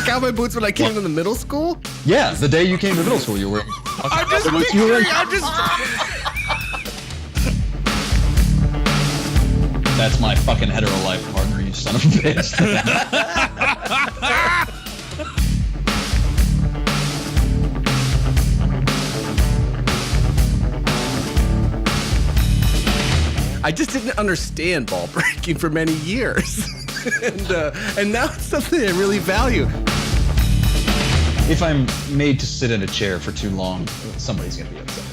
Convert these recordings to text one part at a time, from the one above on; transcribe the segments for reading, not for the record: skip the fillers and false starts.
cowboy boots when I came to the middle school? Yeah, the day you came to middle school, you were. I'm just. That's my fucking hetero life partner, you son of a bitch. I just didn't understand ball breaking for many years. and now it's something I really value. If I'm made to sit in a chair for too long, somebody's gonna be upset.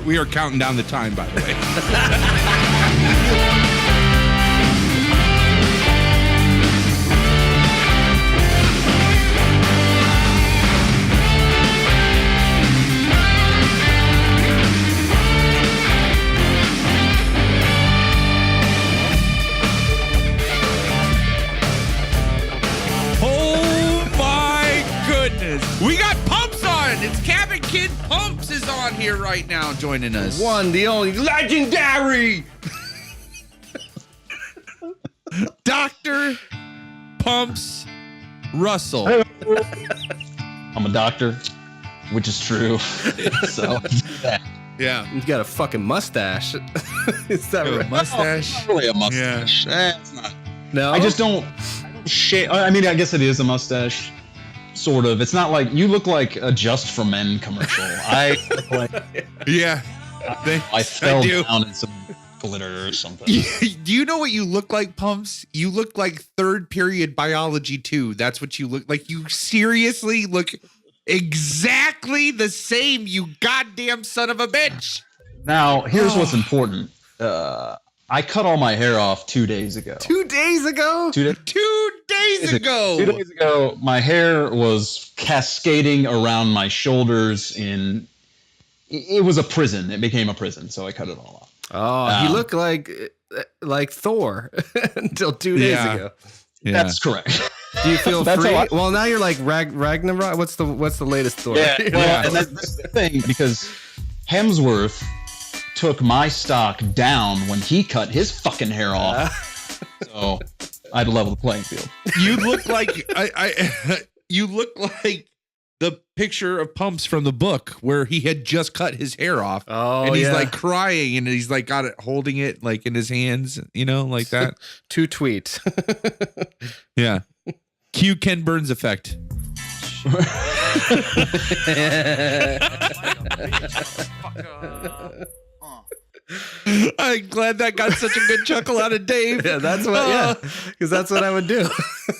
We are counting down the time, by the way. We got Pumps on. It's Cabin Kid Pumps is on here right now joining us. One, the only legendary Dr. Pumps Russell. I'm a doctor, which is true. So yeah, you got a fucking mustache. Is that right? A mustache? Not really a mustache. Yeah. It's not. No, I just don't shave. I mean, I guess it is a mustache. Sort of. It's not like you look like a Just for Men commercial. I look like yeah. I fell down in some glitter or something. Do you know what you look like, Pumps? You look like third period biology 2. That's what you look like. You seriously look exactly the same, you goddamn son of a bitch. Now, here's what's important. I cut all my hair off 2 days ago. 2 days ago? 2 days? 2 days ago. 2 days ago, my hair was cascading around my shoulders in... It was a prison. It became a prison, so I cut it all off. Oh, you look like Thor until 2 days ago. Yeah. That's correct. Do you feel free? Well, now you're like Ragnarok. What's the latest Thor? Yeah, well, and that's the thing, because Hemsworth took my stock down when he cut his fucking hair off. So I had to level the playing field. You look like you look like the picture of Pumps from the book where he had just cut his hair off. Oh, and he's like crying and he's like got it holding it like in his hands, you know, like that. 2 tweets. Yeah. Cue Ken Burns effect. I'm glad that got such a good chuckle out of Dave. Yeah, that's what. Yeah, because that's what I would do.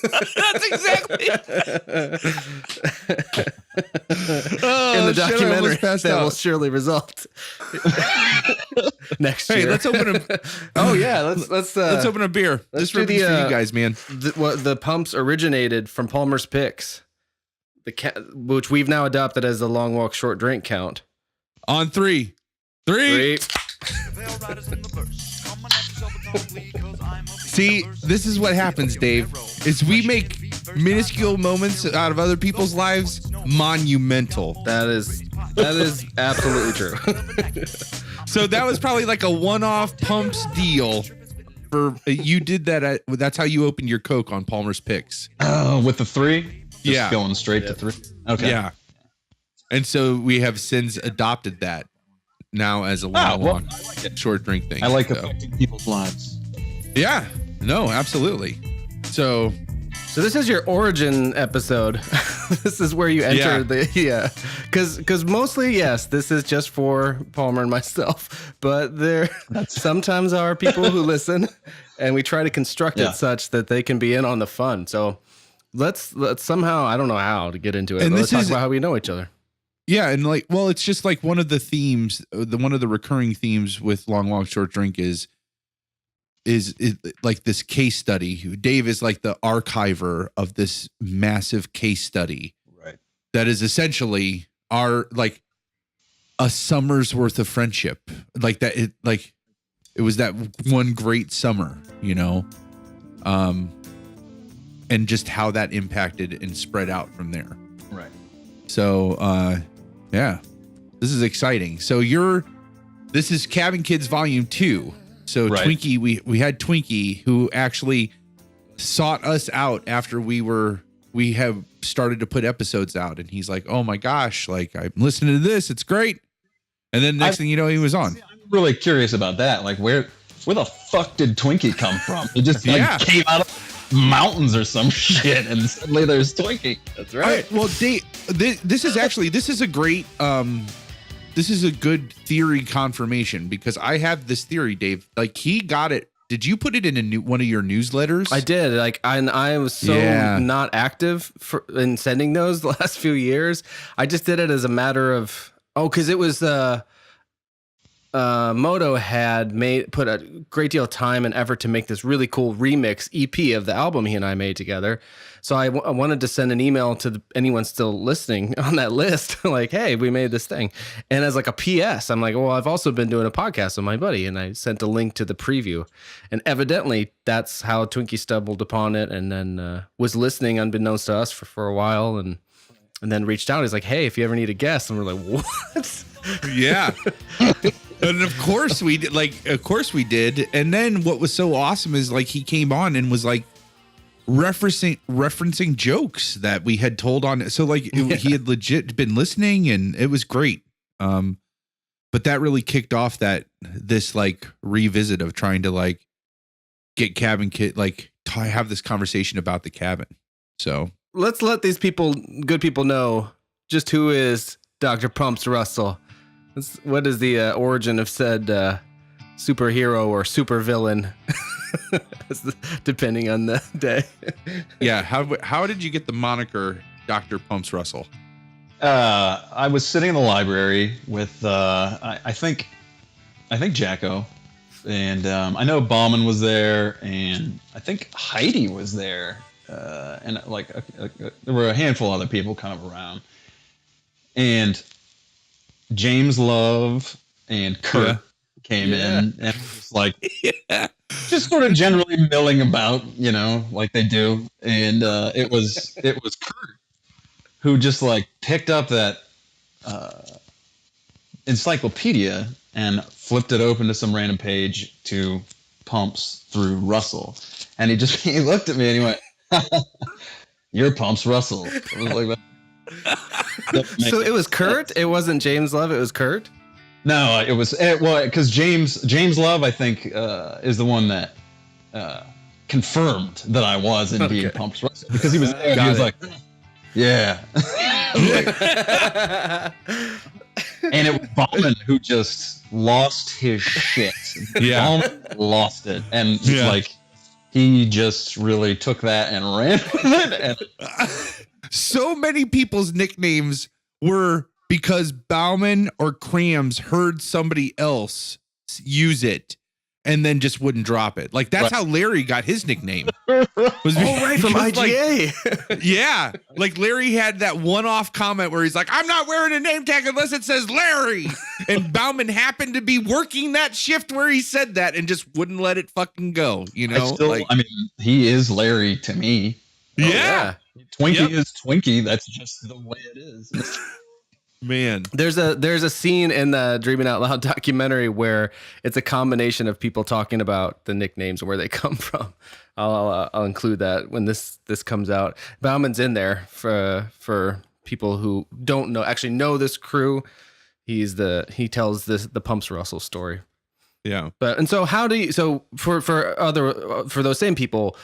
That's exactly. In the documentary that will surely result next year. Hey, let's open a. Oh yeah, let's open a beer. This for you guys, man. The Pumps originated from Palmer's Picks, which we've now adopted as the long walk short drink count. On 3. 3. See, this is what happens, Dave, is we make minuscule moments out of other people's lives monumental. That is absolutely true. So that was probably like a one-off Pumps deal. For you did that. That's how you opened your Coke on Palmer's Picks. Oh, with the 3? Just going straight to 3. Okay. Yeah. And so we have since adopted that now as a long short drink thing. I like affecting people's lives. Yeah. No, absolutely. So this is your origin episode. This is where you enter because mostly, yes, this is just for Palmer and myself, but there sometimes are people who listen, and we try to construct it such that they can be in on the fun. So let's somehow, I don't know how to get into it, but let's talk about how we know each other. Yeah, and it's just like one of the themes, one of the recurring themes with Long Walk Short Drink is like this case study. Dave is like the archiver of this massive case study, right? That is essentially our like a summer's worth of friendship, like that. It was that one great summer, you know, and just how that impacted and spread out from there, right? So, yeah, this is exciting. So this is Cabin Kids Volume 2. So right. Twinkie, we had Twinkie who actually sought us out after we were we have started to put episodes out, and he's like, oh my gosh, like I'm listening to this, it's great. And then next thing you know, he was on. I'm really curious about that. Like where the fuck did Twinkie come from? It just came out of mountains or some shit, and suddenly there's Twinkie. That's right. Well, this is a great this is a good theory confirmation, because I have this theory, Dave. Like he got it. Did you put it in one of your newsletters? I did. Like I was so not active in sending those the last few years. I just did it as a matter of because it was Moto had put a great deal of time and effort to make this really cool remix EP of the album he and I made together. So I wanted to send an email to anyone still listening on that list, like, hey, we made this thing. And as like a PS, I'm like, well, I've also been doing a podcast with my buddy, and I sent a link to the preview. And evidently that's how Twinkie stumbled upon it, and then was listening unbeknownst to us for a while, and then reached out. He's like, hey, if you ever need a guest. And we're like, what? Yeah. And of course we did. And then what was so awesome is like he came on and was like referencing jokes that we had told on. So like he had legit been listening, and it was great. But that really kicked off this like revisit of trying to like get Cabin Kid, like have this conversation about the cabin. So let's let these good people know just who is Dr. Pumps Russell. What is the origin of said superhero or supervillain, depending on the day? Yeah, how did you get the moniker Dr. Pumps Russell? I was sitting in the library with I think Jacko, and I know Bauman was there, and I think Heidi was there, and like there were a handful of other people kind of around, and James Love and Kurt came in, and was like, just sort of generally milling about, like they do. And it was Kurt who just like picked up that encyclopedia and flipped it open to some random page to Pumps through Russell, and he looked at me and he went, "You're Pumps Russell." I was like, so it was Kurt. It wasn't James Love. It was Kurt. No, it was because James Love, I think, is the one that confirmed that I was indeed Pumps Russell, because he was there. He was like, yeah. And it was Bauman who just lost his shit. Yeah, Bauman lost it, and like he just really took that and ran with it. And so many people's nicknames were because Bauman or Crams heard somebody else use it and then just wouldn't drop it. Like that's how Larry got his nickname. Right, from IGA. Like, yeah, like Larry had that one-off comment where he's like, "I'm not wearing a name tag unless it says Larry," and Bauman happened to be working that shift where he said that and just wouldn't let it fucking go. I mean, he is Larry to me. Yeah. Twinkie is Twinkie. That's just the way it is. Man, there's a scene in the Dreaming Out Loud documentary where it's a combination of people talking about the nicknames and where they come from. I'll include that when this comes out. Bauman's in there for people who don't know this crew. He tells the Pumps Russell story. Yeah. And so for those same people,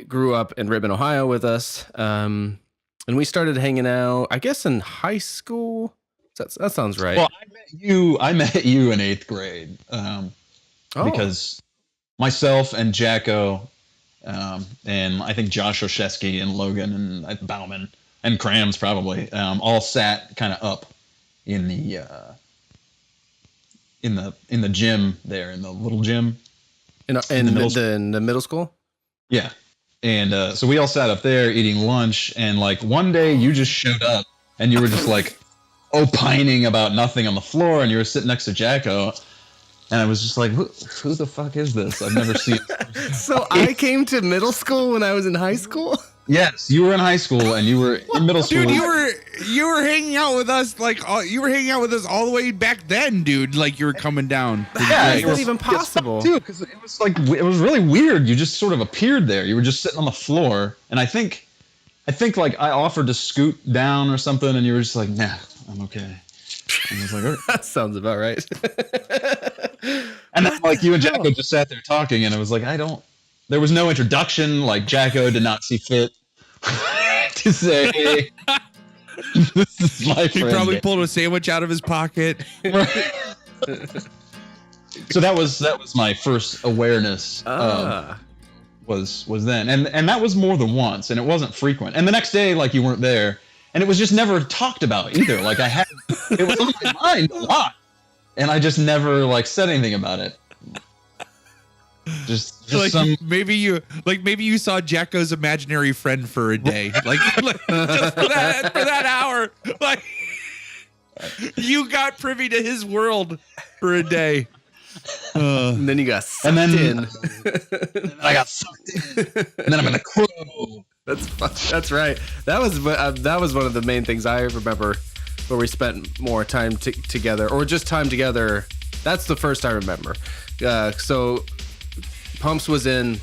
grew up in Ribbon, Ohio with us. And we started hanging out, I guess, in high school. That sounds right. Well, I met you in 8th grade because myself and Jacko and I think Josh Oshesky and Logan and Bauman and Crams probably all sat kind of up in the gym there, in the little gym in the middle school. Yeah. And so we all sat up there eating lunch, and like one day you just showed up and you were just like opining about nothing on the floor, and you were sitting next to Jacko, and I was just like, who the fuck is this? I've never seen. So I came to middle school when I was in high school. Yes, you were in high school and you were in middle school. Dude, you were hanging out with us you were hanging out with us all the way back then, dude. Like you were coming down. Yeah, it's not even possible. Too, because it was really weird. You just sort of appeared there. You were just sitting on the floor, and I think like I offered to scoot down or something, and you were just like, nah, I'm okay. And I was like, okay. That sounds about right. And then like you and Jacko just sat there talking, and it was like, there was no introduction. Like Jacko did not see fit to say, hey, this is my friend. He probably pulled a sandwich out of his pocket. So that was my first awareness. Was then, and that was more than once, and it wasn't frequent. And the next day, like you weren't there, and it was just never talked about either. Like it was on my mind a lot, and I just never like said anything about it. Just like maybe you saw Jacko's imaginary friend for a day, like just for that hour, like you got privy to his world for a day. And then you got sucked in. And then I got sucked in. And then I'm in a crow. That's right. That was one of the main things I remember, where we spent more time together, or just time together. That's the first I remember. So Pumps was in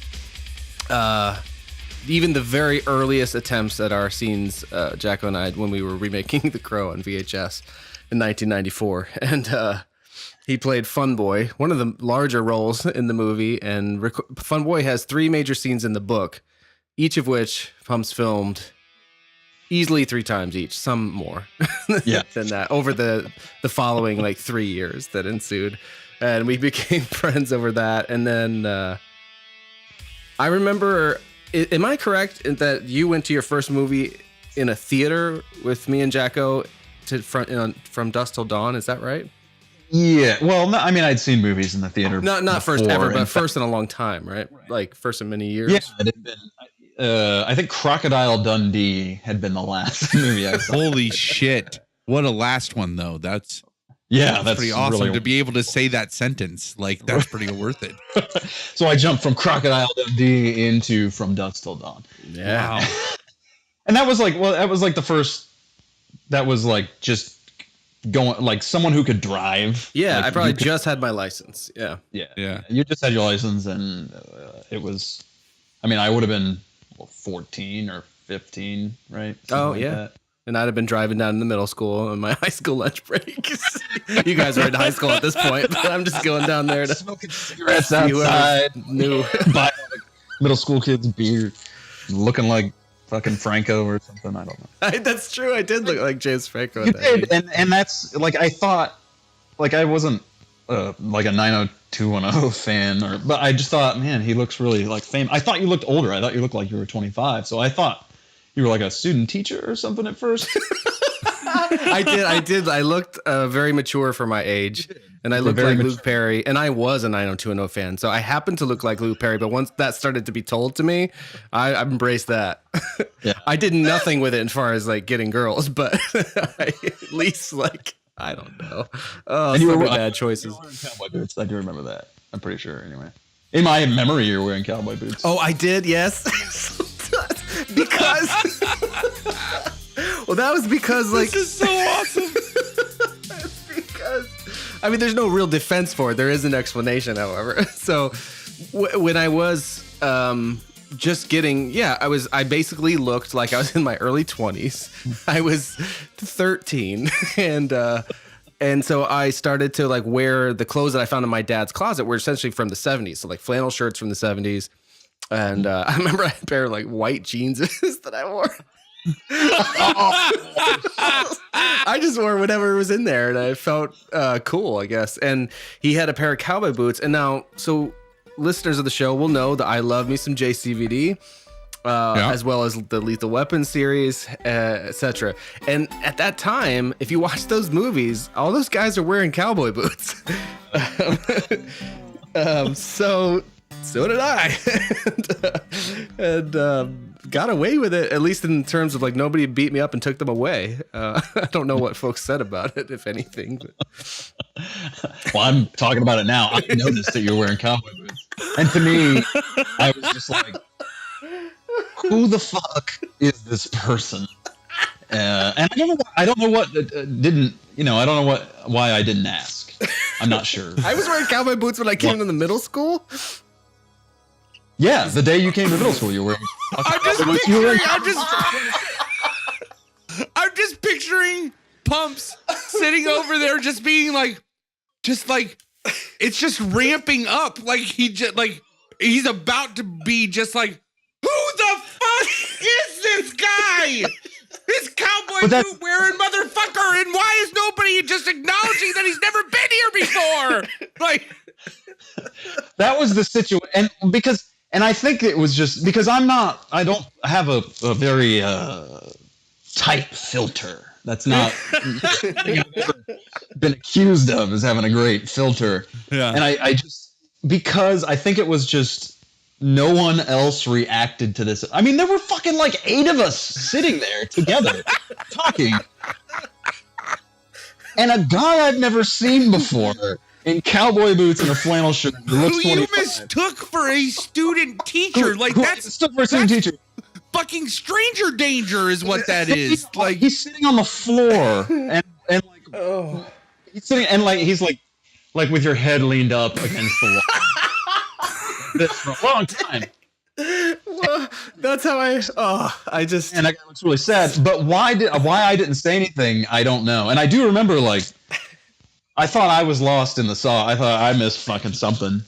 even the very earliest attempts at our scenes, Jacko and I, when we were remaking The Crow on VHS in 1994. And he played Fun Boy, one of the larger roles in the movie. And Fun Boy has 3 major scenes in the book, each of which Pumps filmed easily 3 times each, some more than that, over the following like 3 years that ensued. And we became friends over that. And then I remember, am I correct in that you went to your first movie in a theater with me and Jacko from Dusk Till Dawn? Is that right? Yeah. Well, no, I mean, I'd seen movies in the theater. Not first ever, but first in a long time, right? Like first in many years. Yeah, it had been. I think Crocodile Dundee had been the last movie I saw. Holy shit! What a last one though. That's pretty awesome really to be able to say that sentence. Like that's pretty worth it. So I jumped from Crocodile Dundee into From Dusk Till Dawn. Yeah. Wow. And that was like the first. That was like just going like someone who could drive. Yeah, like, I probably just had my license. Yeah. You just had your license, and it was. I mean, I would have been 14 or 15, right? Something like that. And I'd have been driving down in the middle school on my high school lunch break. You guys are in high school at this point, but I'm just going down there to smoking cigarettes outside. Buy middle school kids beer, looking like fucking Franco or something. I don't know. That's true. I did look like James Franco. You did, and that's like I thought. Like I wasn't like a 90210 fan, but I just thought, man, he looks really like famous. I thought you looked older. I thought you looked like you were 25. So I thought you were like a student teacher or something at first. I did. I looked very mature for my age, and I looked like Luke Perry, and I was a 90210 fan. So I happened to look like Luke Perry, but once that started to be told to me, I embraced that. Yeah. I did nothing with it as far as like getting girls, but I at least like, I don't know. Oh, and you were bad choices. You were wearing cowboy boots. I do remember that. I'm pretty sure. Anyway, in my memory, you were wearing cowboy boots. Oh, I did. Yes, because. Well, that was because like this is so awesome. Because I mean, there's no real defense for it. There is an explanation, however. So when I was just getting, I basically looked like I was in my early 20s. I was 13, and so I started to like wear the clothes that I found in my dad's closet were essentially from the 70s. So like flannel shirts from the 70s. And I remember I had a pair of like white jeans that I wore. I just wore whatever was in there, and I felt cool, I guess. And he had a pair of cowboy boots. And now, so listeners of the show will know that I love me some JCVD, as well as the Lethal Weapon series, etc. And at that time, if you watch those movies, all those guys are wearing cowboy boots. So did I, and got away with it, at least in terms of like nobody beat me up and took them away. I don't know what folks said about it, if anything. But. Well, I'm talking about it now. I noticed that you're wearing cowboy boots, and to me, I was just like, who the fuck is this person? And I don't know what didn't, I don't know why I didn't ask. I'm not sure. I was wearing cowboy boots when I came into the middle school. Yeah, the day you came to middle school, you were wearing. I'm just picturing Pumps sitting over there, just being like, it's just ramping up, like he's about to be just like, who the fuck is this guy? This cowboy boot wearing motherfucker, and why is nobody just acknowledging that he's never been here before? Like, that was the situation, and I think it was just because I don't have a very tight filter. That's not I've ever been accused of as having a great filter. Yeah. And I just, because I think it was just no one else reacted to this. I mean, there were fucking like 8 of us sitting there together talking. And a guy I've never seen before in cowboy boots and a flannel shirt who you mistook for a student teacher. That's for a student teacher. Fucking stranger danger is what that is. Like, he's sitting on the floor and like he's sitting and like he's like with your head leaned up against the wall. This for a long time. Well, that's how I just, and I looks really sad. But why I didn't say anything, I don't know. And I do remember, like, I thought I was lost in the saw. I thought I missed fucking something.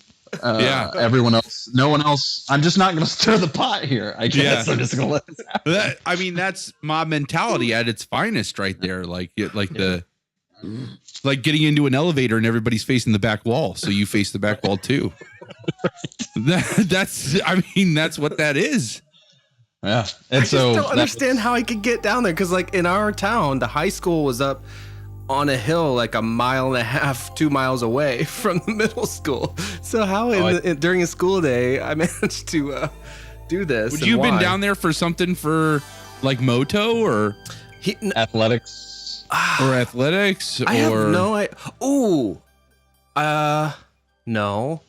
Everyone else, no one else. I'm just not going to stir the pot here. I guess I'm just going to let this happen. That's mob mentality at its finest, right there. Like getting into an elevator and everybody's facing the back wall, so you face the back wall too. That's what that is. Yeah, and I just don't understand how I could get down there, because like in our town, the high school was up on a hill like 1.5 miles, 2 miles away from the middle school. So how during a school day I managed to do this? Would you have been down there for something for like moto or athletics or athletics? I have no. No.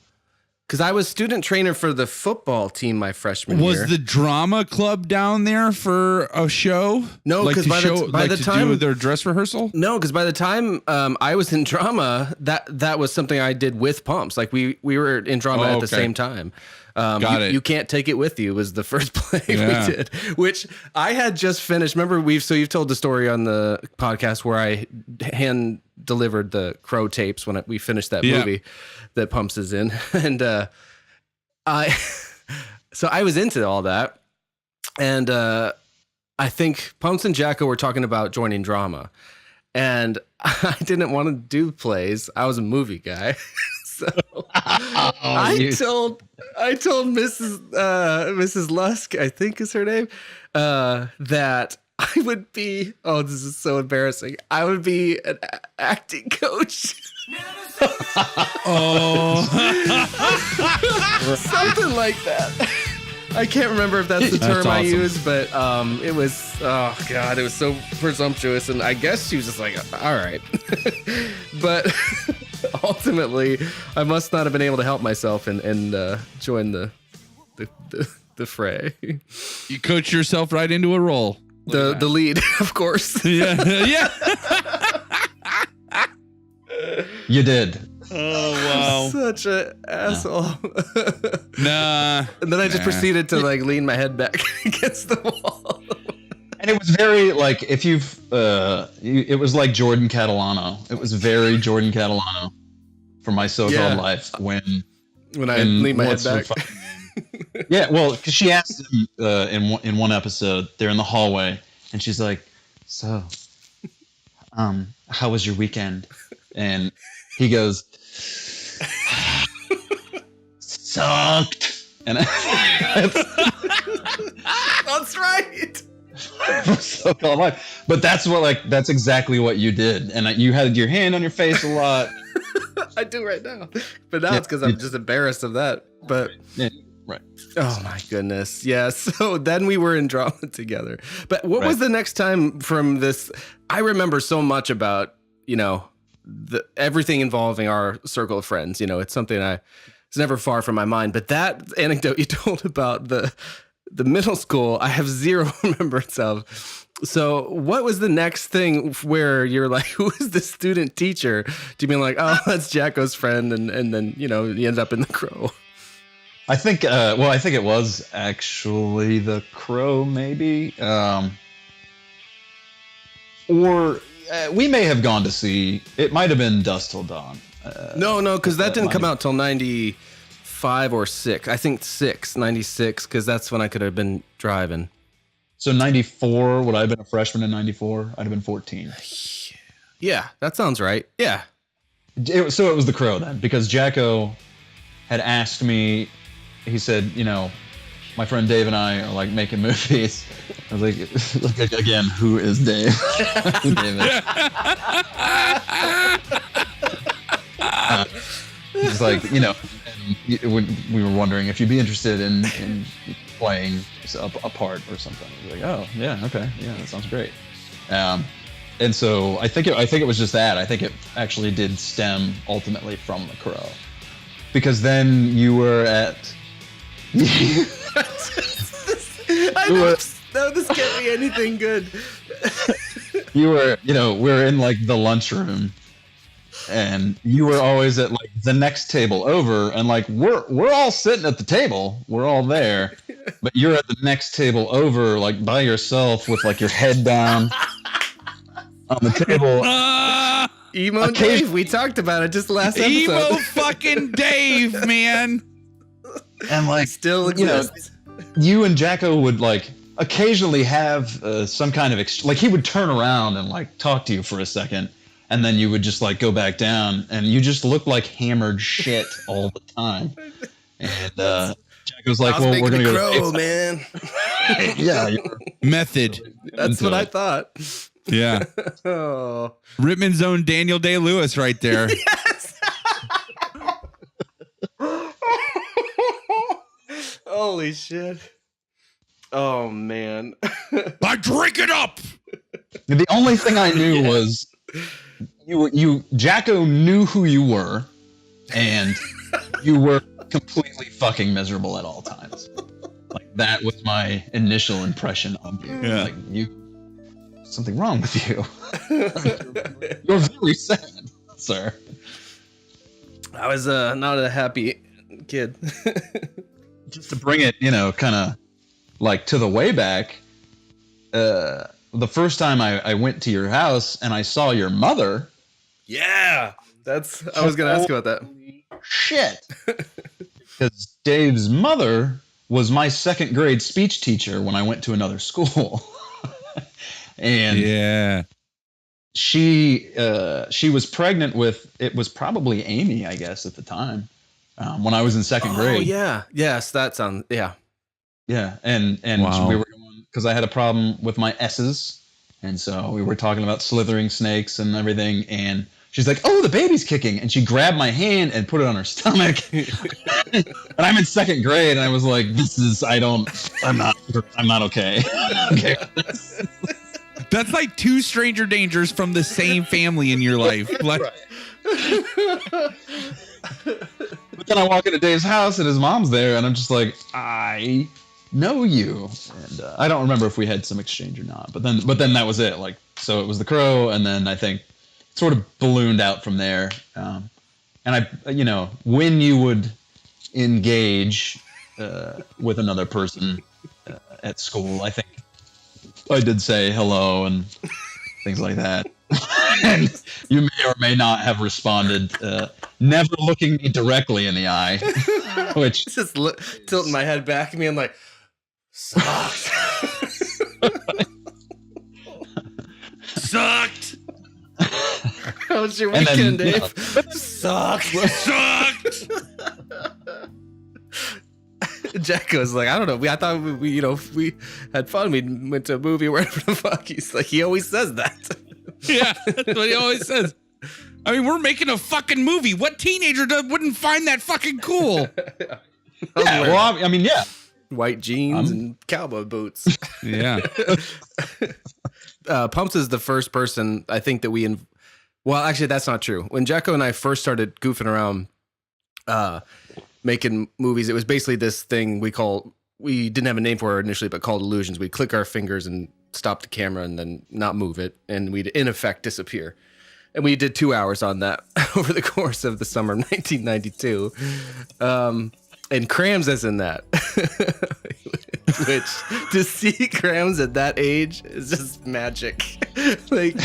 Because I was student trainer for the football team my freshman year. Was the drama club down there for a show? No, because by the time do their dress rehearsal. No, because by the time I was in drama, that was something I did with Pumps. Like we were in drama at the same time. Got it. You Can't Take It With You was the first play we did, which I had just finished. Remember, you've told the story on the podcast where I hand delivered the Crow tapes when we finished that movie that Pumps is in. And so I was into all that. And I think Pumps and Jacko were talking about joining drama. And I didn't want to do plays. I was a movie guy. So I told Mrs. Lusk, I think is her name, that I would be, this is so embarrassing, I would be an acting coach. Something like that. I can't remember if that's the term I used, but it was, it was so presumptuous, and I guess she was just like, all right. But ultimately, I must not have been able to help myself and join the fray. You coach yourself right into a role. The lead, of course. Yeah. You did. Oh wow! Such an asshole. Nah. And then I just proceeded to like lean my head back against the wall. And it was very like, if it was like Jordan Catalano. It was very Jordan Catalano for my so-called life when I leaned my head back. Yeah, well, because she asked him in one episode, they're in the hallway, and she's like, "So, how was your weekend?" And he goes, "Sucked." And that's right. So-called life. But that's exactly what you did, and you had your hand on your face a lot. I do right now, but now it's because I'm just embarrassed of that. But right. Oh my goodness. Yeah. So then we were in drama together. But what was the next time from this? I remember so much about, everything involving our circle of friends. It's something it's never far from my mind. But that anecdote you told about the the middle school, I have zero remembrance of. So what was the next thing where you're like, who is the student teacher? Do you mean like, oh, that's Jacko's friend, and then you end up in The Crow? I think I think it was actually The Crow, maybe. Or we may have gone to see, it might have been Dusk Till Dawn. No, because that didn't come out till 95 or 6. I think 96, because that's when I could have been driving. So 94, would I have been a freshman in 94? I'd have been 14. Yeah, that sounds right. Yeah. So it was The Crow then, because Jacko had asked me, he said, my friend Dave and I are like making movies. I was like again, who is Dave? David. It's like, and we were wondering if you'd be interested in playing a part or something. I was like, oh yeah, okay, yeah, that sounds great. And so I think it was just that. I think it actually did stem ultimately from The Crow, because then you were at. No, this can't be anything good. You were, we were in like the lunchroom, and you were always at like the next table over, and like we're all sitting at the table, we're all there, but you're at the next table over, like by yourself with like your head down on the table. Emo Dave, we talked about it just last episode. Emo fucking Dave, man. And like still exists. You and Jacko would like occasionally have some kind of like he would turn around and like talk to you for a second, and then you would just like go back down, and you just look like hammered shit all the time. And Jacko's like, "Well, we're gonna go Crow, man." Yeah, Method. That's what I thought. Yeah. Oh. Rittman's own Daniel Day-Lewis right there. Yes. Holy shit. Oh man. I drink it up. The only thing I knew was Jacko knew who you were, and you were completely fucking miserable at all times. Like that was my initial impression of you. Yeah. Like something wrong with you. You're very sad, sir. I was not a happy kid. Just to bring it, kind of like to the way back, the first time I went to your house and I saw your mother. Yeah, I was going to ask about that. Shit. Because Dave's mother was my second grade speech teacher when I went to another school. And yeah, she was pregnant with, it was probably Amy, I guess, at the time. When I was in second grade. Oh yeah, yes, that sounds yeah. And wow. We were going, because I had a problem with my S's, and so we were talking about slithering snakes and everything, and she's like, "Oh, the baby's kicking," and she grabbed my hand and put it on her stomach. And I'm in second grade, and I was like, I'm not okay." Okay. That's like two stranger dangers from the same family in your life. Like, But then I walk into Dave's house and his mom's there, and I'm just like, I know you. And I don't remember if we had some exchange or not. But then that was it. Like, so it was The Crow, and then I think it sort of ballooned out from there. And I, when you would engage with another person at school, I think I did say hello and things like that. And you may or may not have responded, never looking me directly in the eye, which just tilting my head back at me. I'm like, sucked. sucked. How was your weekend, Dave? Sucked. Jacko's like, I don't know. I thought we we had fun. We went to a movie, wherever the fuck. He's like, he always says that. Yeah, that's what he always says. I mean, we're making a fucking movie. What teenager wouldn't find that fucking cool? Yeah, well, I mean, yeah. White jeans and cowboy boots. Yeah. Pumps is the first person I think that well, actually, that's not true. When Jacko and I first started goofing around making movies, it was basically this thing we call we didn't have a name for it initially, but called illusions. We'd click our fingers and stop the camera and then not move it, and we'd in effect disappear. And we did 2 hours on that over the course of the summer of 1992. And Crams is in that. Which, to see Crams at that age is just magic. Like,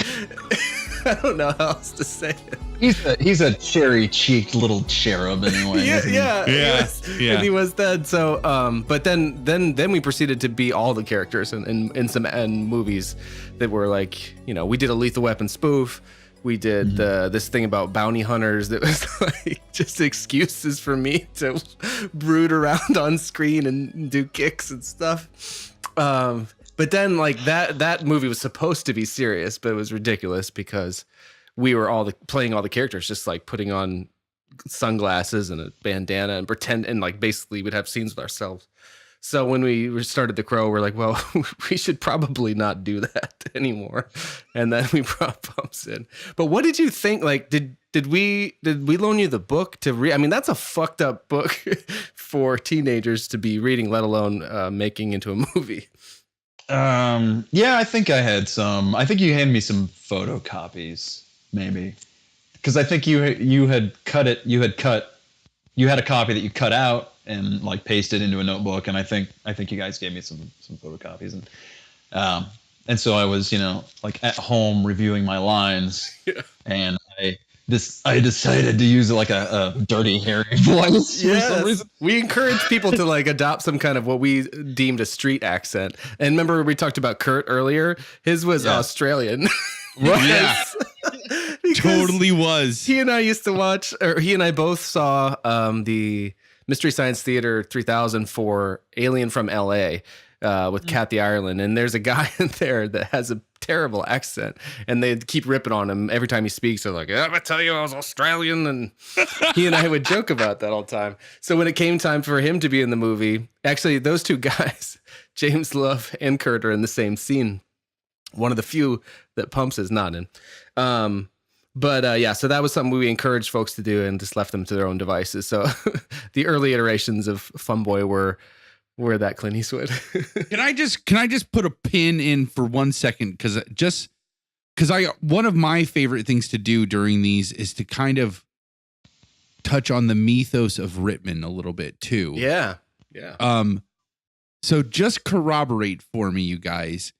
I don't know how else to say it. He's a cherry-cheeked little cherub anyway. Yeah. And he was that. So, but then we proceeded to be all the characters in some movies that were like, we did a Lethal Weapon spoof. We did this thing about bounty hunters that was like just excuses for me to brood around on screen and do kicks and stuff. But then like that movie was supposed to be serious, but it was ridiculous because we were playing all the characters, just like putting on sunglasses and a bandana and pretend, and like basically we'd have scenes with ourselves. So when we started The Crow, we're like, well, we should probably not do that anymore. And then we brought Pumps in. But what did you think? Like, did we loan you the book to read? I mean, that's a fucked up book for teenagers to be reading, let alone making into a movie. Yeah, I think I had some. I think you handed me some photocopies, maybe, because I think you had cut it. You had a copy that you cut out and like pasted into a notebook, and I think you guys gave me some photocopies, and so I was like at home reviewing my lines, and I decided to use like a Dirty Harry voice for some reason. We encourage people to like adopt some kind of what we deemed a street accent. And remember we talked about Kurt earlier? His was Australian. Yeah. Totally was. He and I both saw the Mystery Science Theater 3000 for Alien from LA with Kathy Ireland. And there's a guy in there that has a terrible accent, and they keep ripping on him every time he speaks. They're like, I'm gonna tell you I was Australian, and he and I would joke about that all the time. So when it came time for him to be in the movie, actually those two guys, James Love and Kurt, are in the same scene. One of the few that Pumps is not in. So that was something we encouraged folks to do and just left them to their own devices. So the early iterations of Funboy were that Clint Eastwood. Can I just put a pin in for 1 second? Because one of my favorite things to do during these is to kind of touch on the mythos of Rittman a little bit too. Yeah. So just corroborate for me, you guys.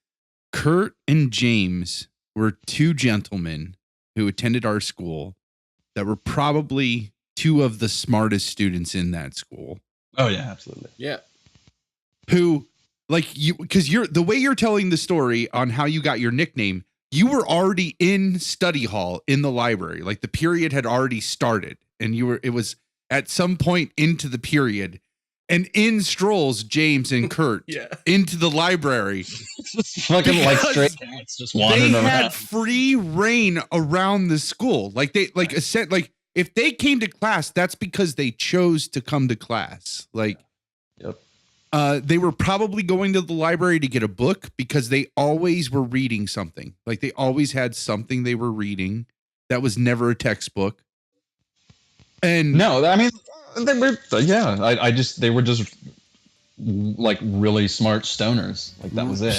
Kurt and James were two gentlemen who attended our school that were probably two of the smartest students in that school. Oh yeah, absolutely. Yeah. Who, like, because the way you're telling the story on how you got your nickname, you were already in study hall in the library. Like the period had already started, and it was at some point into the period, and in strolls James and Kurt into the library. Just fucking like straight cats just wandering around. They had free reign around the school. Like they if they came to class, that's because they chose to come to class. Like, yep. They were probably going to the library to get a book because they always were reading something. Like they always had something they were reading that was never a textbook. And no, I mean, they were just like really smart stoners. Like that was it.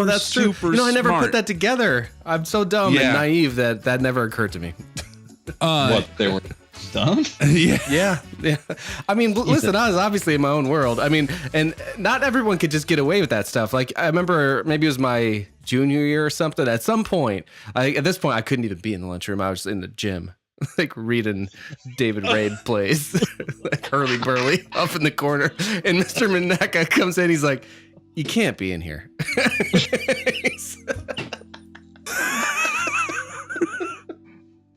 That's true. I never put that together. I'm so dumb and naive that never occurred to me. What, they were dumb? Yeah. I mean, listen, I was obviously in my own world. I mean, and not everyone could just get away with that stuff. Like I remember maybe it was my junior year or something. At some point, at this point, I couldn't even be in the lunchroom. I was in the gym. Like reading David Raid plays, like Hurly Burly up in the corner, and Mr. Maneka comes in. He's like, "You can't be in here."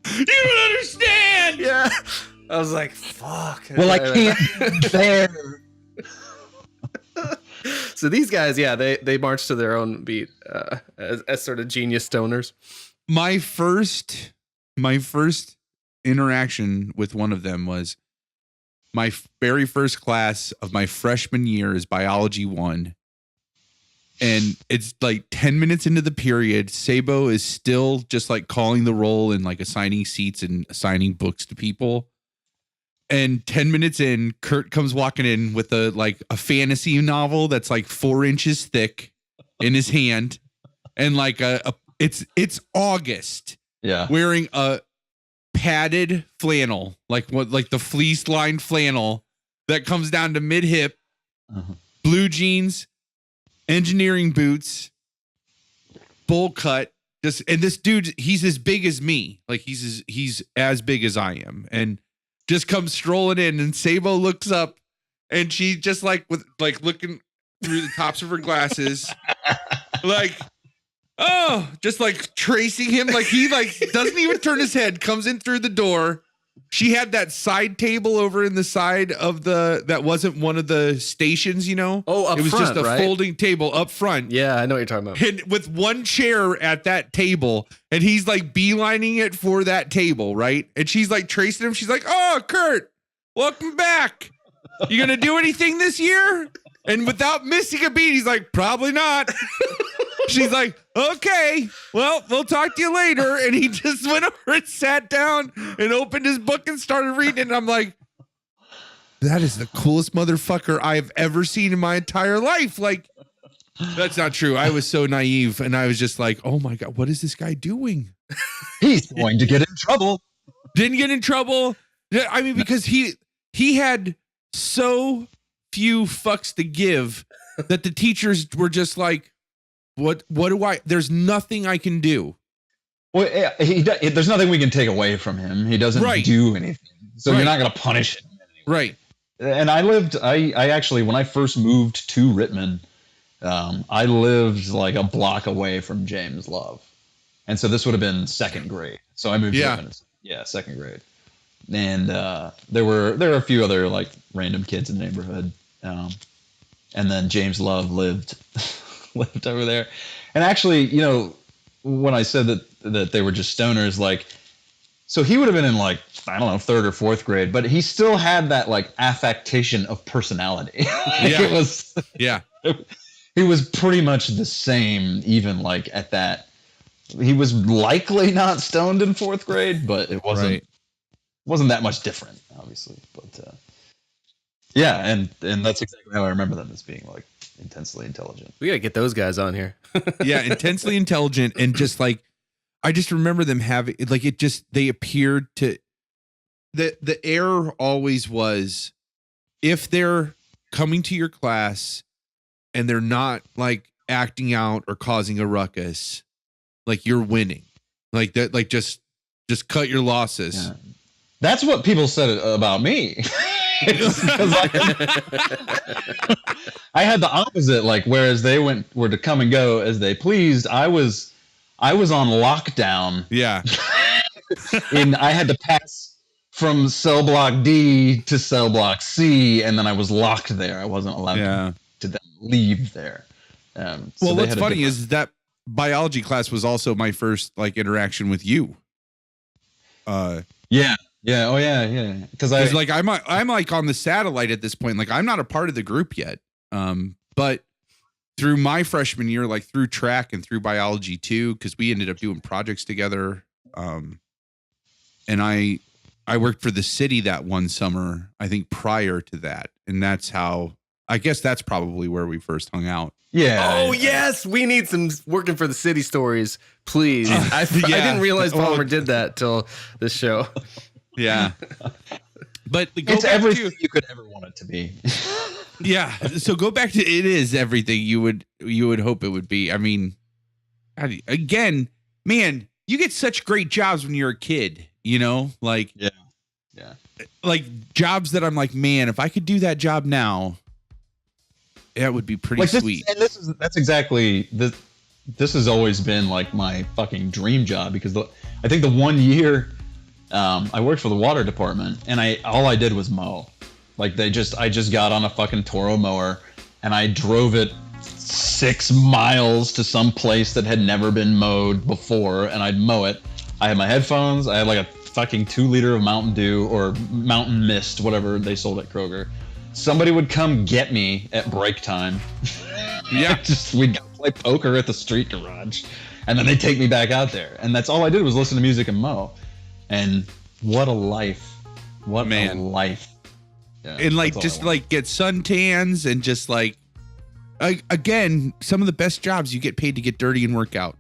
You don't understand. Yeah, I was like, "Fuck." Well, I can't be there. So these guys, they march to their own beat as sort of genius stoners. My first interaction with one of them was my very first class of my freshman year is biology 1. And it's like 10 minutes into the period. Sabo is still just like calling the roll and like assigning seats and assigning books to people. And 10 minutes in, Kurt comes walking in with a fantasy novel that's like 4 inches thick in his hand, and like it's August. Yeah, wearing a padded flannel, like the fleece lined flannel that comes down to mid hip, blue jeans, engineering boots, bowl cut. And this dude, he's as big as me. Like he's as big as I am, and just comes strolling in. And Sabo looks up, and she just with looking through the tops of her glasses, just tracing him. Like he doesn't even turn his head, comes in through the door. She had that side table over in the side of that wasn't one of the stations, Oh, up it was front, just a right? folding table up front. Yeah, I know what you're talking about. And with one chair at that table, and he's beelining it for that table, right? And she's tracing him. She's like, "Oh, Kurt, welcome back. You gonna do anything this year?" And without missing a beat, he's like, "Probably not." She's like, "Okay, well, we'll talk to you later." And he just went over and sat down and opened his book and started reading it. And I'm like, that is the coolest motherfucker I've ever seen in my entire life. Like, that's not true. I was so naive. And I was just like, oh my God, what is this guy doing? He's going to get in trouble. Didn't get in trouble. I mean, because he had so few fucks to give that the teachers were just like, What do I? There's nothing I can do. Well, there's nothing we can take away from him. He doesn't do anything, so you're not going to punish him. Right. And I actually, when I first moved to Rittman, I lived a block away from James Love, and so this would have been second grade. So I moved to Rittman. Yeah, second grade. And there were a few other random kids in the neighborhood, and then James Love lived over there. And actually, when I said that they were just stoners, so he would have been in I don't know, third or fourth grade, but he still had that affectation of personality. It was he was pretty much the same, even at that. He was likely not stoned in fourth grade, but it wasn't that much different, obviously. But and that's exactly how I remember them, as being intensely intelligent. We gotta get those guys on here. Yeah, intensely intelligent, and just I just remember them having they appeared to the error always was, if they're coming to your class and they're not acting out or causing a ruckus, you're winning. That just cut your losses. Yeah. That's what people said about me. I had the opposite. Whereas they were to come and go as they pleased, I was on lockdown. Yeah. And I had to pass from cell block D to cell block C, and then I was locked there. I wasn't allowed to then leave there. Well, what's funny is that biology class was also my first interaction with you. Yeah. Yeah. Oh yeah. Yeah. Because I'm on the satellite at this point. I'm not a part of the group yet. But through my freshman year, through track and through biology too, because we ended up doing projects together. And I worked for the city that one summer, I think prior to that. And that's probably where we first hung out. Yeah. Oh yes, we need some working for the city stories, please. I didn't realize Palmer did that till this show. Yeah. But it's everything you could ever want it to be. Yeah. So go back to, it is everything you would hope it would be. I mean, again, man, you get such great jobs when you're a kid, Yeah. Jobs that I'm man, if I could do that job now, that would be pretty sweet. That's exactly this has always been my fucking dream job, because I think the 1 year I worked for the water department, and all I did was mow. I just got on a fucking Toro mower and I drove it 6 miles to some place that had never been mowed before, and I'd mow it. I had my headphones. I had a fucking 2 liter of Mountain Dew or Mountain Mist, whatever they sold at Kroger. Somebody would come get me at break time. Yeah. We'd go play poker at the street garage, and then they'd take me back out there. And that's all I did was listen to music and mow. And what a life What a life. Yeah, and like just like get suntans and just like again, some of the best jobs you get paid to get dirty and work out.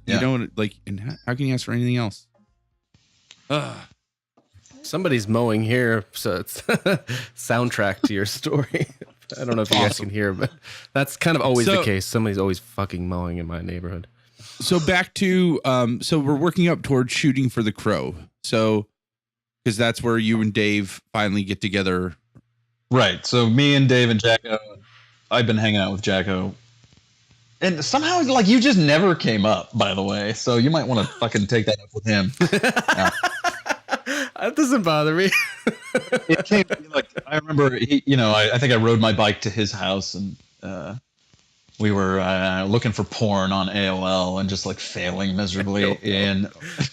You know, like, and how can you ask for anything else? Somebody's mowing here, so it's soundtrack to your story. I don't know if you guys can hear, but that's kind of always the case. Somebody's always fucking mowing in my neighborhood. So back to so we're working up towards shooting for the Crow. So because that's where you and Dave finally get together. Right. So me and Dave and Jacko, I've been hanging out with Jacko. And somehow, like, you just never came up, by the way. So you might want to fucking take that up with him. That doesn't bother me. It came, like, I remember, I think I rode my bike to his house and we were looking for porn on AOL and just, like, failing miserably. And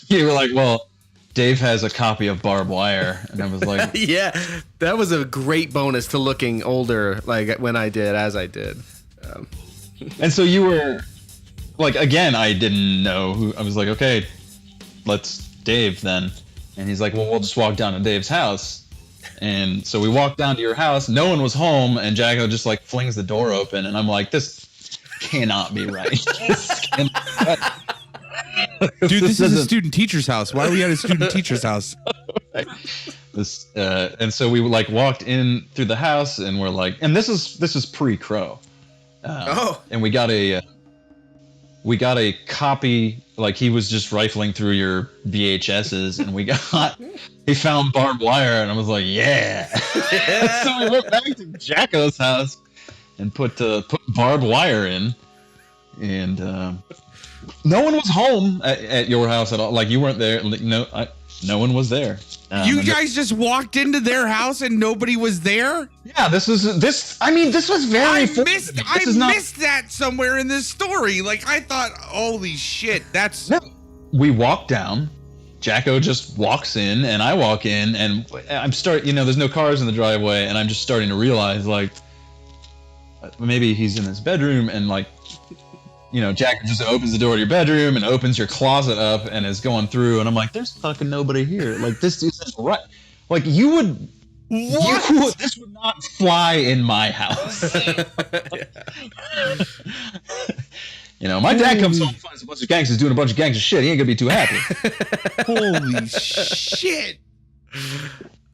you were like, well, Dave has a copy of Barbed Wire. And I was like, yeah, that was a great bonus to looking older, like, when I did, as I did. And so you were, like, again, I didn't know who. I was like, okay, let's Dave then. And he's like, well, we'll just walk down to Dave's house. And so we walked down to your house. No one was home. And Jacko just, like, flings the door open. And I'm like, this cannot be right. Dude, this is a student teacher's house. Why are we at a student teacher's house? Right. And so we, like, walked in through the house and we're like, and this is pre-Crow. And we got a copy, like, he was just rifling through your VHSs and he found Barbed Wire and I was like, yeah. So we went back to Jacko's house and put Barbed Wire in, and no one was home at your house at all. Like, you weren't there. No one was there. You guys just walked into their house and nobody was there? Yeah, this was very. I missed that somewhere in this story. Like, I thought, holy shit, that's. No. We walk down. Jacko just walks in, and I walk in, and there's no cars in the driveway, and I'm just starting to realize, like, maybe he's in his bedroom, and, like, Jacko just opens the door to your bedroom and opens your closet up and is going through, and I'm like, there's fucking nobody here. Like, this isn't right. Like, this would not fly in my house. My dad comes home and finds a bunch of gangsters doing a bunch of gangster shit. He ain't gonna be too happy. Holy shit.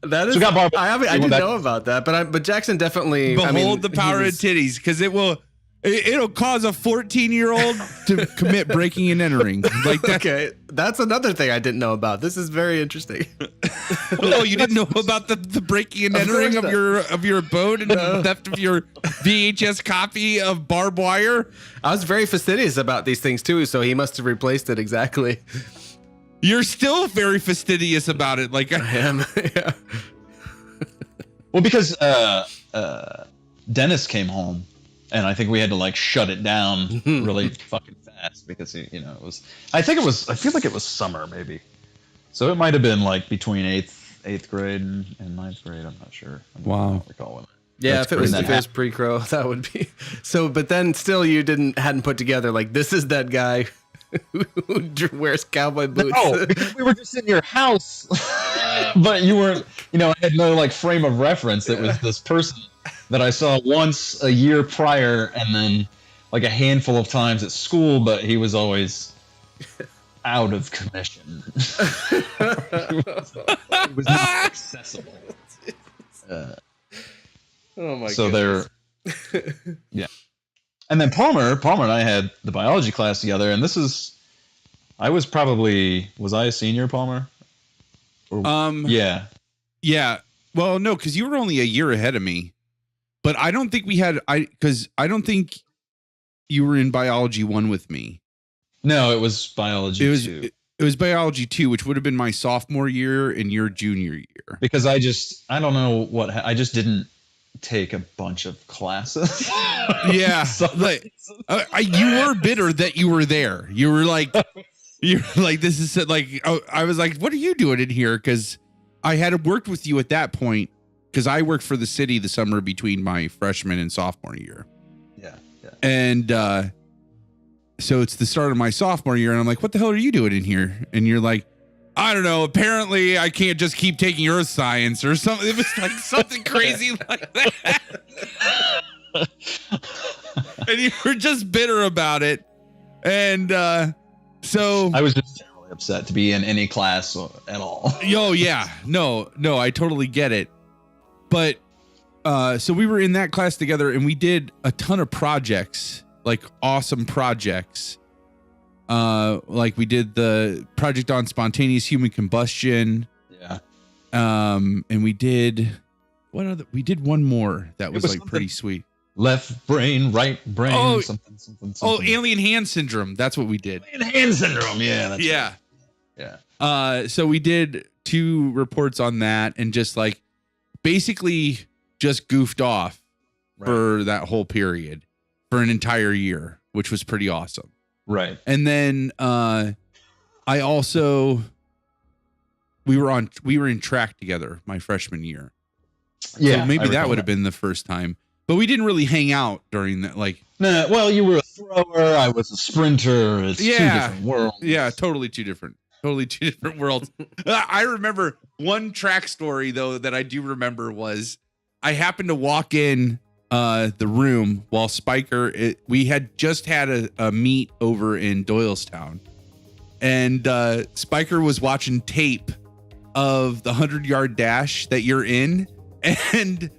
That is. So I didn't know about that, but Jackson definitely. Behold the power of titties, because it'll cause a 14-year-old to commit breaking and entering. Like that. Okay, that's another thing I didn't know about. This is very interesting. Oh, you didn't know about the breaking and entering of your abode and the theft of your VHS copy of Barbed Wire? I was very fastidious about these things too, so he must have replaced it exactly. You're still very fastidious about it, like I am. Yeah. Well, because Dennis came home. And I think we had to, like, shut it down really fucking fast because it was. I feel like it was summer maybe, so it might have been like between eighth grade and ninth grade. I'm not sure. I don't recall when. Yeah, if it was pre-Crow, that would be. So, but then still, you hadn't put together, like, this is that guy who wears cowboy boots. No, because we were just in your house, but you weren't. I had no, like, frame of reference. It was this person that I saw once a year prior, and then, like, a handful of times at school, but he was always out of commission. It was not accessible. Oh my god. So they're yeah. And then Palmer and I had the biology class together, and was I a senior, Palmer? Yeah. Yeah. Well, no, because you were only a year ahead of me. But I don't think because I don't think you were in biology 1 with me. No, it was biology 2. It was biology 2, which would have been my sophomore year and your junior year. Because I don't know I just didn't take a bunch of classes. Yeah. Like, you were bitter that you were there. You were like, this is like, I was like, what are you doing in here? Because I had worked with you at that point. Because I worked for the city the summer between my freshman and sophomore year. Yeah. And so it's the start of my sophomore year, and I'm like, what the hell are you doing in here? And you're like, I don't know. Apparently, I can't just keep taking earth science or something. It was like something crazy like that. And you were just bitter about it. And so I was just generally upset to be in any class at all. Yo, yeah. No, I totally get it. But so we were in that class together and we did a ton of projects, like awesome projects. Like we did the project on spontaneous human combustion. Yeah. And we did we did one more that was like pretty sweet. Left brain, right brain, Oh, something. Oh, alien hand syndrome. That's what we did. Alien hand syndrome. Yeah. That's Yeah. Right. Yeah. So we did 2 reports on that and just like basically just goofed off for that whole period for an entire year, which was pretty awesome. Right. And then I also we were in track together my freshman year. Yeah. So maybe that would have been the first time. But we didn't really hang out during that. Like, no, well, you were a thrower. I was a sprinter. It's 2 different worlds. Yeah, totally two different worlds. I remember one track story though that I do remember was I happened to walk in the room while Spiker. We had just had a meet over in Doylestown, and Spiker was watching tape of the 100-yard dash that you're in, and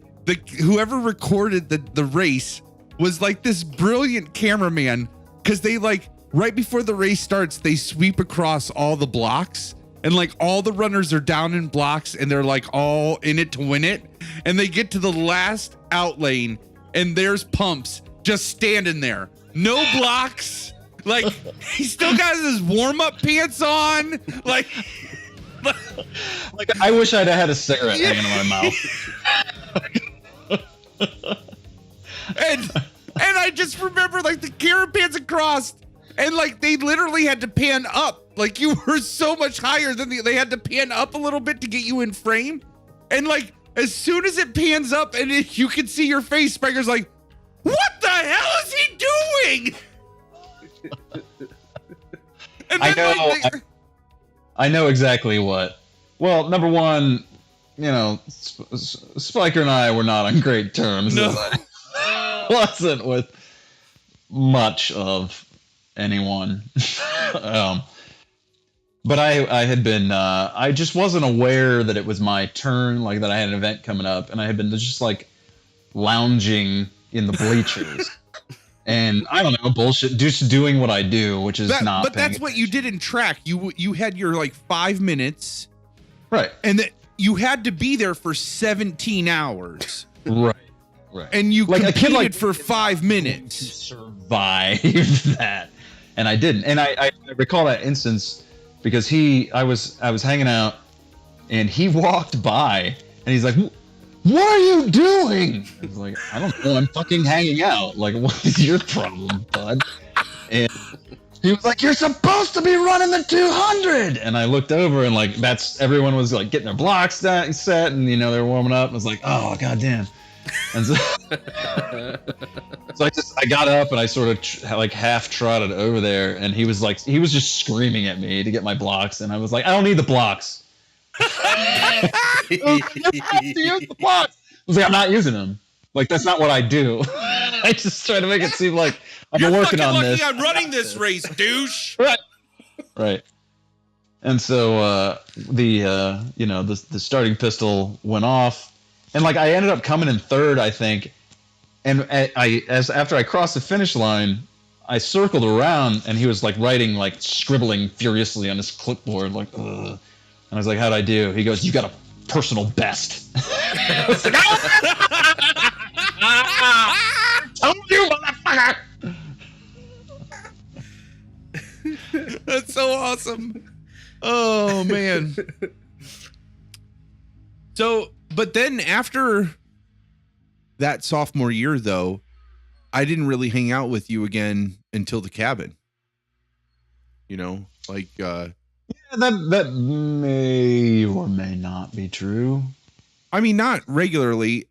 whoever recorded the race was like this brilliant cameraman, because they like right before the race starts, they sweep across all the blocks and like all the runners are down in blocks and they're like all in it to win it. And they get to the last out lane and there's Pumps just standing there. No blocks. Like he still got his warm-up pants on. Like I wish I'd had a cigarette hanging in my mouth. and I just remember like the camera pans across and like they literally had to pan up. Like you were so much higher than they had to pan up a little bit to get you in frame. And like as soon as it pans up and you can see your face, Spiker's like, what the hell is he doing? And then, I know exactly what. Well, number one, you know, Spiker and I were not on great terms. No. Wasn't with much of anyone. But I had been, I just wasn't aware that it was my turn, like that I had an event coming up, and I had been just like lounging in the bleachers. And I don't know, bullshit, just doing what I do, which is not. But that's what you did in track. You had your like 5 minutes. Right. And that you had to be there for 17 hours. Right. And you like competed a kid like for 5 minutes. To survive that. And I didn't. And I recall that instance because I was hanging out and he walked by and he's like, what are you doing? I was like, I don't know, I'm fucking hanging out. Like, what is your problem, bud? And he was like, you're supposed to be running the 200. And I looked over and like everyone was like getting their blocks set and you know they were warming up. I was like, oh goddamn. And so, I got up and I sort of like half trotted over there and he was just screaming at me to get my blocks and I was like, I don't need the blocks. I was like, I'm not using them. Like that's not what I do. I just try to make it seem like I'm working on this. I'm running this race, douche. Right. And so the starting pistol went off. And like I ended up coming in third, I think. And after I crossed the finish line, I circled around and he was like scribbling furiously on his clipboard, like, ugh. And I was like, how'd I do? He goes, you got a personal best. I was like, oh, you motherfucker! That's so awesome. Oh man. So, but then after that sophomore year, though, I didn't really hang out with you again until the cabin. You know, like yeah, that may or may not be true. I mean, not regularly.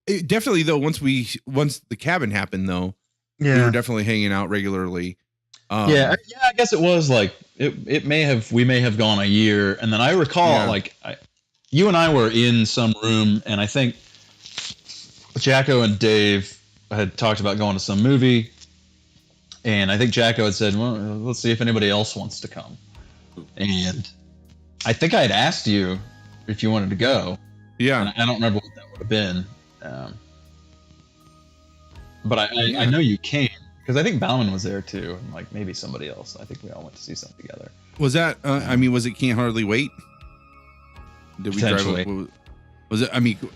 Definitely though. Once the cabin happened, though, we were definitely hanging out regularly. I guess it was like we may have gone a year, and then I recall you and I were in some room, and I think Jacko and Dave had talked about going to some movie, and I think Jacko had said, well, let's see if anybody else wants to come. And I think I had asked you if you wanted to go. Yeah. And I don't remember what that would have been. But I know you came, because I think Bauman was there too, and like maybe somebody else. I think we all went to see something together. Was that, was it Can't Hardly Wait? Did we drive up? Was it,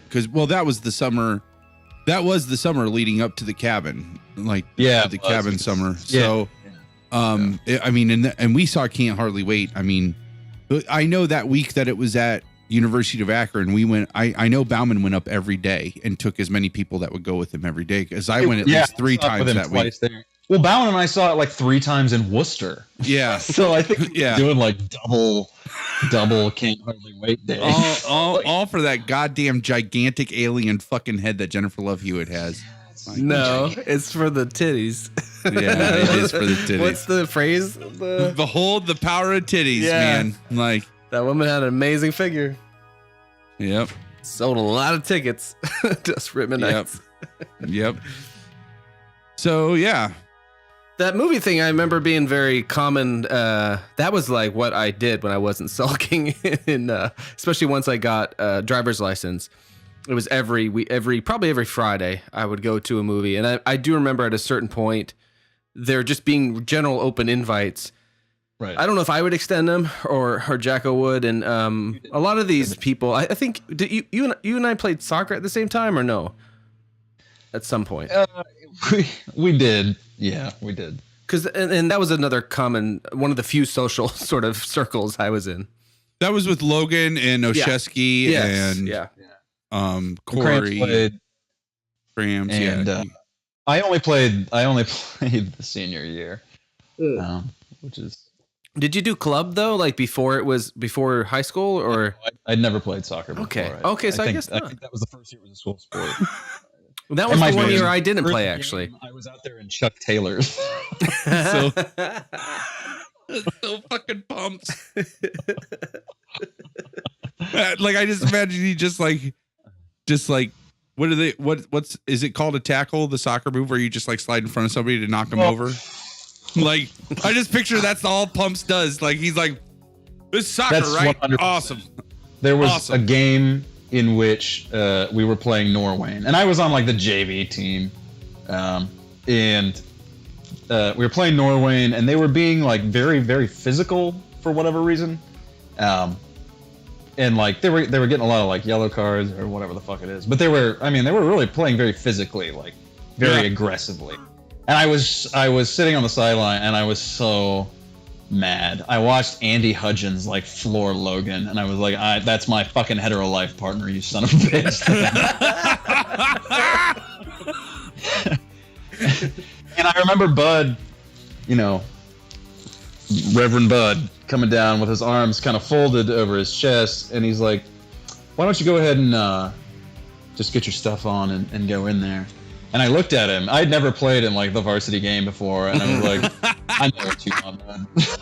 because, that was the summer. That was the summer leading up to the cabin, the cabin summer. So, and we saw Can't Hardly Wait. I know that week that it was at University of Akron, we went. I know Bauman went up every day and took as many people that would go with him every day. Because I went at least 3 times that week. There. Well, Bauman and I saw it like 3 times in Worcester. Yeah. So I think doing like double Can't Hardly Wait day. All for that goddamn gigantic alien fucking head that Jennifer Love Hewitt has. No, it's for the titties. Yeah, it is for the titties. What's the phrase? Behold the power of titties, man. Like, that woman had an amazing figure. Yep. Sold a lot of tickets. Just ripping nights. Yep. So yeah. That movie thing, I remember being very common. That was like what I did when I wasn't sulking, especially once I got a driver's license. It was probably every Friday I would go to a movie. And I do remember at a certain point, there just being general open invites. Right. I don't know if I would extend them or Jacko would. And a lot of these people, I think, did you and I played soccer at the same time or no? At some point. We did. Yeah, we did. And that was another common, one of the few social sort of circles I was in. That was with Logan and Oshesky and Corey. Grams, and I only played the senior year, which is. Did you do club though? Like before high school, or? I'd never played soccer before. Okay, so I guess not. I think that was the first year it was a school sport. That was the one year I didn't play, actually. I was out there in Chuck Taylor's. so fucking pumped. Like, I just imagine you just like, what's is it called, a tackle, the soccer move where you just like slide in front of somebody to knock them over? Like, I just picture that's all Pumps does. Like, he's like, this soccer, right? 100%. Awesome. There was a game in which we were playing Norwayne, and I was on like the JV team, and we were playing Norwayne, and they were being like very, very physical for whatever reason, and like they were getting a lot of like yellow cards or whatever the fuck it is, but they were really playing very physically, like very aggressively, and I was sitting on the sideline, and I was so mad. I watched Andy Hudgens like floor Logan, and I was like, that's my fucking hetero life partner, you son of a bitch. And I remember Bud, Reverend Bud, coming down with his arms kind of folded over his chest, and he's like, why don't you go ahead and just get your stuff on and go in there. And I looked at him. I'd never played in like the varsity game before, and I was like, I know what you want, man. So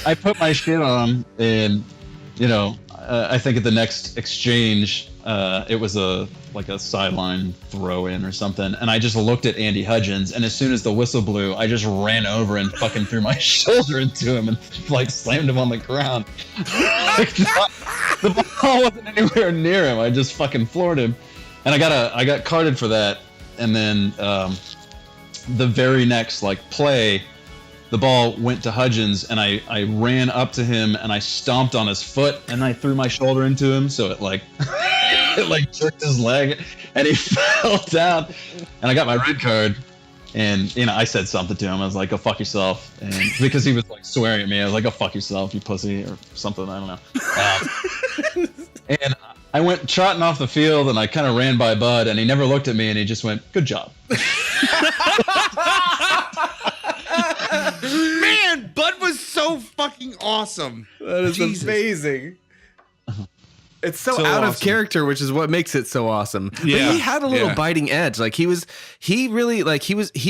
I put my shit on, and I think at the next exchange, it was a sideline throw in or something, and I just looked at Andy Hudgens, and as soon as the whistle blew, I just ran over and fucking threw my shoulder into him and like slammed him on the ground. The ball wasn't anywhere near him. I just fucking floored him. And I got carded for that, and then the very next play, the ball went to Hudgens, and I ran up to him and I stomped on his foot and I threw my shoulder into him, so it it jerked his leg and he fell down, and I got my red card, and I said something to him. I was like, "Go fuck yourself," and because he was swearing at me, I was like, "Go fuck yourself, you pussy," or something. I don't know. And I went trotting off the field, and I kind of ran by Bud, and he never looked at me, and he just went, "Good job." Man, Bud was so fucking awesome. That is amazing. It's so out of character, which is what makes it so awesome. Yeah. But he had a little biting edge. He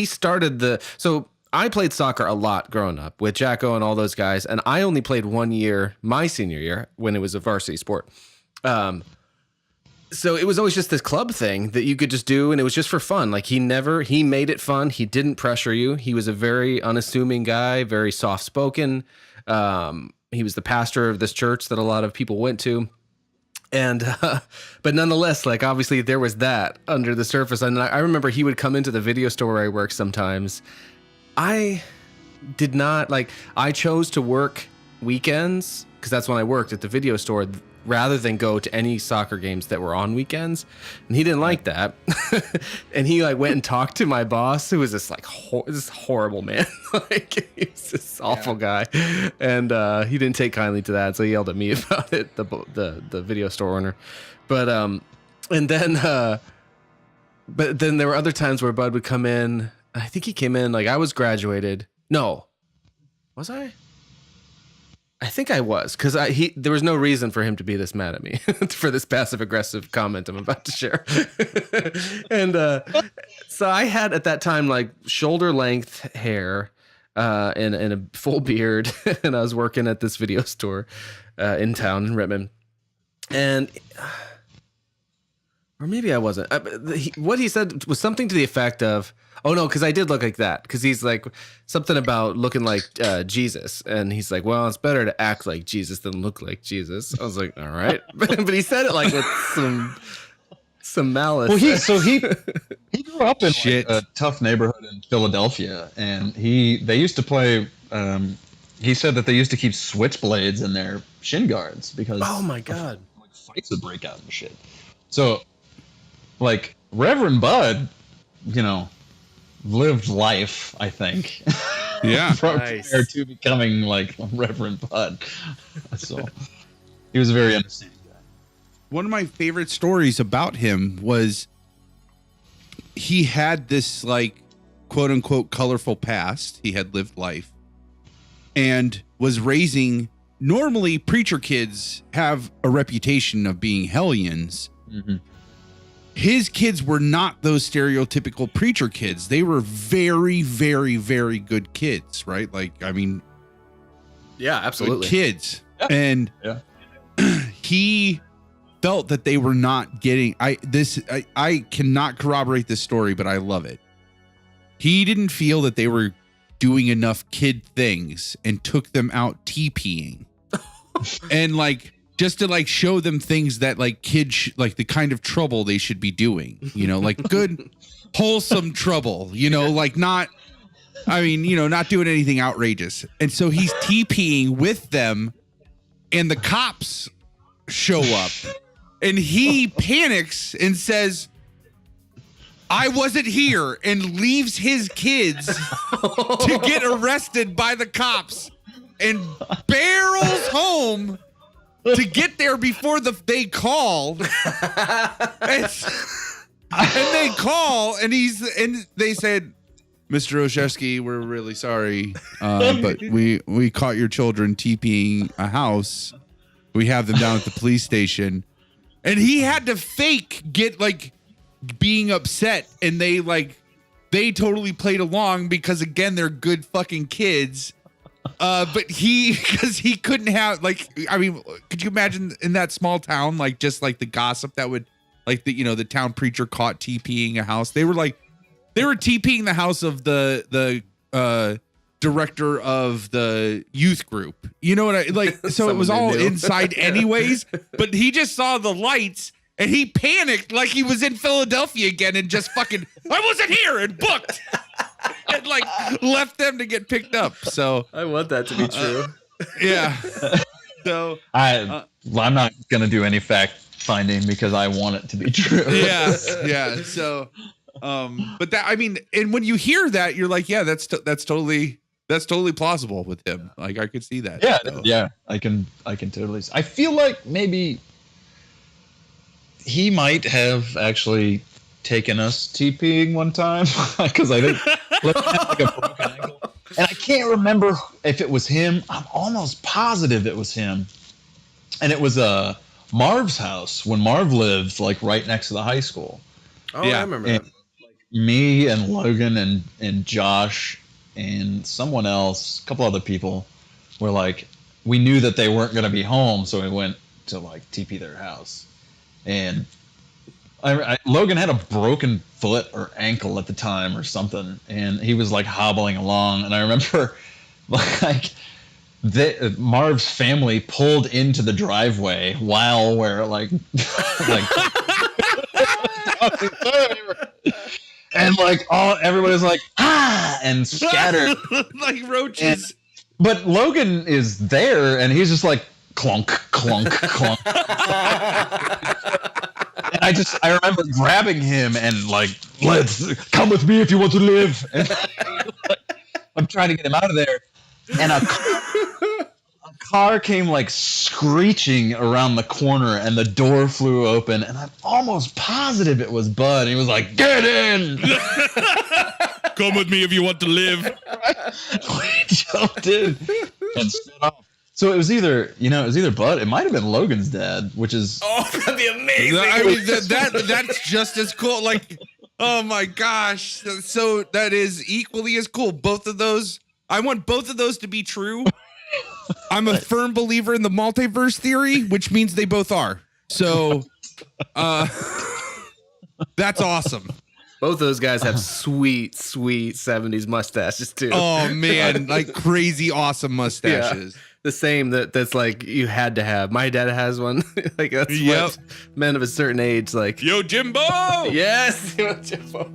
started so I played soccer a lot growing up with Jacko and all those guys, and I only played 1 year, my senior year, when it was a varsity sport. So it was always just this club thing that you could just do, and it was just for fun. Like he made it fun. He didn't pressure you. He was a very unassuming guy, very soft spoken. He was the pastor of this church that a lot of people went to. And, but nonetheless, like obviously there was that under the surface. And I remember he would come into the video store where I worked sometimes. I did not I chose to work weekends because that's when I worked at the video store rather than go to any soccer games that were on weekends. And he didn't like that. And he went and talked to my boss, who was this this horrible man. He was this awful guy. And he didn't take kindly to that. So he yelled at me about it, the video store owner. But and then but then there were other times where Bud would come in. I think he came in I was graduated. No. Was I? I think I was, because there was no reason for him to be this mad at me for this passive aggressive comment I'm about to share. And so I had at that time shoulder length hair and a full beard, and I was working at this video store in town in Redmond, and or maybe I wasn't. What he said was something to the effect of, "Oh no," because I did look like that. Because he's something about looking like Jesus, and he's like, "Well, it's better to act like Jesus than look like Jesus." I was like, "All right," but he said it with some malice. Well, he grew up in a tough neighborhood in Philadelphia, and they used to play. He said that they used to keep switchblades in their shin guards because oh my god, fights would break out and shit. So, Reverend Bud, lived life, I think. Yeah. Prior to becoming Reverend Bud. So he was a very understanding guy. One of my favorite stories about him was he had this quote unquote colorful past. He had lived life and was raising. Normally preacher kids have a reputation of being hellions. Mm-hmm. His kids were not those stereotypical preacher kids. They were very, very, very good kids, right? Yeah, absolutely. Good kids. Yeah. And he felt that they were not getting, I cannot corroborate this story, but I love it. He didn't feel that they were doing enough kid things and took them out TPing. And just to show them things that kids the kind of trouble they should be doing, good wholesome trouble, not doing anything outrageous. And so he's TPing with them and the cops show up and he panics and says, "I wasn't here," and leaves his kids to get arrested by the cops and barrels home to get there before they call. And they call and they said, "Mr. Oshevsky, we're really sorry, but we caught your children TPing a house. We have them down at the police station." And he had to fake being upset, and they totally played along because again they're good fucking kids. But because he couldn't have could you imagine in that small town just the gossip that would the town preacher caught TPing a house. They were TPing the house of the director of the youth group. You know what so it was all inside anyways, but he just saw the lights and he panicked like he was in Philadelphia again and just fucking "I wasn't here," and booked. And left them to get picked up. So I want that to be true. Yeah. So I'm not gonna do any fact finding because I want it to be true. Yeah. So, but and when you hear that, you're like, yeah, that's totally plausible with him. I could see that. Yeah. So. Yeah. I can totally. I feel like maybe he might have actually taken us TPing one time because I think a broken ankle, and I can't remember if it was him. I'm almost positive it was him, and it was Marv's house when Marv lived right next to the high school. Oh, yeah. I remember that. Me and Logan and Josh and someone else, a couple other people, were like, we knew that they weren't going to be home, so we went to like TP their house. And Logan had a broken foot or ankle at the time or something, and he was like hobbling along. And I remember like Marv's family pulled into the driveway while we're like and like everybody was like and scattered like roaches. But Logan is there, and he's just like clunk, clunk, clunk. And I remember grabbing him and like, let's come with me if you want to live. And I'm trying to get him out of there, and a car came like screeching around the corner, and the door flew open, and I'm almost positive it was Bud. And he was like, "Get in! Come with me if you want to live." We jumped in and set off. So it was either Bud. It might have been Logan's dad, which is that'd be amazing. I mean, that's just as cool. Like, oh my gosh! So that is equally as cool. Both of those, I want both of those to be true. I'm a firm believer in the multiverse theory, which means they both are. So, that's awesome. Both those guys have sweet 70s mustaches too. Oh man, like crazy awesome mustaches. Yeah. The same that's like you had to have. My dad has one. Like that's what men of a certain age like. Yo, Jimbo! Yes, yo, Jimbo.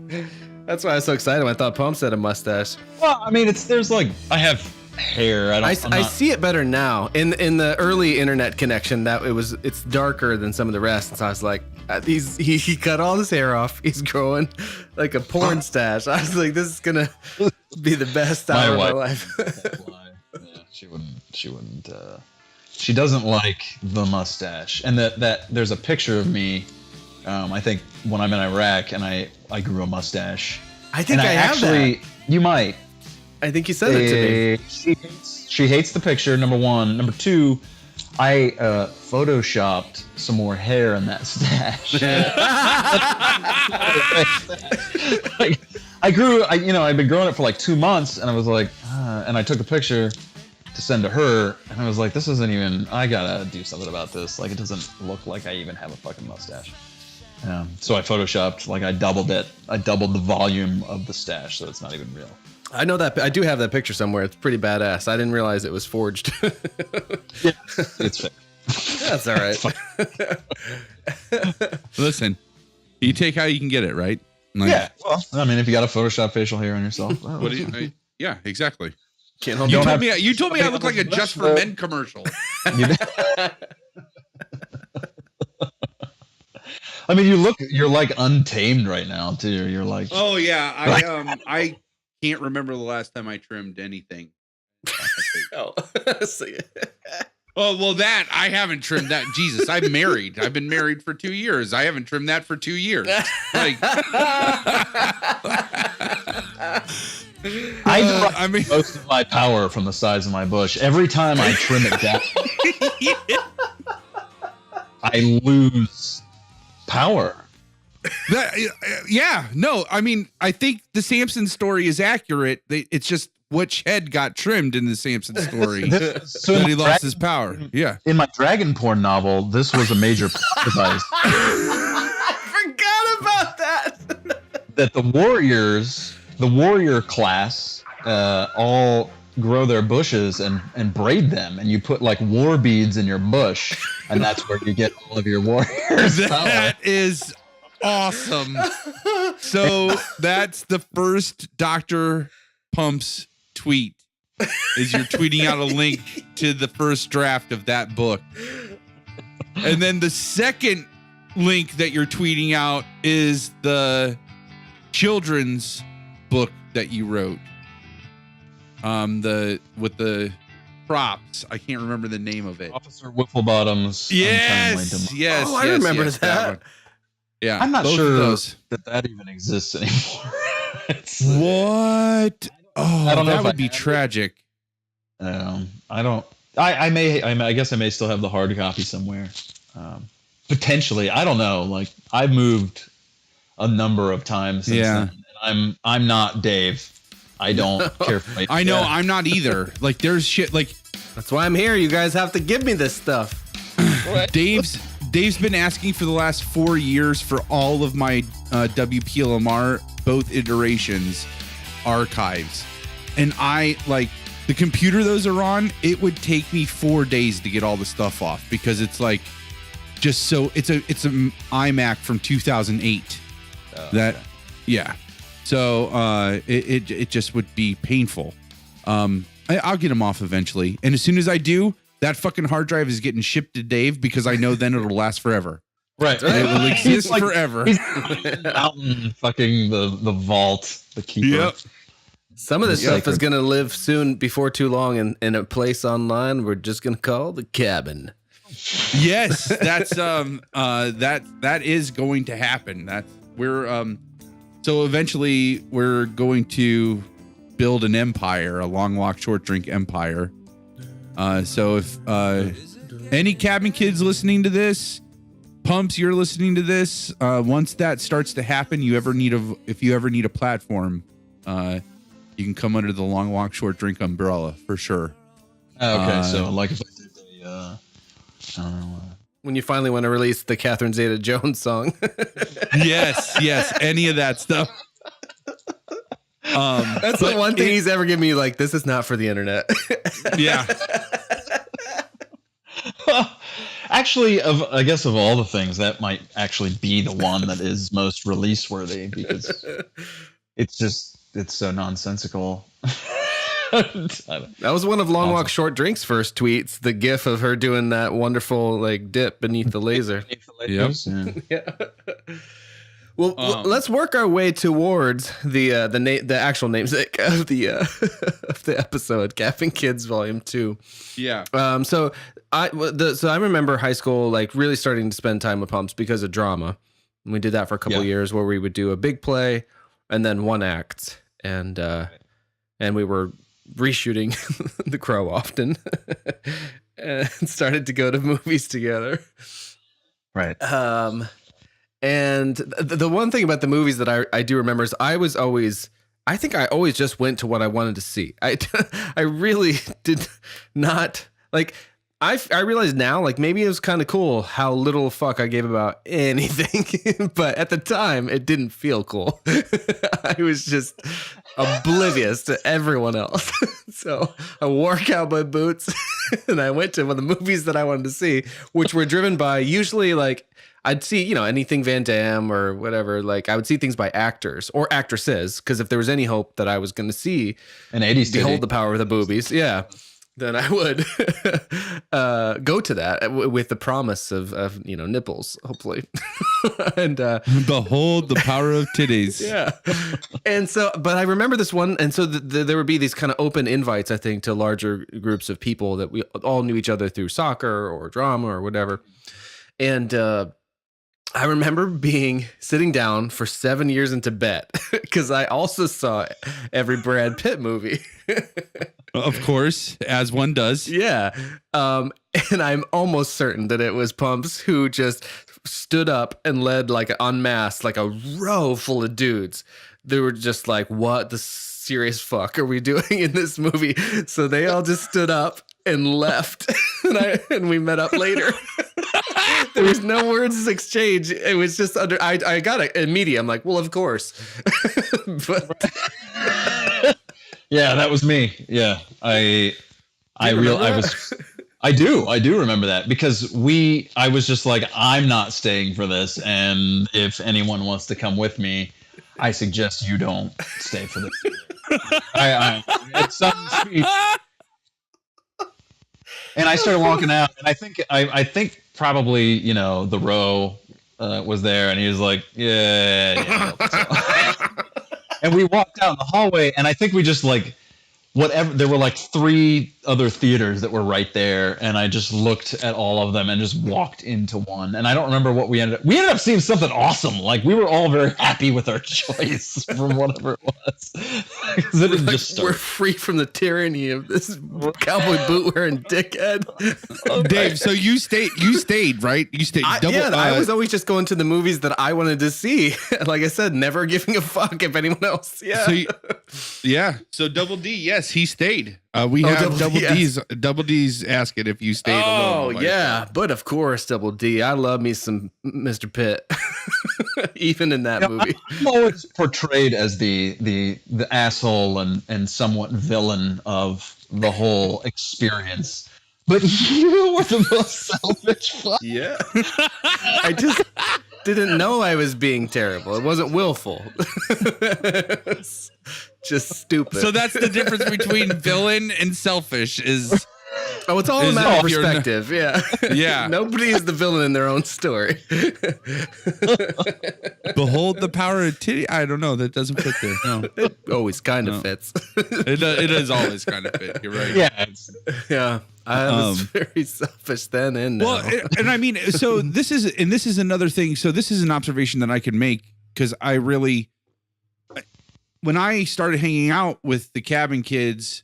That's why I was so excited when I thought Pumps had a mustache. Well, I mean, there's like I have hair. I see it better now. In the early internet connection, it's darker than some of the rest. And so I was like, he cut all his hair off. He's growing like a porn stash. I was like, this is gonna be the best hour of my life. Yeah, she wouldn't. She doesn't like the mustache. And that there's a picture of me. I think when I'm in Iraq and I grew a mustache. I think I have that. You might. I think you said it to me. She hates the picture, number one. Number two, I photoshopped some more hair in that stash. Like, I'd been growing it for like 2 months, and I was like, and I took a picture to send to her, and I was like, this isn't even, I gotta do something about this. Like, it doesn't look like I even have a fucking mustache. So I photoshopped, like I doubled it. I doubled the volume of the stash, so it's not even real. I know that. I do have that picture somewhere. It's pretty badass. I didn't realize it was forged. Yeah, it's fake. That's all right. Listen, you take how you can get it, right? Like, yeah. Well, I mean, if you got a Photoshop facial hair on yourself, what do you? Yeah, exactly. Can't hold. You told me I look like a Just for Men commercial. I mean, you're like untamed right now too. You're like, oh yeah, I can't remember the last time I trimmed anything. Oh, well, that I haven't trimmed that. Jesus, I'm married. I've been married for 2 years. I haven't trimmed that for 2 years. Like, I mean, most of my power from the size of my bush. Every time I trim it down, I lose power. No, I mean, I think the Samson story is accurate. It's just which head got trimmed in the Samson story so that he lost his power. Yeah. In my dragon porn novel, this was a major plot device. I forgot about that. That the warrior class, all grow their bushes and braid them, and you put like war beads in your bush, and that's where you get all of your warriors. That is awesome. So that's the first Dr. Pump's tweet, is you're tweeting out a link to the first draft of that book. And then the second link that you're tweeting out is the children's book that you wrote. With the props. I can't remember the name of it. Officer Whipplebottom's. Yes. Oh, I remember that. Yeah. I'm not sure that even exists anymore. What? Oh, I don't know, that would be tragic. I guess I may still have the hard copy somewhere. Potentially. I don't know. Like, I've moved a number of times since then. And I'm not Dave. I don't care for my I know I'm not either. Like there's shit like that's why I'm here. You guys have to give me this stuff. Dave's been asking for the last 4 years for all of my WPLMR, both iterations, archives. And I like the computer those are on, it would take me 4 days to get all the stuff off because it's like just so it's a iMac from 2008. Okay. Yeah. So it just would be painful. I'll get them off eventually. And as soon as I do, that fucking hard drive is getting shipped to Dave because I know then it'll last forever. Right. It will exist forever. Mountain fucking the vault, the keeper. Yep. Some of this stuff is going to live soon before too long in a place online we're just going to call the cabin. Yes, that's that is going to happen. That we're so eventually we're going to build an empire, a long walk short drink empire. So if any cabin kids listening to this, Pumps, you're listening to this, once that starts to happen, if you ever need a platform, you can come under the long walk short drink umbrella for sure. Okay, so like if I did I don't know. When you finally want to release the Catherine Zeta-Jones song. yes, any of that stuff. That's the one thing he's ever given me. Like, this is not for the internet. Yeah. Actually, I guess of all the things, that might actually be the one that is most release worthy because it's so nonsensical. That was one of Long Walk Short Drink's first tweets. The GIF of her doing that wonderful like dip beneath the laser. Yep. Yeah. Well, let's work our way towards the actual namesake of the episode, Cabin Kids Volume 2. Yeah. So I remember high school like really starting to spend time with Pumps because of drama. And we did that for a couple of years where we would do a big play and then one act, and we were reshooting The Crow often, and started to go to movies together. Right. And the one thing about the movies that I do remember is I think I always just went to what I wanted to see. I really did not like. I realize now, like maybe it was kind of cool how little fuck I gave about anything, but at the time it didn't feel cool. I was just oblivious to everyone else. So I wore cowboy boots and I went to one of the movies that I wanted to see, which were driven by usually like I'd see, anything Van Damme or whatever. Like I would see things by actors or actresses, because if there was any hope that I was going to see an 80s Behold the Power of the Boobies, then I would go to that with the promise of nipples, hopefully. And behold the power of titties. Yeah. And so, but I remember this one, and so there would be these kind of open invites, I think, to larger groups of people that we all knew each other through soccer or drama or whatever. And I remember sitting down for 7 years in Tibet because I also saw every Brad Pitt movie. Of course, as one does. Yeah. And I'm almost certain that it was Pumps who just stood up and led like unmasked, like a row full of dudes. They were just like, what the serious fuck are we doing in this movie? So they all just stood up and left. and we met up later. There was no words exchanged. It was just I got it immediately. I'm like, well, of course. But yeah, that was me. Yeah. I do remember that because I was just like, I'm not staying for this. And if anyone wants to come with me, I suggest you don't stay for this. It's something sweet. And I started walking out, and I think probably, the row was there, and he was like, yeah. And we walked out in the hallway, and I think we just like whatever. There were like 3 other theaters that were right there, and I just looked at all of them and just walked into one. And I don't remember what we ended up. We ended up seeing something awesome. Like we were all very happy with our choice from whatever it was. We're free from the tyranny of this cowboy boot wearing dickhead. Dave, so you stayed, right? You stayed. I was always just going to the movies that I wanted to see. Like I said, never giving a fuck if anyone else. Yeah. So Double D, yes, he stayed. We have Double D's asking if you stayed alone. Oh yeah, but of course, Double D. I love me some Mr. Pitt, even in that movie. I'm always portrayed as the asshole and somewhat villain of the whole experience. But you were the most selfish fuck. Yeah. I just didn't know I was being terrible. It wasn't willful. Just stupid. So that's the difference between villain and selfish is... Oh, it's all a matter of perspective. Yeah. Nobody is the villain in their own story. Behold the power of titty. I don't know. That doesn't fit there. No. It always kind of fits. It does always kind of fit. You're right. Yeah. Yeah. I was very selfish then and now. Well, and I mean, so this is another thing. So this is an observation that I can make because when I started hanging out with the cabin kids,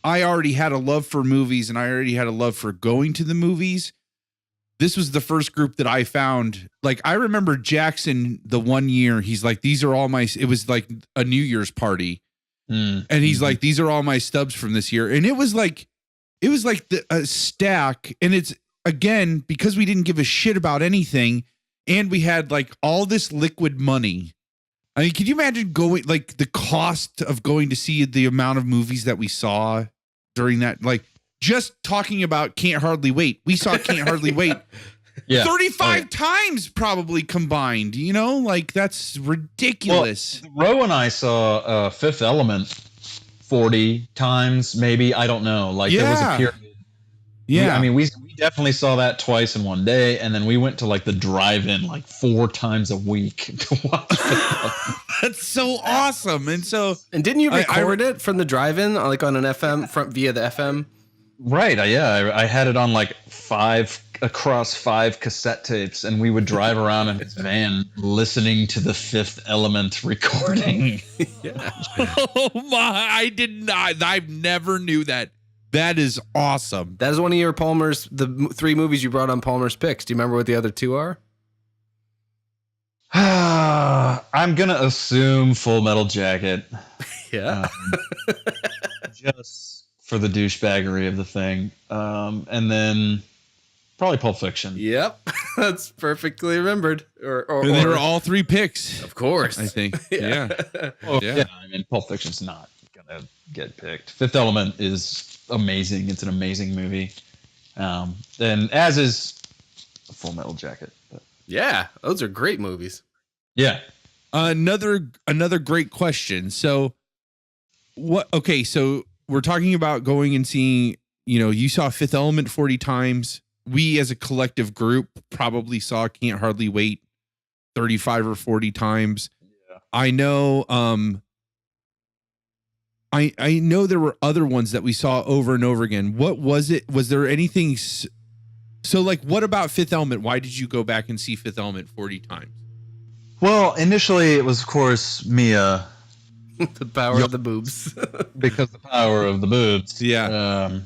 I already had a love for movies and I already had a love for going to the movies. This was the first group that I found. Like, I remember Jackson the one year, he's like, these are all it was like a New Year's party. And he's like, these are all my stubs from this year. And it was like a stack. And it's, again, because we didn't give a shit about anything and we had like all this liquid money. I mean, can you imagine like the cost of going to see the amount of movies that we saw during that? Like, just talking about Can't Hardly Wait. We saw Can't Hardly Wait 35 times probably combined, like that's ridiculous. Well, Ro and I saw Fifth Element 40 times, maybe. I don't know. Like there was a period. Yeah. We definitely saw that twice in one day. And then we went to like the drive-in like 4 times a week to watch it. That's so awesome. And didn't you record it from the drive-in, like on an FM via the FM? Right. I had it on like 5 cassette tapes, and we would drive around in his van listening to the Fifth Element recording. Yeah. Oh my! I did not. I never knew that. That is awesome. That is one of your the 3 movies you brought on Palmer's picks. Do you remember what the other 2 are? I'm gonna assume Full Metal Jacket. Yeah. Just for the douchebaggery of the thing. And then probably Pulp Fiction. Yep. That's perfectly remembered. Or they were all 3 picks. Of course. I think. Yeah. Yeah. I mean, Pulp Fiction's not going to get picked. Fifth Element is amazing. It's an amazing movie. And as is Full Metal Jacket. But. Yeah. Those are great movies. Yeah. Another great question. So so we're talking about going and seeing, you saw Fifth Element 40 times. We as a collective group probably saw Can't Hardly Wait 35 or 40 times. Yeah. I know I know there were other ones that we saw over and over again. What was it? Was there anything? So like, what about Fifth Element? Why did you go back and see Fifth Element 40 times? Well, initially it was, of course, Mia. The power of the boobs. Because the power of the boobs. Yeah.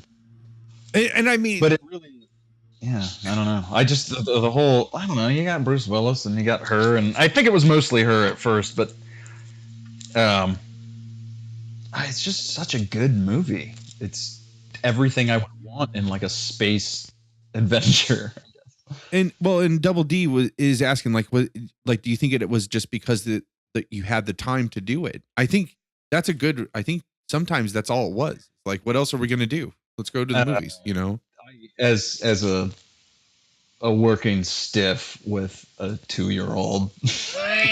And I mean, but it really, I don't know. I just, the whole, I don't know. You got Bruce Willis and you got her, and I think it was mostly her at first, but it's just such a good movie. It's everything I would want in like a space adventure. And Double D is asking do you think it was just because that you had the time to do it? I think I think sometimes that's all it was. Like, what else are we going to do? Let's go to the movies, As a working stiff with a 2-year-old.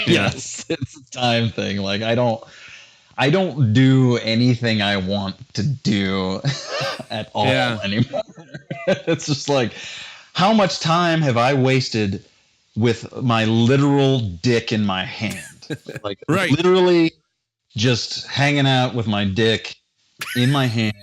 Yes, it's a time thing. Like, I don't do anything I want to do at all anymore. It's just like, how much time have I wasted with my literal dick in my hand? Like, right. Literally just hanging out with my dick in my hand.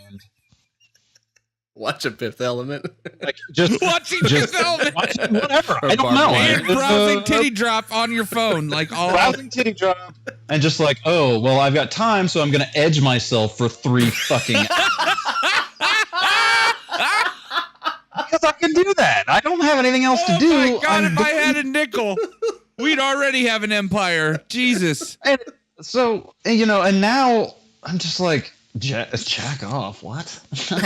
Watch a Fifth Element. Like just Watching Fifth Element. Watching whatever. Or I don't know. And browsing titty drop on your phone. Like all browsing titty drop. And just like, oh, well, I've got time, so I'm going to edge myself for 3 fucking hours. Because I can do that. I don't have anything else to do. Oh my God, if I had a nickel, we'd already have an empire. Jesus. And so, and now I'm just like, jack off. What? No.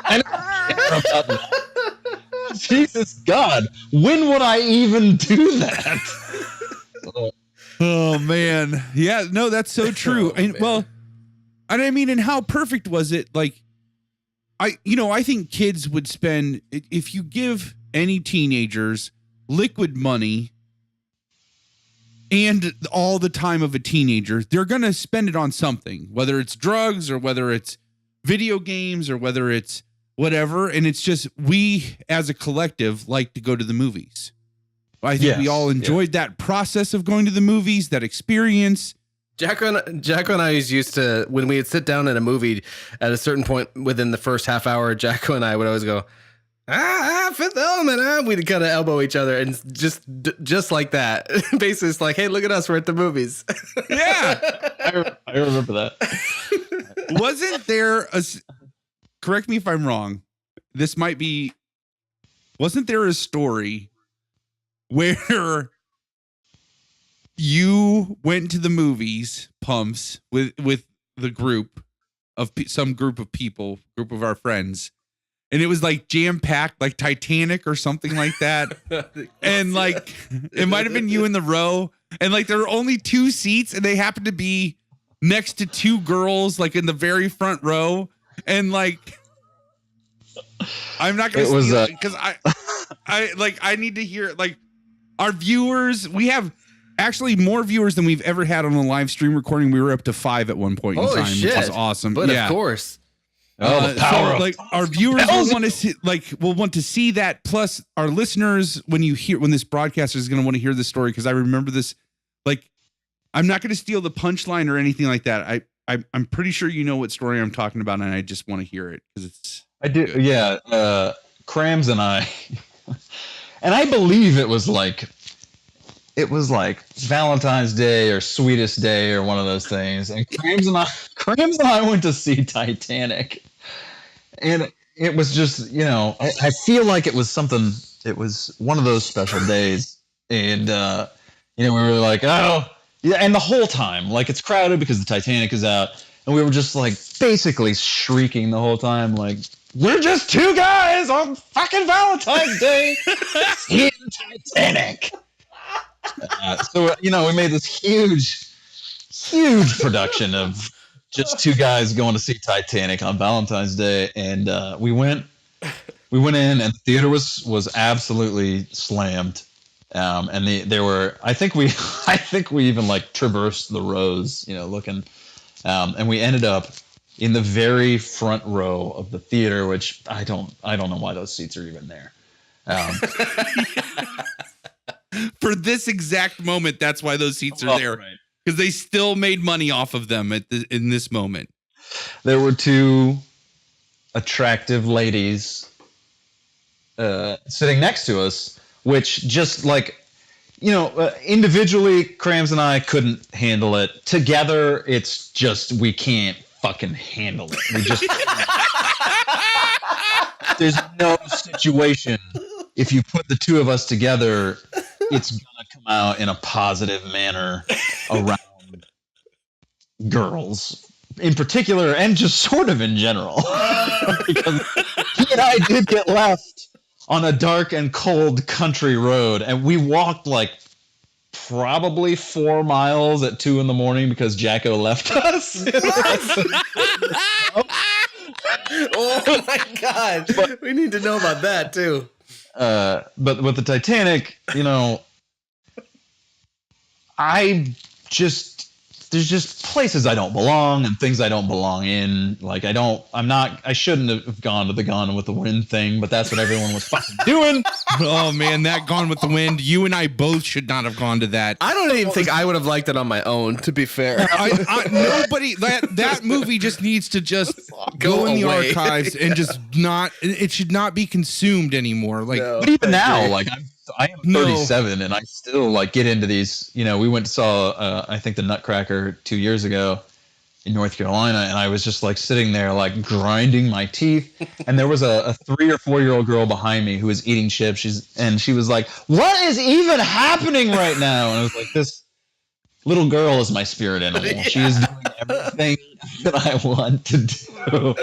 I don't care about that. Jesus God, when would I even do that? Oh man. Yeah, no, that's so true. And and how perfect was it? Like I think kids would spend, if you give any teenagers liquid money and all the time of a teenager, they're going to spend it on something, whether it's drugs or whether it's video games or whether it's whatever. And it's just, we as a collective like to go to the movies. I think we all enjoyed that process of going to the movies, that experience. Jacko and I used to, when we would sit down in a movie at a certain point within the first half hour, Jacko and I would always go, Fifth Element, we'd kind of elbow each other and just like that. Basically, it's like, hey, look at us, we're at the movies. Yeah. I remember that. Wasn't there correct me if I'm wrong, wasn't there a story where you went to the movies, Pumps, with the group of our friends, and it was like jam-packed, like Titanic or something like that? And like, it might have been you in the row, and like there were only 2 seats, and they happened to be next to 2 girls, like in the very front row, and like, I'm not gonna steal it because I need to hear, like, our viewers. We have actually more viewers than we've ever had on a live stream recording. We were up to 5 at one point in time, which was awesome. But of course, the power so, like, our viewers will want to see that. Plus, our listeners, when this broadcaster is going to want to hear this story, because I remember this. Like, I'm not going to steal the punchline or anything like that. I'm pretty sure you know what story I'm talking about, and I just want to hear it because it's. I do, yeah. Krams and I, and I believe it was like Valentine's Day or Sweetest Day or one of those things. And Krams and I went to see Titanic, and it was just, I feel like it was something. It was one of those special days, and we were like, oh yeah, and the whole time, like, it's crowded because the Titanic is out, and we were just like basically shrieking the whole time, like, we're just 2 guys on fucking Valentine's Day seeing Titanic. So, we made this huge production of just 2 guys going to see Titanic on Valentine's Day. And we went in, and the theater was absolutely slammed. And there were, I think we even like traversed the rows, looking, and we ended up in the very front row of the theater, which I don't know why those seats are even there. For this exact moment, that's why those seats are there, because they still made money off of them in this moment. There were 2 attractive ladies sitting next to us, which just like, individually, Krams and I couldn't handle it. Together, it's just, we can't fucking handle it. We just there's no situation, if you put the 2 of us together, it's gonna come out in a positive manner around girls in particular, and just sort of in general. Because he and I did get left on a dark and cold country road, and we walked like probably 4 miles at 2 a.m. because Jacko left us. Oh my God. We need to know about that too. But with the Titanic, I just just places I don't belong and things I don't belong in. Like I shouldn't have gone to the Gone with the Wind thing, but that's what everyone was fucking doing. Oh man, that Gone with the Wind. You and I both should not have gone to that. I don't even think I would have liked it on my own, to be fair. Nobody, that movie just needs to just go in the archives and just it should not be consumed anymore. Like, but even now, like I am 37 and I still like get into these, we went to saw, I think the Nutcracker 2 years ago in North Carolina. And I was just like sitting there, like grinding my teeth. And there was a 3 or 4 year old girl behind me who was eating chips. She was like, what is even happening right now? And I was like, this little girl is my spirit animal. Yeah. She is doing everything that I want to do.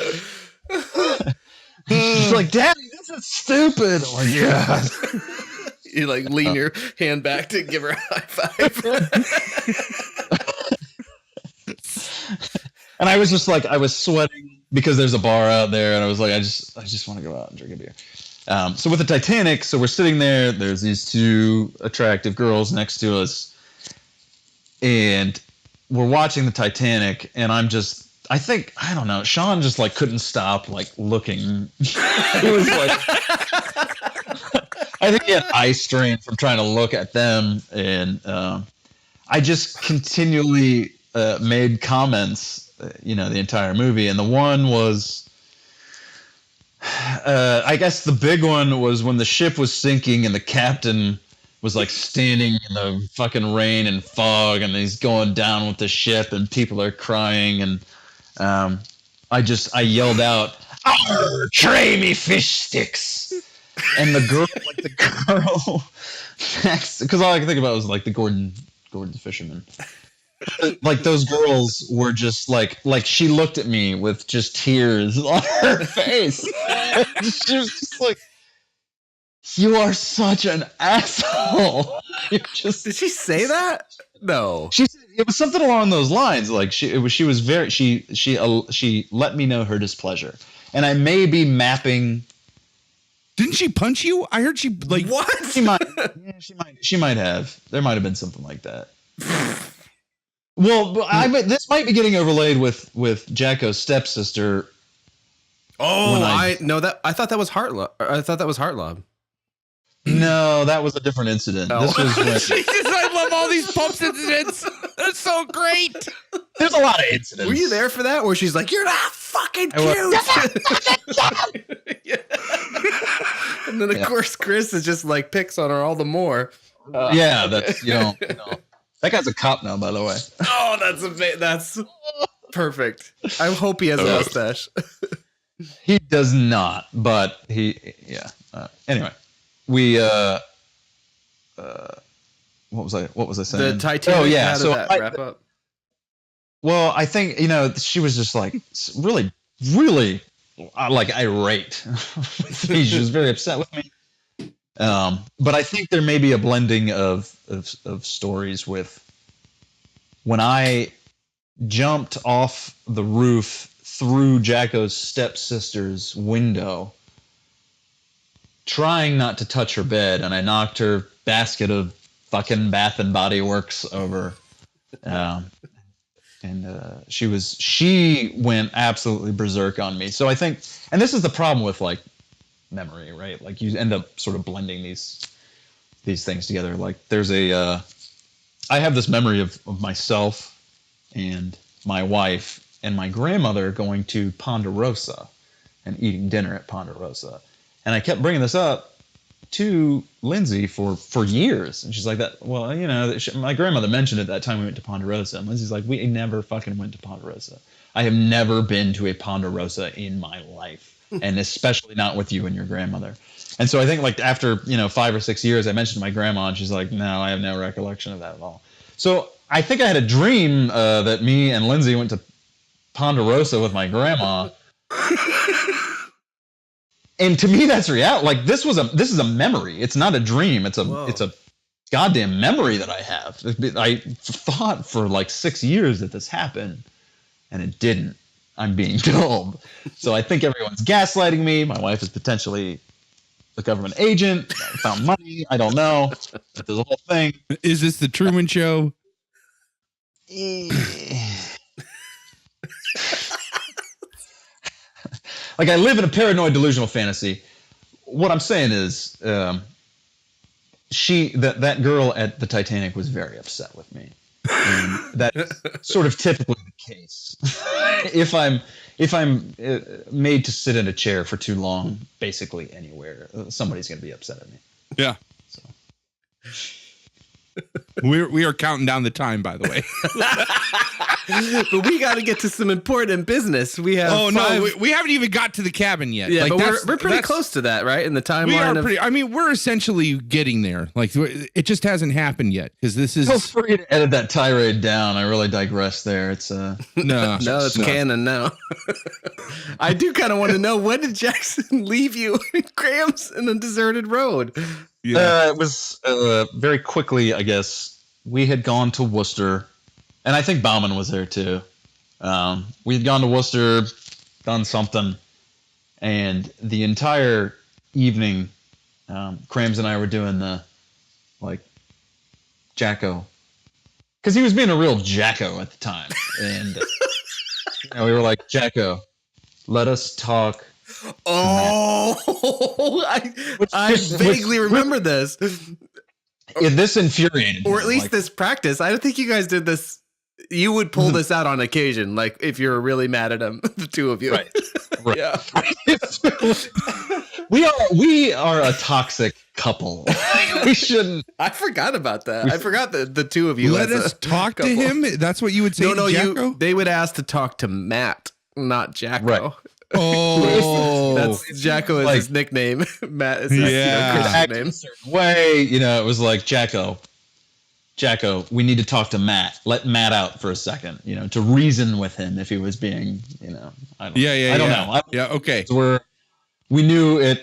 She's like, Daddy, this is stupid. I'm like, yeah. You like lean your hand back to give her a high five. And I was just like, I was sweating because there's a bar out there, and I was like, I just want to go out and drink a beer. So with the Titanic, so we're sitting there. There's these 2 attractive girls next to us, and we're watching the Titanic, and I don't know. Sean just like couldn't stop like looking. It was like. I think he had eye strain from trying to look at them, and I just continually made comments, the entire movie. And the one was, I guess the big one was when the ship was sinking and the captain was like standing in the fucking rain and fog, and he's going down with the ship, and people are crying, and I yelled out, "Arr, tray me fish sticks!" And the girl, because all I could think about was like the Gordon the fisherman. Like those girls were just like she looked at me with just tears on her face. She was just like, "You are such an asshole." Did she say that? No. It was something along those lines. Like she let me know her displeasure, and I may be mapping. Didn't she punch you? I heard she like what? She might. Yeah, she might have. There might have been something like that. Well, this might be getting overlaid with Jacko's stepsister. Oh, I thought that was Heartlob. I thought that was Heartlob. No, that was a different incident. Oh. This was when Jesus, I love all these pumps incidents. They're so great. There's a lot of incidents. Were you there for that? Where she's like, "You're not fucking cute." Yeah. And then of course Chris is just like picks on her all the more. Yeah, that's that guy's a cop now, by the way. Oh, that's perfect. I hope he has a mustache. He does not, but anyway, we what was I saying? The Titanic. Oh yeah, so wrap up. Well, I think she was just like really, really like irate with me. She was very upset with me. But I think there may be a blending of stories with when I jumped off the roof through Jacko's stepsister's window, trying not to touch her bed, and I knocked her basket of fucking Bath and Body Works over. And she went absolutely berserk on me. So I think, and this is the problem with like memory, right? Like you end up sort of blending these things together. Like there's I have this memory of myself and my wife and my grandmother going to Ponderosa and eating dinner at Ponderosa. And I kept bringing this up to Lindsay for years, and she's like, "That well, my grandmother mentioned it that time we went to Ponderosa." And Lindsay's like, "We never fucking went to Ponderosa. I have never been to a Ponderosa in my life, and especially not with you and your grandmother." And so I think like after 5 or 6 years, I mentioned to my grandma, and she's like, "No, I have no recollection of that at all." So I think I had a dream that me and Lindsay went to Ponderosa with my grandma. And to me, that's reality. Like this is a memory. It's not a dream. It's a goddamn memory that I have. I thought for like 6 years that this happened, and it didn't. I'm being told. So I think everyone's gaslighting me. My wife is potentially a government agent. I found money. I don't know. There's a whole thing. Is this the Truman Show? Like, I live in a paranoid delusional fantasy. What I'm saying is, that girl at the Titanic was very upset with me. And that's sort of typically the case. if I'm made to sit in a chair for too long, basically anywhere, somebody's going to be upset at me. Yeah. So. We are counting down the time, by the way. But we got to get to some important business. We have. Oh no, we haven't even got to the cabin yet. Yeah, like, but we're pretty close to that, right? In the timeline. We are pretty. I mean, we're essentially getting there. Like, it just hasn't happened yet because this is. Feel free to edit that tirade down. I really digress there. It's no, it's canon now. I do kind of want to know, when did Jackson leave you and Grams in a deserted road? Yeah. It was very quickly, I guess. We had gone to Worcester, and I think Bauman was there too. We had gone to Worcester, done something, and the entire evening, Crams and I were doing the, like, Jacko. Because he was being a real Jacko at the time. And we were like, Jacko, let us talk. Oh, I vaguely remember this. This infuriated me. Or at least this practice. I don't think you guys did this. You would pull this out on occasion, like if you're really mad at him, the two of you. Right. Yeah. We are a toxic couple. We shouldn't. I forgot about that. I forgot that the two of you. Let us talk to him. That's what you would say. No, to Jacko? they would ask to talk to Matt, not Jacko. Right. Oh, that's Jacko is like, his nickname. Matt is his Christian name. A certain way, it was like, Jacko, we need to talk to Matt. Let Matt out for a second, to reason with him if he was being, I don't know. Yeah, okay. We knew it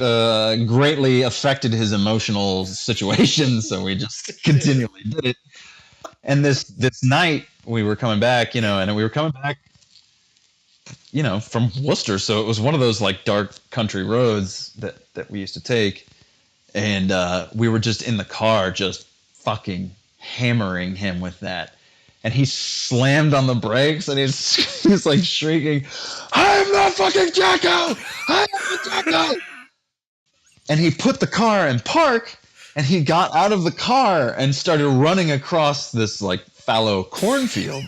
greatly affected his emotional situation, so we just continually did it. And this night we were coming back, and we were coming back, from Worcester, so it was one of those like dark country roads that we used to take, and we were just in the car, just fucking hammering him with that, and he slammed on the brakes, and he's like shrieking, "I'm not fucking Jacko! I'm not Jacko!" And he put the car in park, and he got out of the car and started running across this like fallow cornfield.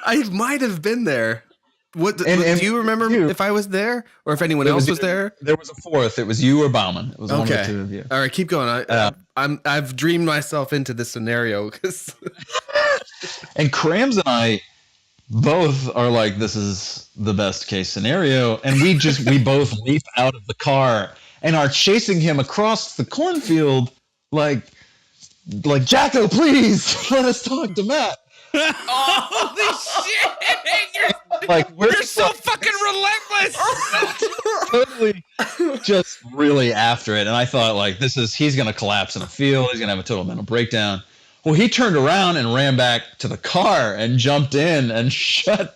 I might have been there. What do you remember if I was there or if anyone else was there? There was a fourth. It was you or Bauman. It was one of the two of you. All right, keep going. I've dreamed myself into this scenario and Crams and I both are like, this is the best case scenario, and we both leap out of the car and are chasing him across the cornfield like Jacko, please let us talk to Matt. Holy shit! We're so fucking relentless. Totally, just really after it. And I thought, he's gonna collapse in a field. He's gonna have a total mental breakdown. Well, he turned around and ran back to the car and jumped in and shut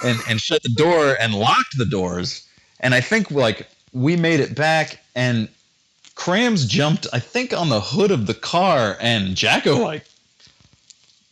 the door and locked the doors. And I think we made it back, and Crams jumped, I think, on the hood of the car, and Jacko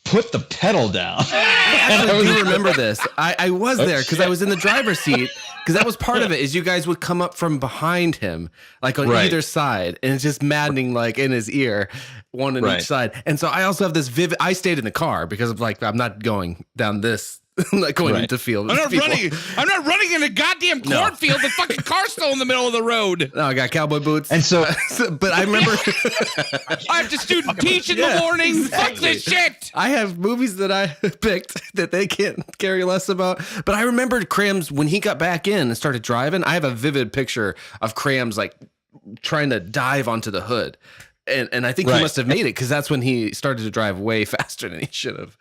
put the pedal down. I do remember this. I was there because I was in the driver's seat, because that was part of it, is you guys would come up from behind him, on either side, and it's just maddening, in his ear, one on each side. And so I also have this vivid, I stayed in the car because of I'm not going down this. I'm not going into field. I'm not running in a goddamn cornfield. The fucking car's still in the middle of the road. No, I got cowboy boots. And so, but I remember I have to student teach in the morning. Exactly. Fuck this shit. I have movies that I picked that they can't carry less about. But I remembered Crams when he got back in and started driving. I have a vivid picture of Crams trying to dive onto the hood. And I think he must have made it, because that's when he started to drive way faster than he should have.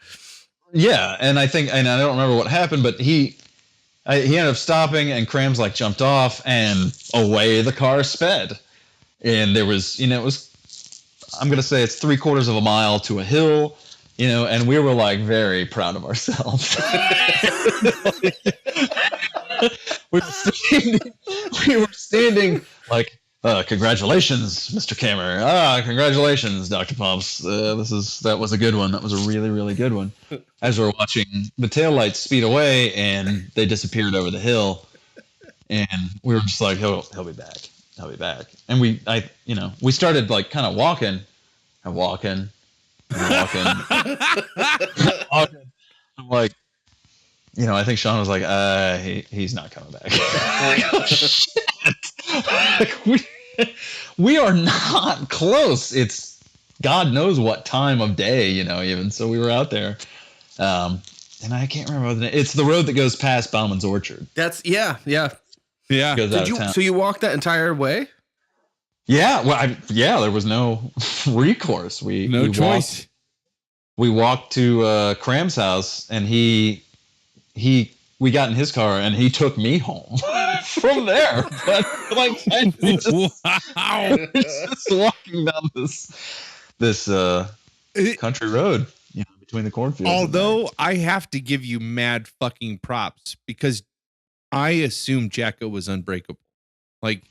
Yeah, and I don't remember what happened, but he ended up stopping, and Crams jumped off, and away the car sped. And there was, I'm gonna say it's 3/4 of a mile to a hill, and we were very proud of ourselves. we were standing Congratulations, Mr. Kammer. Congratulations, Dr. Pumps. That was a good one. That was a really, really good one. As we're watching the taillights speed away and they disappeared over the hill, and we were just like, he'll be back. He'll be back. And we started like kind of walking. I'm like, I think Sean was like, he's not coming back. Oh, shit. We are not close. It's God knows what time of day, even. So we were out there. And I can't remember the name. It's the road that goes past Bauman's Orchard. Yeah. So you walked that entire way? Yeah. Well, there was no recourse. No choice. We walked to Cram's house, and we got in his car, and he took me home from there. But just walking down this country road, between the cornfields. Although I have to give you mad fucking props, because I assumed Jacko was unbreakable. Like,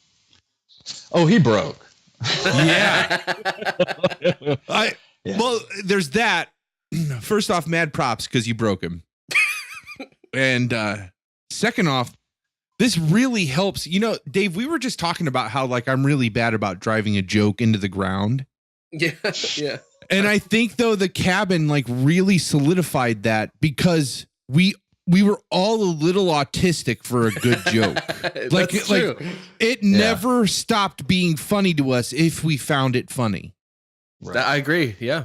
oh, he broke. Yeah. Well, there's that. First off, mad props because you broke him. And second off, this really helps. Dave, we were just talking about how I'm really bad about driving a joke into the ground. Yeah. And I think though the cabin really solidified that, because we were all a little autistic for a good joke. That's true. It never stopped being funny to us if we found it funny. Right. I agree. Yeah.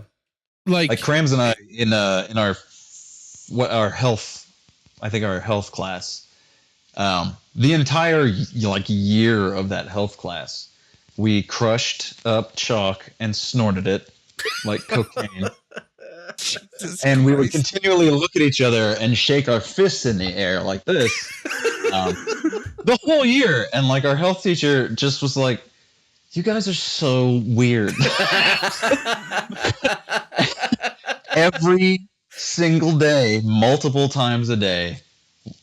Like Crams and I in our health. I think our health class, the entire year of that health class, we crushed up chalk and snorted it like cocaine. And we would continually look at each other and shake our fists in the air like this the whole year. And our health teacher just was like, "You guys are so weird." Every single day, multiple times a day,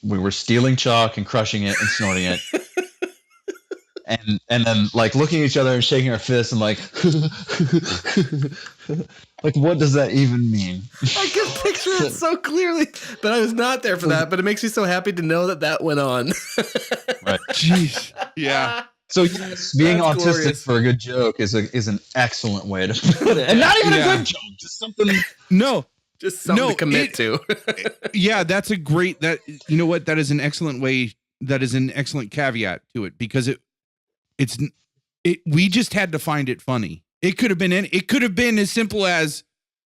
we were stealing chalk and crushing it and snorting it. And then looking at each other and shaking our fists and what does that even mean? I can picture it so clearly, but I was not there for that. But it makes me so happy to know that went on. Right. Jeez. Yeah. So yes, being autistic glorious for a good joke is an excellent way to put it, and not even a good joke, just something. Just something to commit to. Yeah, that's a great. That is an excellent way. That is an excellent caveat to it, because we just had to find it funny. It could have been as simple as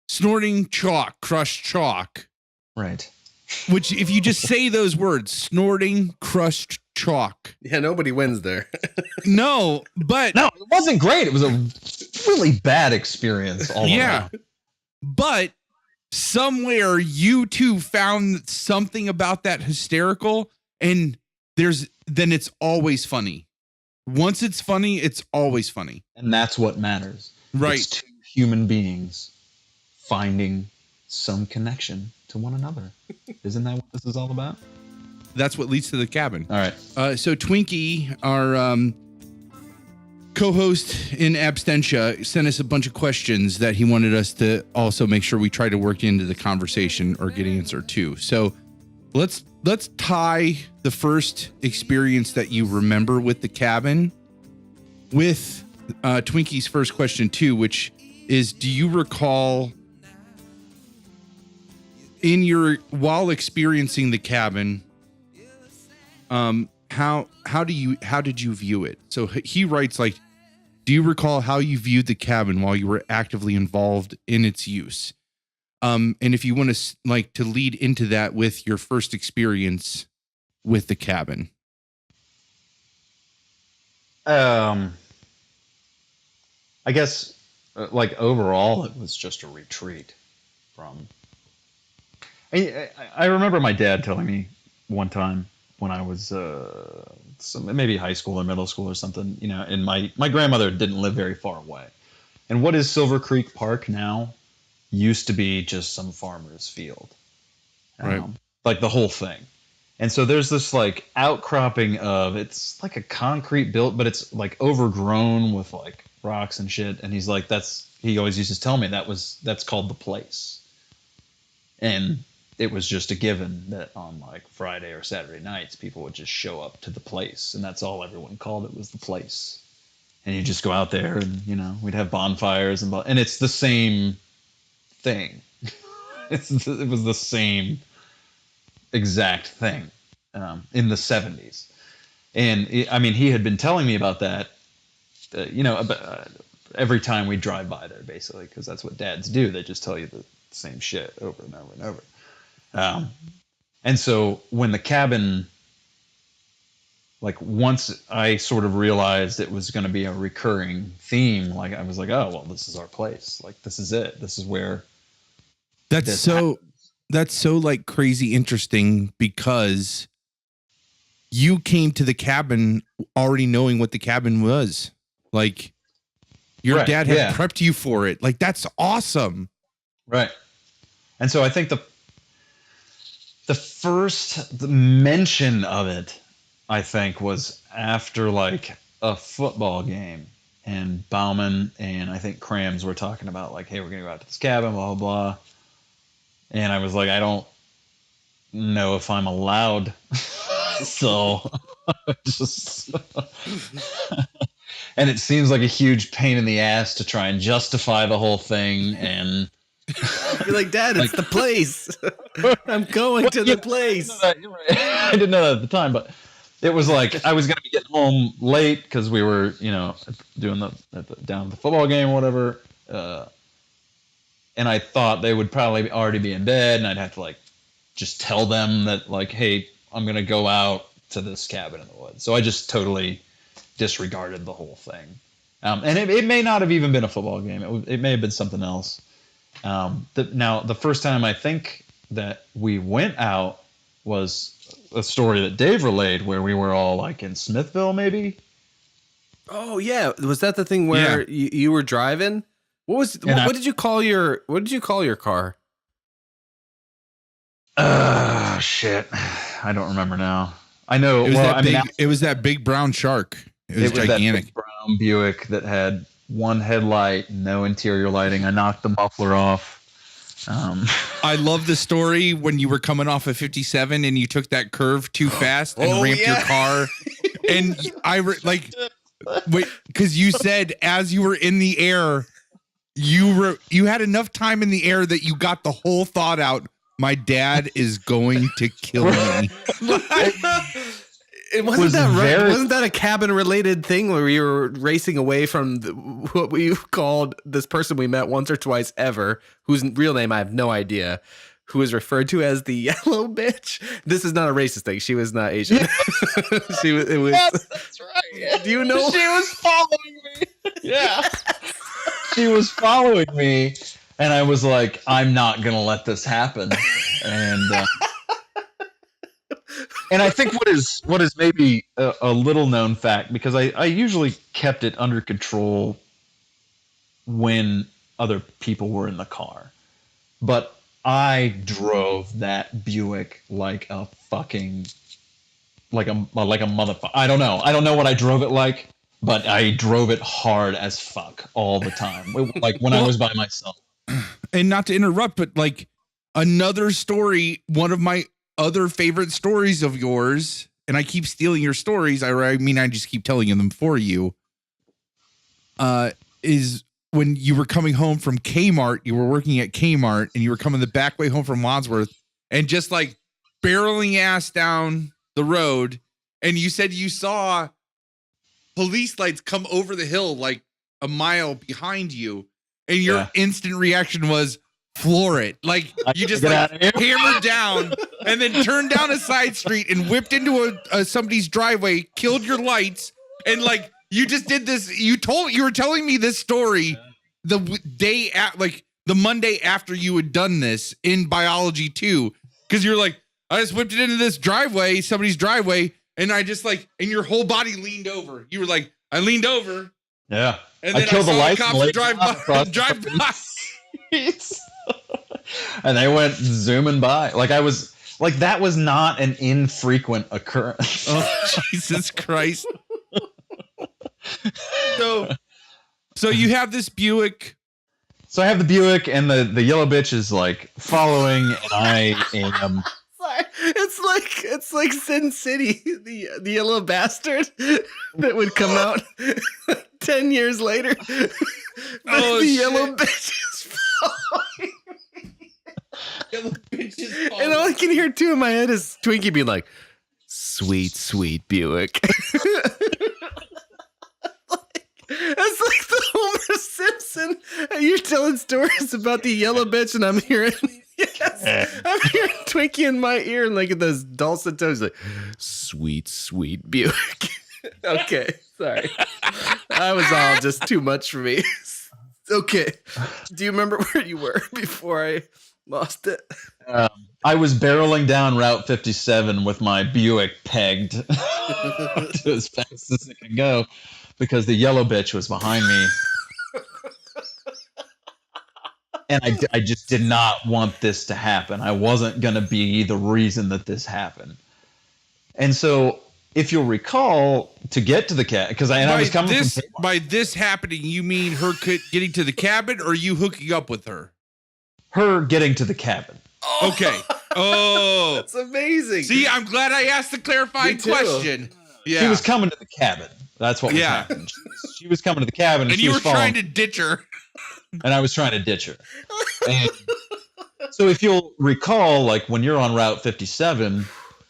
snorting chalk, crushed chalk. Right. Which, if you just say those words, snorting crushed chalk. Yeah, nobody wins there. No, but no, it wasn't great. It was a really bad experience all around. But somewhere you two found something about that hysterical, and then it's always funny. Once it's funny, it's always funny. And that's what matters. Right. It's two human beings finding some connection to one another. Isn't that what this is all about? That's what leads to the cabin. All right. So Twinkie, our co-host in absentia, sent us a bunch of questions that he wanted us to also make sure we try to work into the conversation or get answered to. So let's tie the first experience that you remember with the cabin with Twinkie's first question too, which is, do you recall while experiencing the cabin, how did you view it? So he writes, do you recall how you viewed the cabin while you were actively involved in its use? And if you want to to lead into that with your first experience with the cabin. I guess overall it was just a retreat from. I remember my dad telling me one time when I was maybe high school or middle school or something, and my grandmother didn't live very far away. And what is Silver Creek Park now used to be just some farmer's field. Right. The whole thing. And so there's this like outcropping of, it's like a concrete built, but it's like overgrown with like rocks and shit. And he's like, he always used to tell me that's called the place. And it was just a given that on like Friday or Saturday nights, people would just show up to the place. And that's all everyone called it, was the place. And you just go out there and, you know, we'd have bonfires and it's the same thing. It was the same exact thing in the 70s. And I mean, he had been telling me about that, every time we drive by there, basically, because that's what dads do. They just tell you the same shit over and over and over. And so when the cabin, like once I sort of realized it was going to be a recurring theme, like I was like, oh, well, this is our place. Like, this is it. This is where. That's so like crazy interesting, because you came to the cabin already knowing what the cabin was. Like your dad had prepped you for it. Like, that's awesome. Right. And so I think the first mention of it, I think, was after like a football game, and Bauman and I think Krams were talking about like, hey, we're going to go out to this cabin, blah, blah, blah. And I was like, I don't know if I'm allowed. So just, and it seems like a huge pain in the ass to try and justify the whole thing. And you're like, Dad, it's the place. I'm going to the place. I didn't know that at the time, but it was like I was going to be getting home late because we were, doing down at the football game or whatever. And I thought they would probably already be in bed, and I'd have to like just tell them that like, hey, I'm going to go out to this cabin in the woods. So I just totally disregarded the whole thing. And it may not have even been a football game. It may have been something else. Now, the first time I think that we went out was a story that Dave relayed where we were all like in Smithville, maybe. Oh yeah. Was that the thing where you were driving? What did you call your car? Shit. I don't remember now. I know. It was that big brown shark. It was gigantic. That big brown Buick that had one headlight, no interior lighting. I knocked the muffler off. I love the story when you were coming off of 57 and you took that curve too fast and ramped your car. And because you said as you were in the air, you had enough time in the air that you got the whole thought out. My dad is going to kill me. Wasn't that a cabin related thing where you were racing away from what we called this person we met once or twice ever, whose real name I have no idea, who was referred to as the yellow bitch? This is not a racist thing. She was not Asian. Yes, that's right. Yeah. Do you know? She was following me. Yeah. She was following me, and I was like, I'm not going to let this happen. And I think what is maybe a little known fact, because I usually kept it under control when other people were in the car, but I drove that Buick like a motherfucker. I don't know what I drove it like, but I drove it hard as fuck all the time. Like when I was by myself. And not to interrupt, but like another story, one of my other favorite stories of yours, and I keep stealing your stories. I just keep telling them for you. Is when you were coming home from Kmart, you were working at Kmart, and you were coming the back way home from Wadsworth, and just like barreling ass down the road, and you said you saw police lights come over the hill like a mile behind you, and your instant reaction was floor it. Like you just like hammered down and then turned down a side street and whipped into somebody's driveway, killed your lights, and like you just did this. You were telling me this story the day like the Monday after you had done this in biology 2, because you're like, I just whipped it into this driveway, somebody's driveway, and I just like, and your whole body leaned over. You were like, I leaned over. Yeah. And then I saw the cops drive by. And they went zooming by. Like I was Like, that was not an infrequent occurrence. Oh, Jesus Christ. So you have this Buick. So I have the Buick, and the yellow bitch is like following, and I am. Sorry. It's like Sin City, the yellow bastard that would come out 10 years later. Oh, the shit. yellow bitch is following. Yellow bitch is And all I can hear too in my head is Twinkie being like, "Sweet, sweet Buick." It's like the Homer Simpson. You're telling stories about the yellow bitch, and I'm hearing, I'm hearing Twinkie in my ear, and like those dulcet tones, like, "Sweet, sweet Buick." Okay, sorry. That was all just too much for me. Okay. Do you remember where you were before I lost it? I was barreling down Route 57 with my Buick pegged to as fast as it could go, because the yellow bitch was behind me. And I just did not want this to happen. I wasn't going to be the reason that this happened. And so, if you'll recall, to get to the cabin, because I was coming from Kmart. By this happening, you mean her getting to the cabin, or you hooking up with her? Her getting to the cabin. Okay. Oh, That's amazing. see, I'm glad I asked the clarifying Me too. question. Yeah, She was coming to the cabin. That's what was happening. She was coming to the cabin, and she you was were trying following, to ditch her. and I was trying to ditch her. And so if you'll recall, like when you're on Route 57,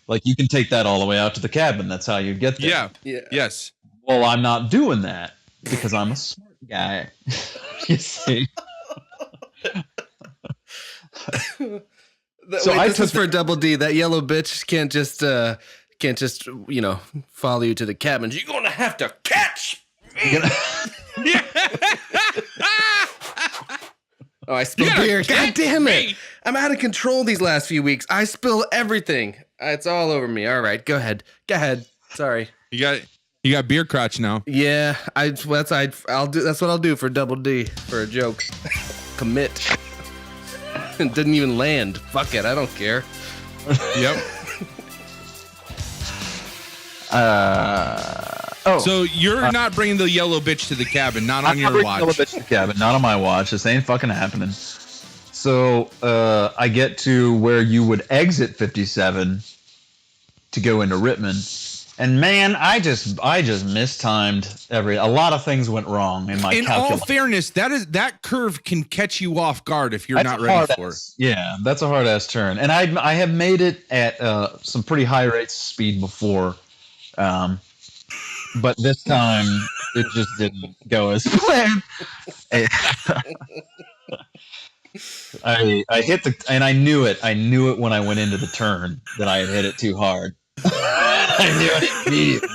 like you can take that all the way out to the cabin. That's how you get there. Yeah. Yes. Well, I'm not doing that because I'm a smart guy. You see. So I took for Double D. That yellow bitch can't just follow you to the cabin. You're gonna have to catch me. Oh, I spilled beer. God damn it! I'm out of control these last few weeks. I spill everything. It's all over me. All right, go ahead. Sorry. You got beer crotch now. Yeah, I'll do. That's what I'll do for Double D for a joke. Commit. It didn't even land. Fuck it. I don't care. Yep. So you're not bringing the yellow bitch to the cabin, not on your watch. Yellow bitch to the cabin, not on my watch. This ain't fucking happening. So I get to where you would exit 57 to go into Rittman. And man, I just mistimed a lot of things went wrong in my calculation. In all fairness, that curve can catch you off guard if you're not ready for it. Yeah, that's a hard ass turn. And I have made it at some pretty high rates of speed before. But this time it just didn't go as planned. I hit and I knew it. I knew it when I went into the turn that I had hit it too hard. I knew it immediately.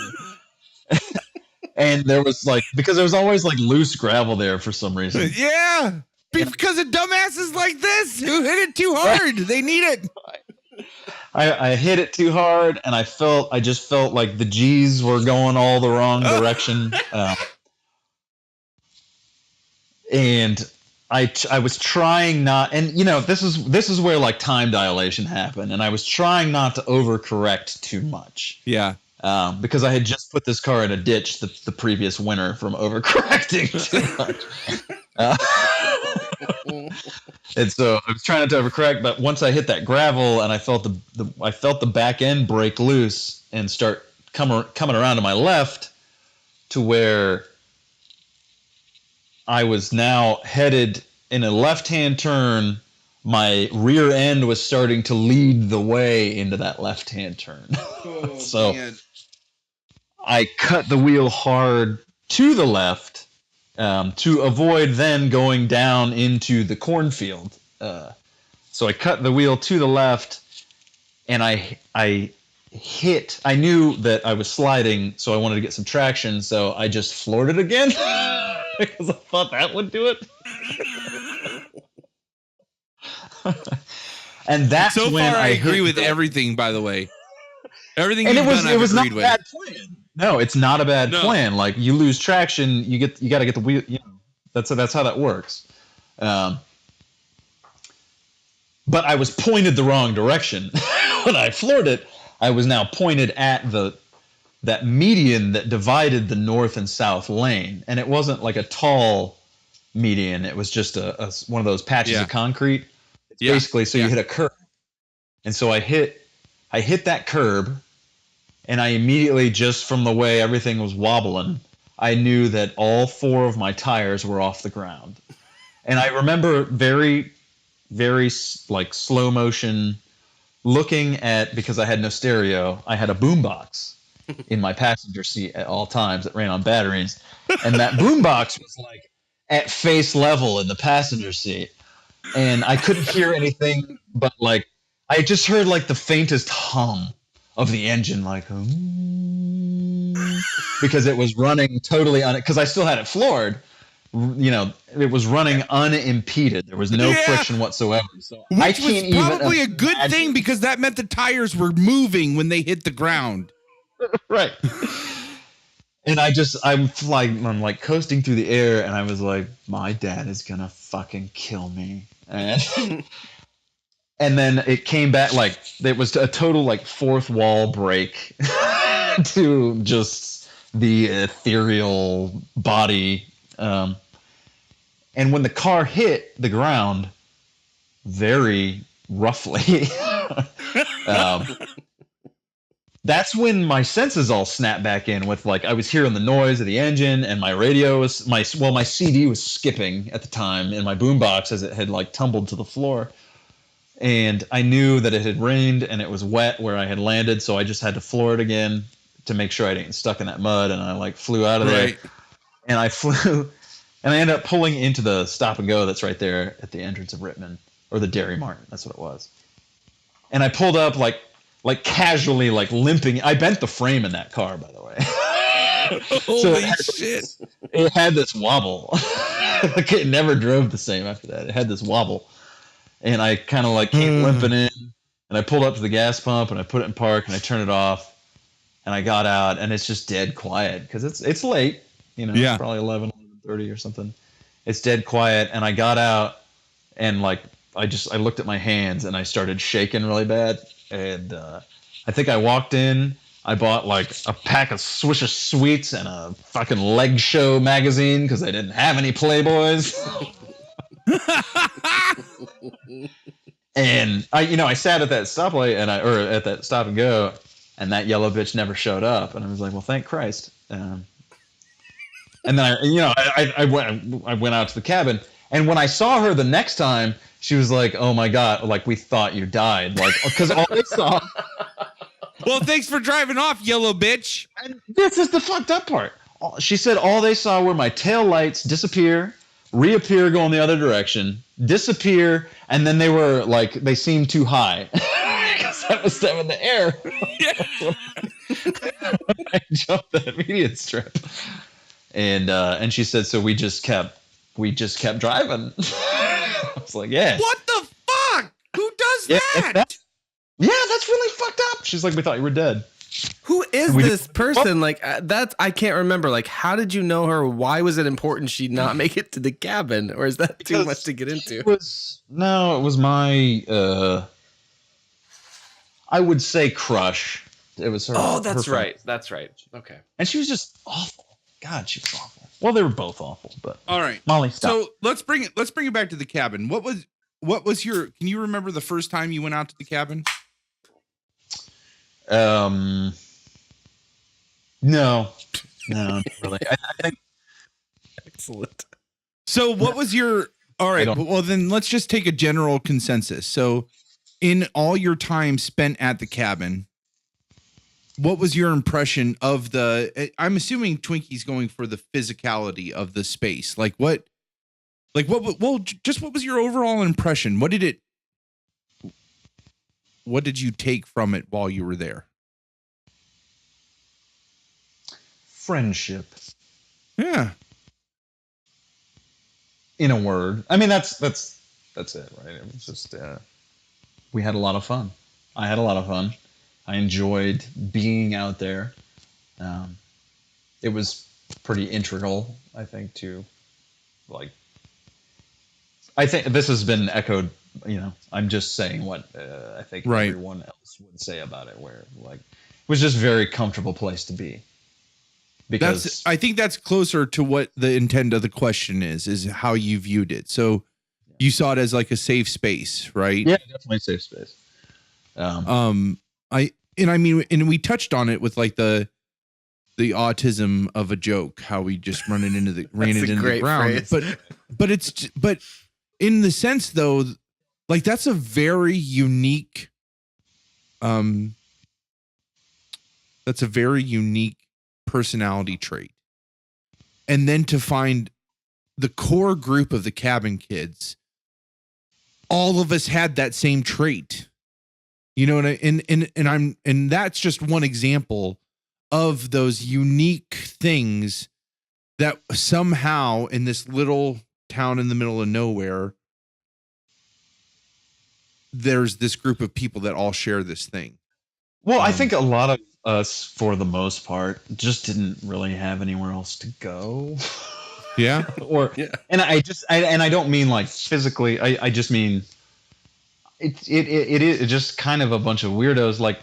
And there was because there was always loose gravel there for some reason. Yeah, because of dumbasses like this who hit it too hard. They need it. I hit it too hard, and I just felt like the G's were going all the wrong direction. And I was trying not, and this is where time dilation happened, and I was trying not to overcorrect too much. Yeah. Because I had just put this car in a ditch the previous winter from overcorrecting too much. And so I was trying not to overcorrect, but once I hit that gravel and I felt the back end break loose and start coming around to my left to where I was now headed in a left-hand turn. My rear end was starting to lead the way into that left-hand turn. Oh, so man. I cut the wheel hard to the left to avoid then going down into the cornfield. So I cut the wheel to the left, and I knew that I was sliding, so I wanted to get some traction, so I just floored it again because I thought that would do it. And that's so when far I agree with everything, by the way. Everything and you've done, it was I've not a agreed bad with. plan. No, it's not a bad plan. You lose traction, you got to get the wheel. That's how that works. But I was pointed the wrong direction when I floored it, I was now pointed at that median that divided the north and south lane, and it wasn't like a tall median. It was just a one of those patches of concrete. It's basically so you hit a curb, and so I hit that curb, and I immediately, just from the way everything was wobbling, I knew that all 4 of my tires were off the ground. And I remember very, very like slow motion looking at, because I had no stereo, I had a boombox in my passenger seat at all times that ran on batteries. And that boombox was like at face level in the passenger seat. And I couldn't hear anything but like, I just heard like the faintest hum of the engine, like, because it was running totally on it, because I still had it floored. You know, it was running unimpeded. There was no friction whatsoever. So Which was probably a good thing, because that meant the tires were moving when they hit the ground. Right. And I'm like coasting through the air, and I was like, my dad is gonna fucking kill me. And then it came back, like, it was a total like fourth wall break to just the ethereal body. And when the car hit the ground very roughly, that's when my senses all snapped back in, with like, I was hearing the noise of the engine, and my radio was my CD was skipping at the time in my boombox as it had like tumbled to the floor. And I knew that it had rained and it was wet where I had landed, so I just had to floor it again to make sure I didn't get stuck in that mud. And I like flew out of there, and I flew, and I ended up pulling into the stop and go that's right there at the entrance of Rittman, or the Dairy Mart. That's what it was. And I pulled up like casually, like limping. I bent the frame in that car, by the way. Holy shit! It had this wobble. Like, it never drove the same after that. It had this wobble. And I kind of like came limping in, and I pulled up to the gas pump, and I put it in park, and I turned it off, and I got out, and it's just dead quiet, because it's late, it's probably 11:30 or something. It's dead quiet, and I got out, and like I looked at my hands, and I started shaking really bad, and I think I walked in, I bought like a pack of Swisher Sweets and a fucking Leg Show magazine, because I didn't have any Playboys. And I sat at that stoplight, or at that stop and go, and that yellow bitch never showed up, and I was like, well, thank Christ. And then I went out to the cabin, and when I saw her the next time, she was like, oh my God, like, we thought you died, like, because all they saw. Well, thanks for driving off, yellow bitch. And this is the fucked up part. She said all they saw were my tail lights disappear, reappear, go in the other direction, disappear, and then they were like, they seemed too high because I was them in the air. I jumped that median strip, and she said, so we just kept driving. I was like, yeah. What the fuck? Who does that? That's really fucked up. She's like, we thought you were dead. Who is this person? Like, that's, I can't remember. Like, how did you know her? Why was it important she not make it to the cabin? Or is that too much to get into? It was my, I would say, crush. It was her. Oh, that's right. That's right. Okay. And she was just awful. God, she was awful. Well, they were both awful, but all right, Molly, stop. So let's bring it back to the cabin. What was your? Can you remember the first time you went out to the cabin? No, really. I think. Excellent. So what was your? All right. Well, then let's just take a general consensus. So, in all your time spent at the cabin, what was your impression of the? I'm assuming Twinkie's going for the physicality of the space. Like what? Well, just what was your overall impression? What did you take from it while you were there? Friendship. Yeah. In a word. I mean, that's it, right? It was just, we had a lot of fun. I had a lot of fun. I enjoyed being out there. It was pretty integral, I think, to, like, I think this has been echoed, I'm just saying what I think everyone else else would say about it. Where like it was just a very comfortable place to be. Because I think that's closer to what the intent of the question is how you viewed it. So you saw it as like a safe space, right? Yeah, definitely safe space. And we touched on it with like the autism of a joke, how we just ran it into the ground. Phrase. But in the sense though, like that's a very unique personality trait. And then to find the core group of the cabin kids, all of us had that same trait. You know, and that's just one example of those unique things that somehow in this little town in the middle of nowhere, there's this group of people that all share this thing. Well, I think a lot of us, for the most part, just didn't really have anywhere else to go. Yeah. And I don't mean like physically. I just mean it is just kind of a bunch of weirdos like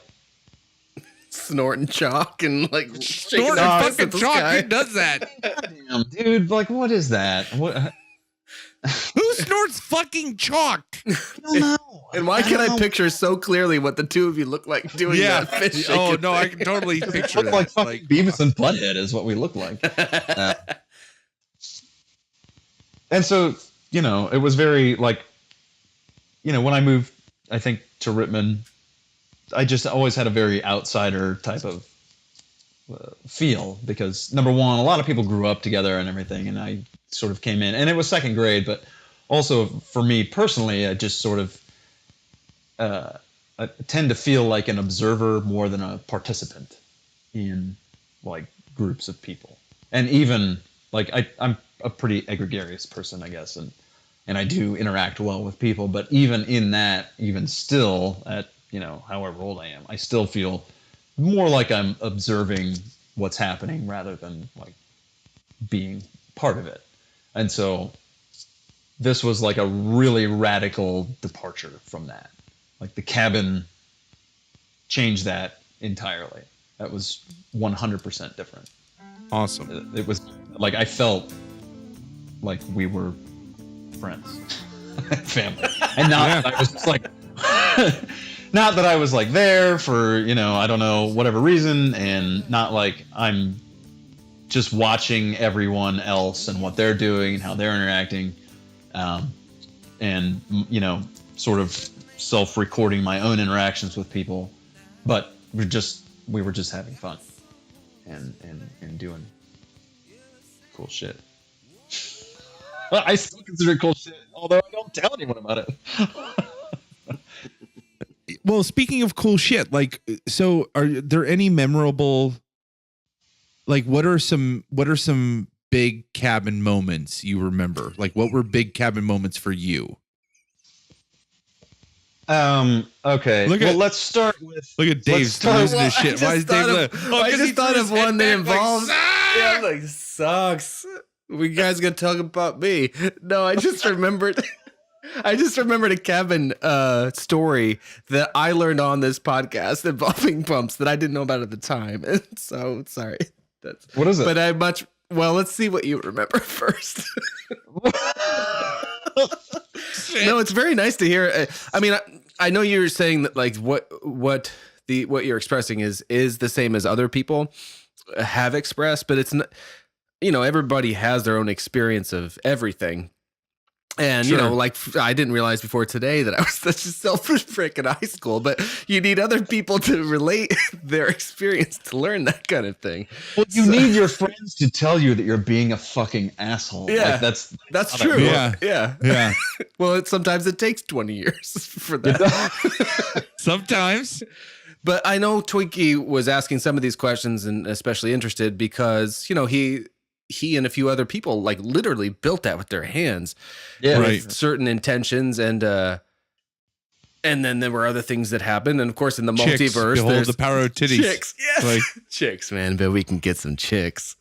snorting chalk and like snorting fucking chalk. Who does that? Damn, dude, like what is that? What? Who snorts fucking chalk? I don't know. And why can I picture so clearly what the two of you look like doing that fish? Oh no, I can totally picture look like fucking Beavis and Butthead is what we look like. And so, you know, it was very like, you know, when I moved, I think to Rittman, I just always had a very outsider type of feel because number one, a lot of people grew up together and everything, and I sort of came in, and it was second grade, but also for me personally, I just sort of I tend to feel like an observer more than a participant in like groups of people, and even like I'm a pretty gregarious person, I guess, and I do interact well with people, but even in that, even still at, you know, however old I am, I still feel more like I'm observing what's happening rather than like being part of it. And so this was like a really radical departure from that. Like the cabin changed that entirely. That was 100% different. Awesome. It was like I felt like we were friends, family, and not that I was just like, not that I was like there for, you know, I don't know, whatever reason, and not like I'm just watching everyone else and what they're doing and how they're interacting, and you know, sort of self-recording my own interactions with people, but we were just having fun and doing cool shit. I still consider it cool shit, although I don't tell anyone about it. Well, speaking of cool shit, like, so are there any memorable, like, what are some big cabin moments you remember? Like, what were big cabin moments for you? Okay. Let's start with. Look at Dave's losing his shit. Why is Dave? I just thought of one that involves. Yeah, like sucks. We guys gonna talk about me? No, I just remembered. I just remembered a cabin story that I learned on this podcast involving pumps that I didn't know about at the time. And so sorry. What is it? But well, let's see what you remember first. No, it's very nice to hear. I mean, I know you're saying that like what you're expressing is the same as other people have expressed, but it's not. You know, everybody has their own experience of everything. And, sure. You know, like I didn't realize before today that I was such a selfish prick in high school, but you need other people to relate their experience to learn that kind of thing. Well, you need your friends to tell you that you're being a fucking asshole. Yeah, like, that's true. Yeah. Well, sometimes it takes 20 years for that. Sometimes. But I know Twinkie was asking some of these questions and especially interested because, you know, he and a few other people like literally built that with their hands, with certain intentions, and then there were other things that happened, and of course in the multiverse, there's the power of titties. Chicks, yes, like, chicks, man, but we can get some chicks.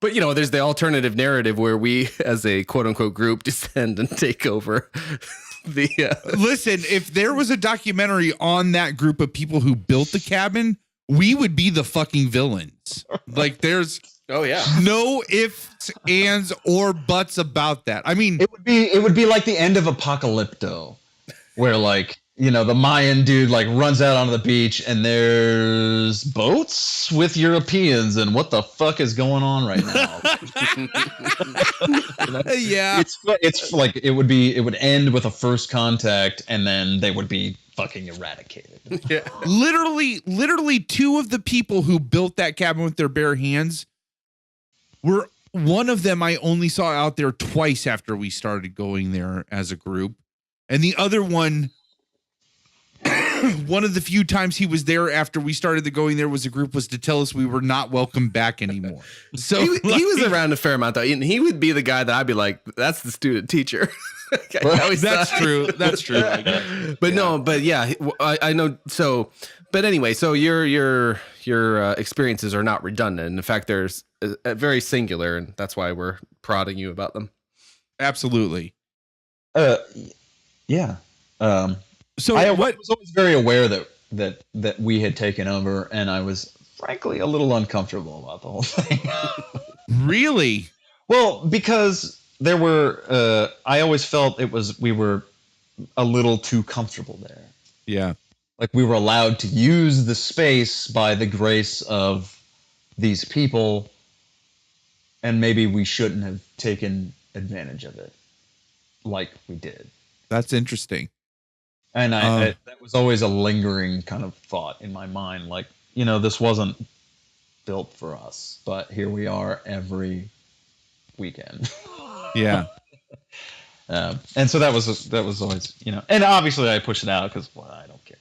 But you know, there's the alternative narrative where we, as a quote unquote group, descend and take over Listen, if there was a documentary on that group of people who built the cabin, we would be the fucking villains. Like there's no ifs, ands, or buts about that. I mean, it would be like the end of Apocalypto, where like, you know, the Mayan dude like runs out onto the beach and there's boats with Europeans and what the fuck is going on right now? Yeah. It's like it would end with a first contact and then they would be fucking eradicated. Yeah. Literally two of the people who built that cabin with their bare hands were one of them I only saw out there twice after we started going there as a group. And the other one of the few times he was there after we started going there was to tell us we were not welcome back anymore. So he was around a fair amount though, and he would be the guy that I'd be like, "That's the student teacher." That's true. That's true. But no, but yeah, I know. So, but anyway, so your experiences are not redundant. In fact, there's a very singular, and that's why we're prodding you about them. Absolutely. Yeah. So I was always very aware that we had taken over, and I was frankly a little uncomfortable about the whole thing. Really? Well, because there were, I always felt we were a little too comfortable there. Yeah. Like we were allowed to use the space by the grace of these people, and maybe we shouldn't have taken advantage of it like we did. That's interesting. And that was always a lingering kind of thought in my mind. Like, you know, this wasn't built for us, but here we are every weekend. Yeah. And so that was always, you know, and obviously I pushed it out because, well, I don't care.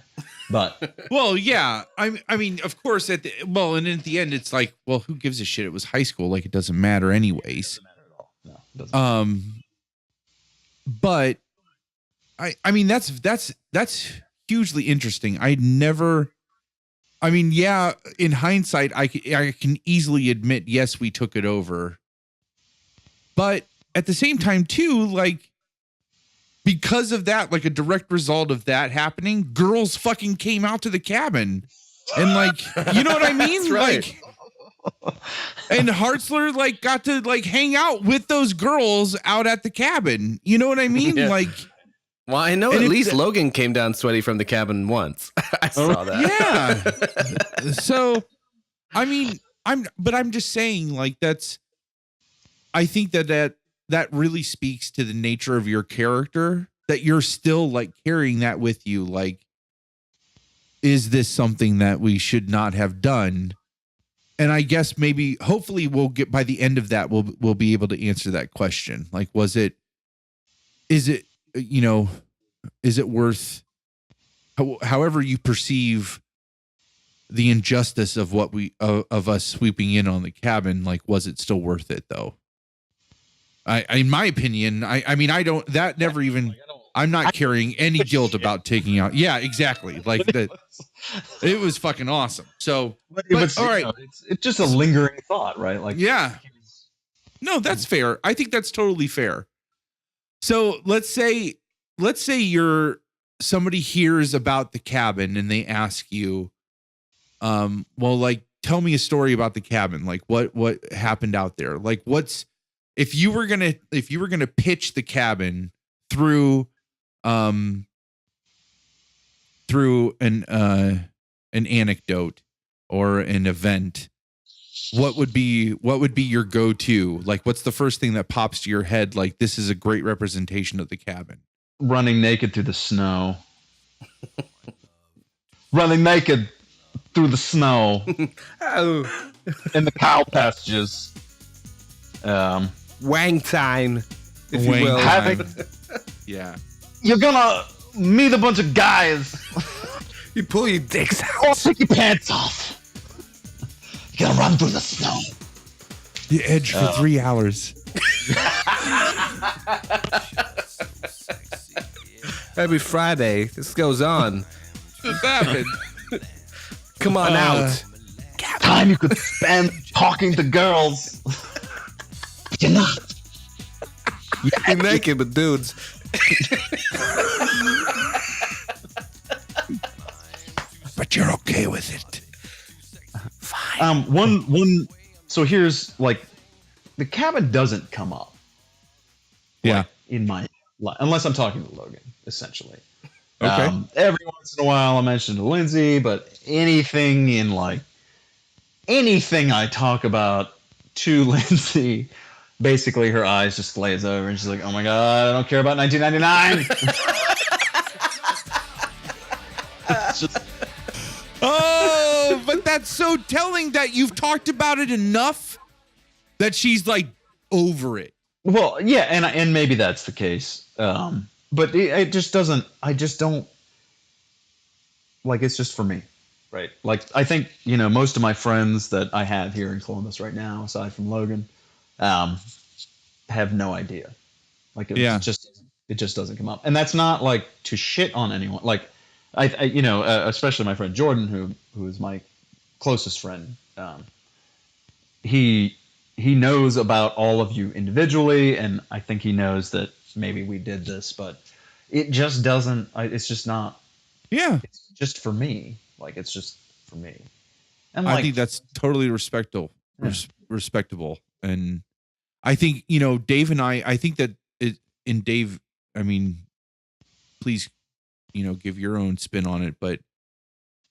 But well, yeah, I mean, of course, and at the end, it's like, well, who gives a shit? It was high school, like it doesn't matter, anyways. It doesn't matter at all. No, it doesn't matter. But I mean, that's hugely interesting. Yeah, in hindsight, I can easily admit, yes, we took it over. But at the same time, too, like, because of that, like a direct result of that happening, girls fucking came out to the cabin. And like, you know what I mean? That's right. Like, and Hartzler like got to like hang out with those girls out at the cabin. You know what I mean? Yeah. Like, well, I know at least Logan came down sweaty from the cabin once. I saw that. Yeah. So, I mean, I'm just saying, like, I think that really speaks to the nature of your character, that you're still like carrying that with you. Like, is this something that we should not have done? And I guess maybe, hopefully we'll get, by the end of that, we'll be able to answer that question. Like, is it, you know, is it worth, however you perceive the injustice of what of us sweeping in on the cabin, like, was it still worth it though? In my opinion, I mean, I'm not carrying any guilt about taking out. Yeah, exactly. Like that, it was fucking awesome. So, but all right, it's just a lingering thought, right? Like, yeah, no, that's fair. I think that's totally fair. So let's say somebody hears about the cabin and they ask you, well, like, tell me a story about the cabin. Like, what happened out there? Like, if you were gonna pitch the cabin through an anecdote or an event, what would be your go-to? Like, what's the first thing that pops to your head? Like, this is a great representation of the cabin. Running naked through the snow. Running naked through the snow. Oh. In the cow pastures. Wang time, if you Wang will. time. Yeah. You're gonna meet a bunch of guys. You pull your dicks Or out. take your pants off. You're gonna run through the snow. The edge for 3 hours. Every Friday, this goes on. What's happened? Come on out. Time you could spend talking to girls. But you're not. You're naked with dudes. But you're okay with it. Fine. One. So here's like, the cabin doesn't come up. Yeah. In my, unless I'm talking to Logan, essentially. Okay. Every once in a while I mention to Lindsay, but anything I talk about to Lindsay, basically her eyes just glaze over and she's like, oh my God, I don't care about 1999. It's just, oh, but that's so telling that you've talked about it enough that she's like over it. well, yeah, and maybe that's the case. But it just doesn't, I just don't, like, it's just for me. Right. Like, I think, most of my friends that I have here in Columbus right now, aside from Logan, have no idea. Like, it just doesn't come up. And that's not like to shit on anyone. Like, I especially my friend Jordan, who is my closest friend. He knows about all of you individually, and I think he knows that maybe we did this, but it just doesn't. It's just not. Yeah. It's just for me. Like, it's just for me. And I think that's totally respectable. And I think, Dave and I think that Dave, I mean, please, give your own spin on it. But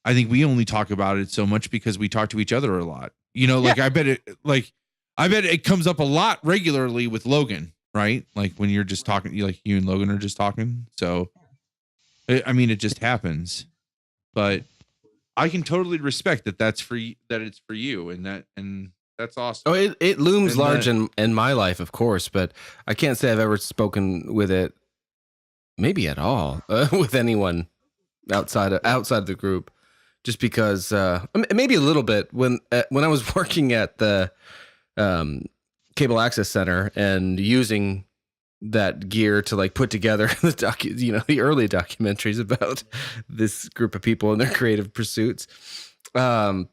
I think we only talk about it so much because we talk to each other a lot, I bet it comes up a lot regularly with Logan, right? Like when you're just talking, you and Logan are just talking. So, I mean, it just happens, but I can totally respect that it's for you and that's awesome. Oh, it looms large in my life, of course, but I can't say I've ever spoken with it maybe at all with anyone outside of the group, just because maybe a little bit when I was working at the cable access center and using that gear to like put together the early documentaries about this group of people and their creative pursuits. I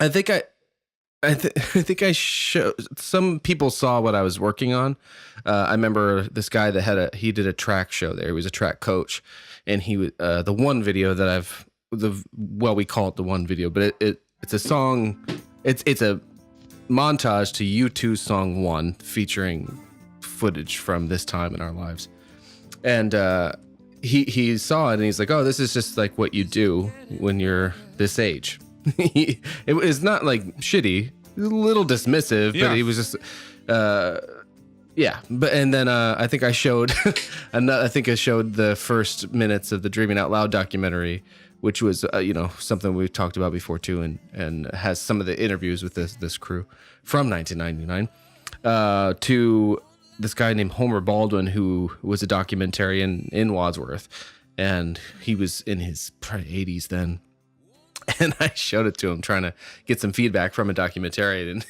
think I showed, some people saw what I was working on. I remember this guy that he did a track show there. He was a track coach, and he was the one video that we call it the one video, but it's a song. It's a montage to U2's song One, featuring footage from this time in our lives. And he saw it and he's like, oh, this is just like what you do when you're this age. It was not like shitty, a little dismissive, but he was just but and then I think I showed the first minutes of the Dreaming Out Loud documentary, which was something we've talked about before too, and has some of the interviews with this crew from 1999 to this guy named Homer Baldwin, who was a documentarian in Wadsworth, and he was in his probably 80s then. And I showed it to him, trying to get some feedback from a documentarian,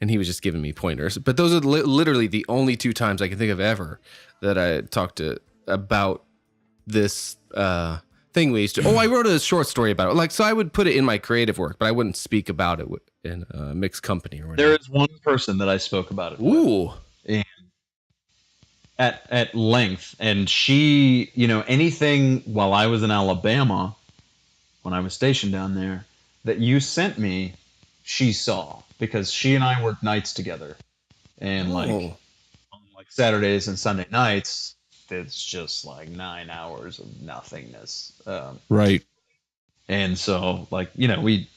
and he was just giving me pointers. But those are literally the only two times I can think of ever that I talked about this thing we used to. Oh, I wrote a short story about it. Like, so I would put it in my creative work, but I wouldn't speak about it in a mixed company or whatever. There is one person that I spoke about it with. And at length, and she, anything while I was in Alabama, when I was stationed down there, that you sent me, she saw, because she and I worked nights together, and on Saturdays and Sunday nights, it's just like 9 hours of nothingness. Right. And so, we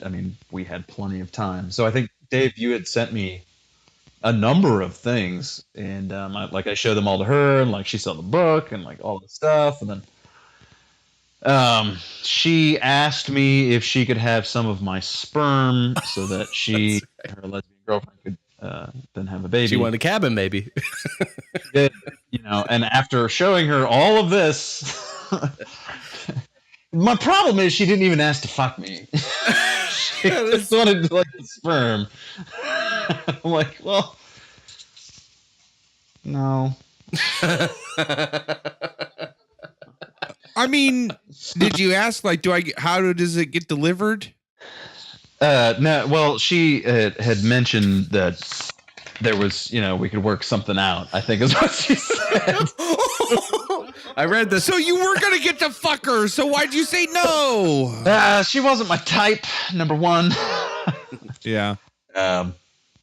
had plenty of time. So I think, Dave, you had sent me a number of things, and I showed them all to her, and she saw the book and all this stuff, and then she asked me if she could have some of my sperm so that her lesbian girlfriend could then have a baby. She wanted a cabin, maybe. She did, and after showing her all of this, my problem is she didn't even ask to fuck me. She just wanted the sperm. I'm like, well, no. I mean, did you ask, how does it get delivered? No, well, she had mentioned that there was, we could work something out, I think is what she said. I read this. So you were gonna get to fuck her. So why'd you say no? She wasn't my type. Number one. Yeah. And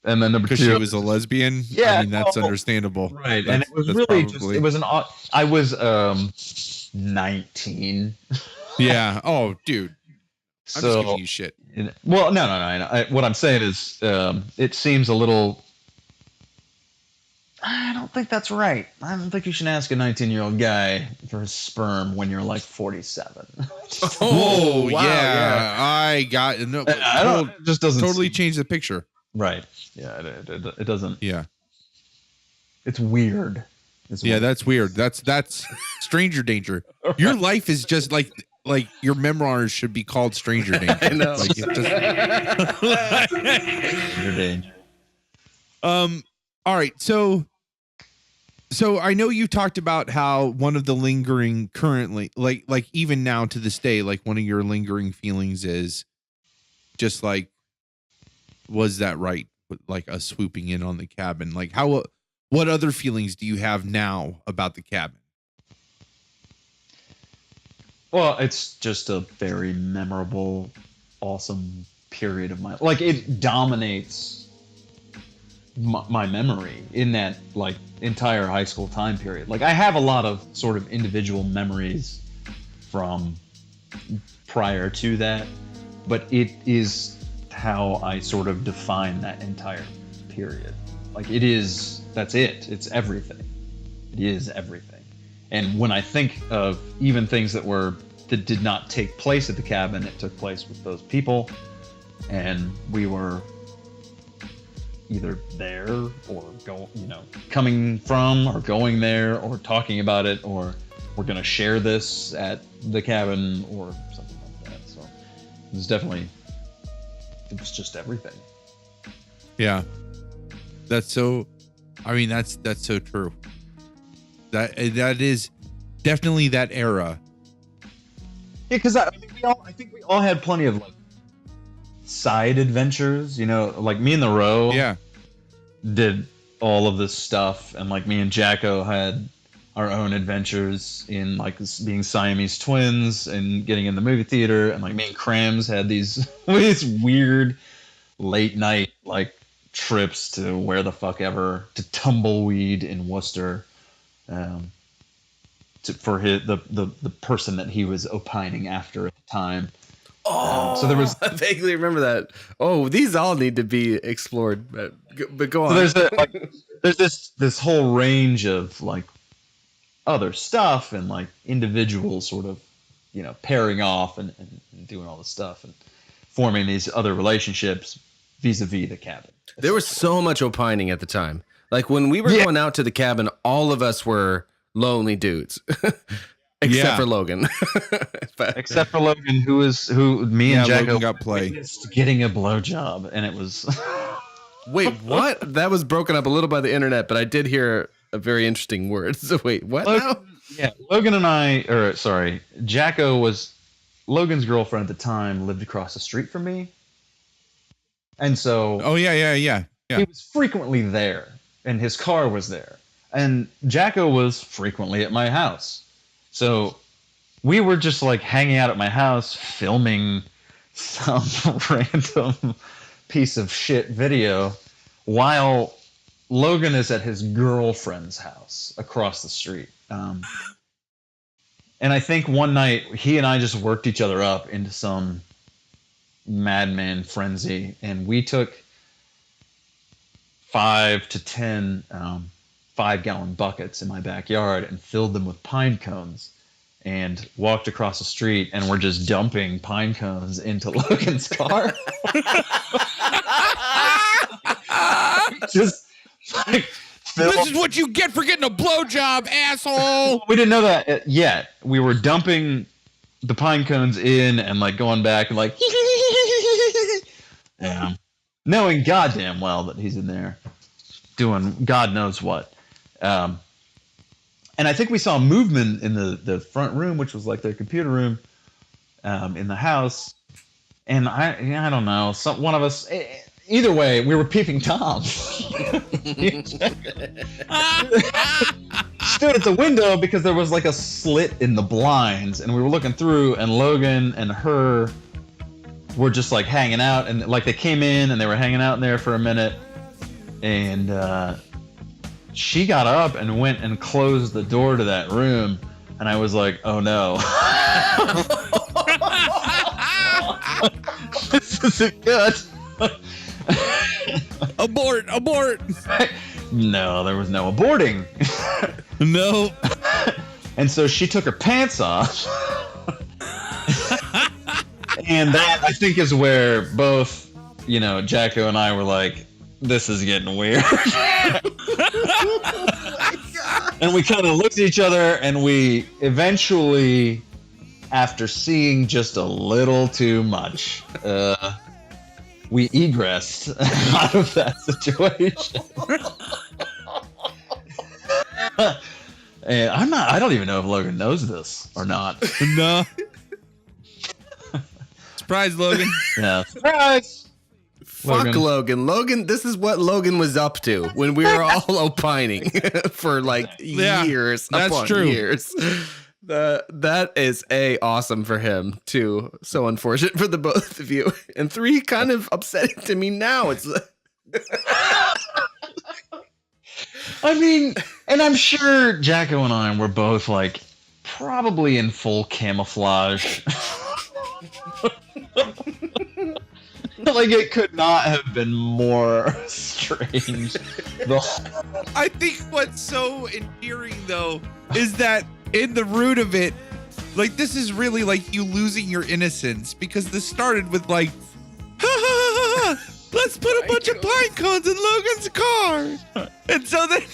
then number two, because she was a lesbian. Yeah, I mean that's understandable. Right, That's, and it was really just it was an. I was 19. Yeah. Oh, dude. I'm just giving you shit. Well, no. What I'm saying is, it seems a little. I don't think that's right. I don't think you should ask a 19-year-old guy for his sperm when you're like 47. Oh, wow, yeah. I got no. It just doesn't totally change the picture. Right. Yeah. It doesn't. Yeah. It's weird. Yeah, that's weird. That's stranger danger. Right. Your life is just like your memoirs should be called stranger danger. I know. Like it just stranger danger. All right. So I know you talked about how one of the lingering currently, like even now to this day, like one of your lingering feelings is just like, was that right? Like us swooping in on the cabin. Like what other feelings do you have now about the cabin? Well, it's just a very memorable, awesome period of my life. Like it dominates my memory in that like entire high school time period. Like I have a lot of sort of individual memories from prior to that, but it is how I sort of define that entire period. Like that's it. It's everything. It is everything. And when I think of even things that did not take place at the cabin, it took place with those people, and we were either there or coming from or going there or talking about it, or we're going to share this at the cabin or something like that. So it was just everything. Yeah. That's so true. That is definitely that era. Yeah, because I think we all had plenty of like side adventures, like me and the Row did all of this stuff, and like me and Jacko had our own adventures in like being Siamese twins and getting in the movie theater, and like me and Krams had these weird late night like trips to where the fuck ever, to Tumbleweed in Worcester, for the person that he was opining after at the time. So there was. I vaguely remember that. Oh, these all need to be explored, but go on. So there's this whole range of like other stuff and like individuals sort of, pairing off and doing all this stuff and forming these other relationships vis-a-vis the cabin. There was so much opining at the time. Like when we were going out to the cabin, all of us were lonely dudes. Except for Logan. Except for Logan, who me and Jacko got play getting a blowjob, and it was. Wait, what? That was broken up a little by the internet, but I did hear a very interesting word. So wait, what? Logan and Jacko was Logan's girlfriend at the time, lived across the street from me, and so. Oh yeah. He was frequently there, and his car was there, and Jacko was frequently at my house. So we were just like hanging out at my house, filming some random piece of shit video while Logan is at his girlfriend's house across the street. And I think one night he and I just worked each other up into some madman frenzy, and we took 5 to 10 5-gallon buckets in my backyard and filled them with pine cones and walked across the street, and we're just dumping pine cones into Logan's car. Just like this is what you get for getting a blowjob, asshole. We didn't know that yet. We were dumping the pine cones in and like going back and like knowing goddamn well that he's in there doing God knows what. And I think we saw movement in the front room, which was like their computer room, in the house. And I don't know, one of us, either way, we were peeping Tom. Stood at the window because there was like a slit in the blinds, and we were looking through, and Logan and her were just like hanging out, and like they came in and they were hanging out in there for a minute, and she got up and went and closed the door to that room, and I was like, oh no. This isn't good. Abort! No, there was no aborting. No. And so she took her pants off. And that, I think, is where both, Jacko and I were like, this is getting weird. And we kind of looked at each other, and we eventually, after seeing just a little too much, we egressed out of that situation. And I don't even know if Logan knows this or not. No. Surprise, Logan. Yeah. Surprise. Fuck Logan. This is what Logan was up to when we were all opining for like years. That's true. Years. That is awesome for him too. So unfortunate for the both of you, and 3 kind of upsetting to me now. It's. I mean, and I'm sure Jacko and I were both like probably in full camouflage. Like it could not have been more strange. I think what's so endearing though is that in the root of it, like this is really like you losing your innocence, because this started with like, let's put a bunch of pine cones in Logan's car. And so then you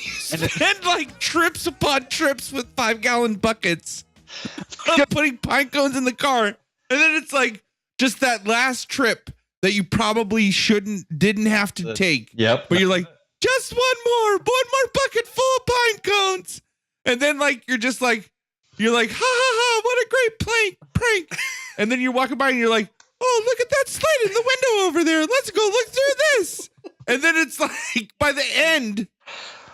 spend like trips upon trips with 5-gallon buckets of putting pine cones in the car. And then it's like just that last trip that you probably didn't have to take. Yep. But you're like, just one more bucket full of pine cones. And then like, you're like, ha ha ha, what a great prank. And then you're walking by and you're like, oh, look at that slide in the window over there. Let's go look through this. And then it's like, by the end,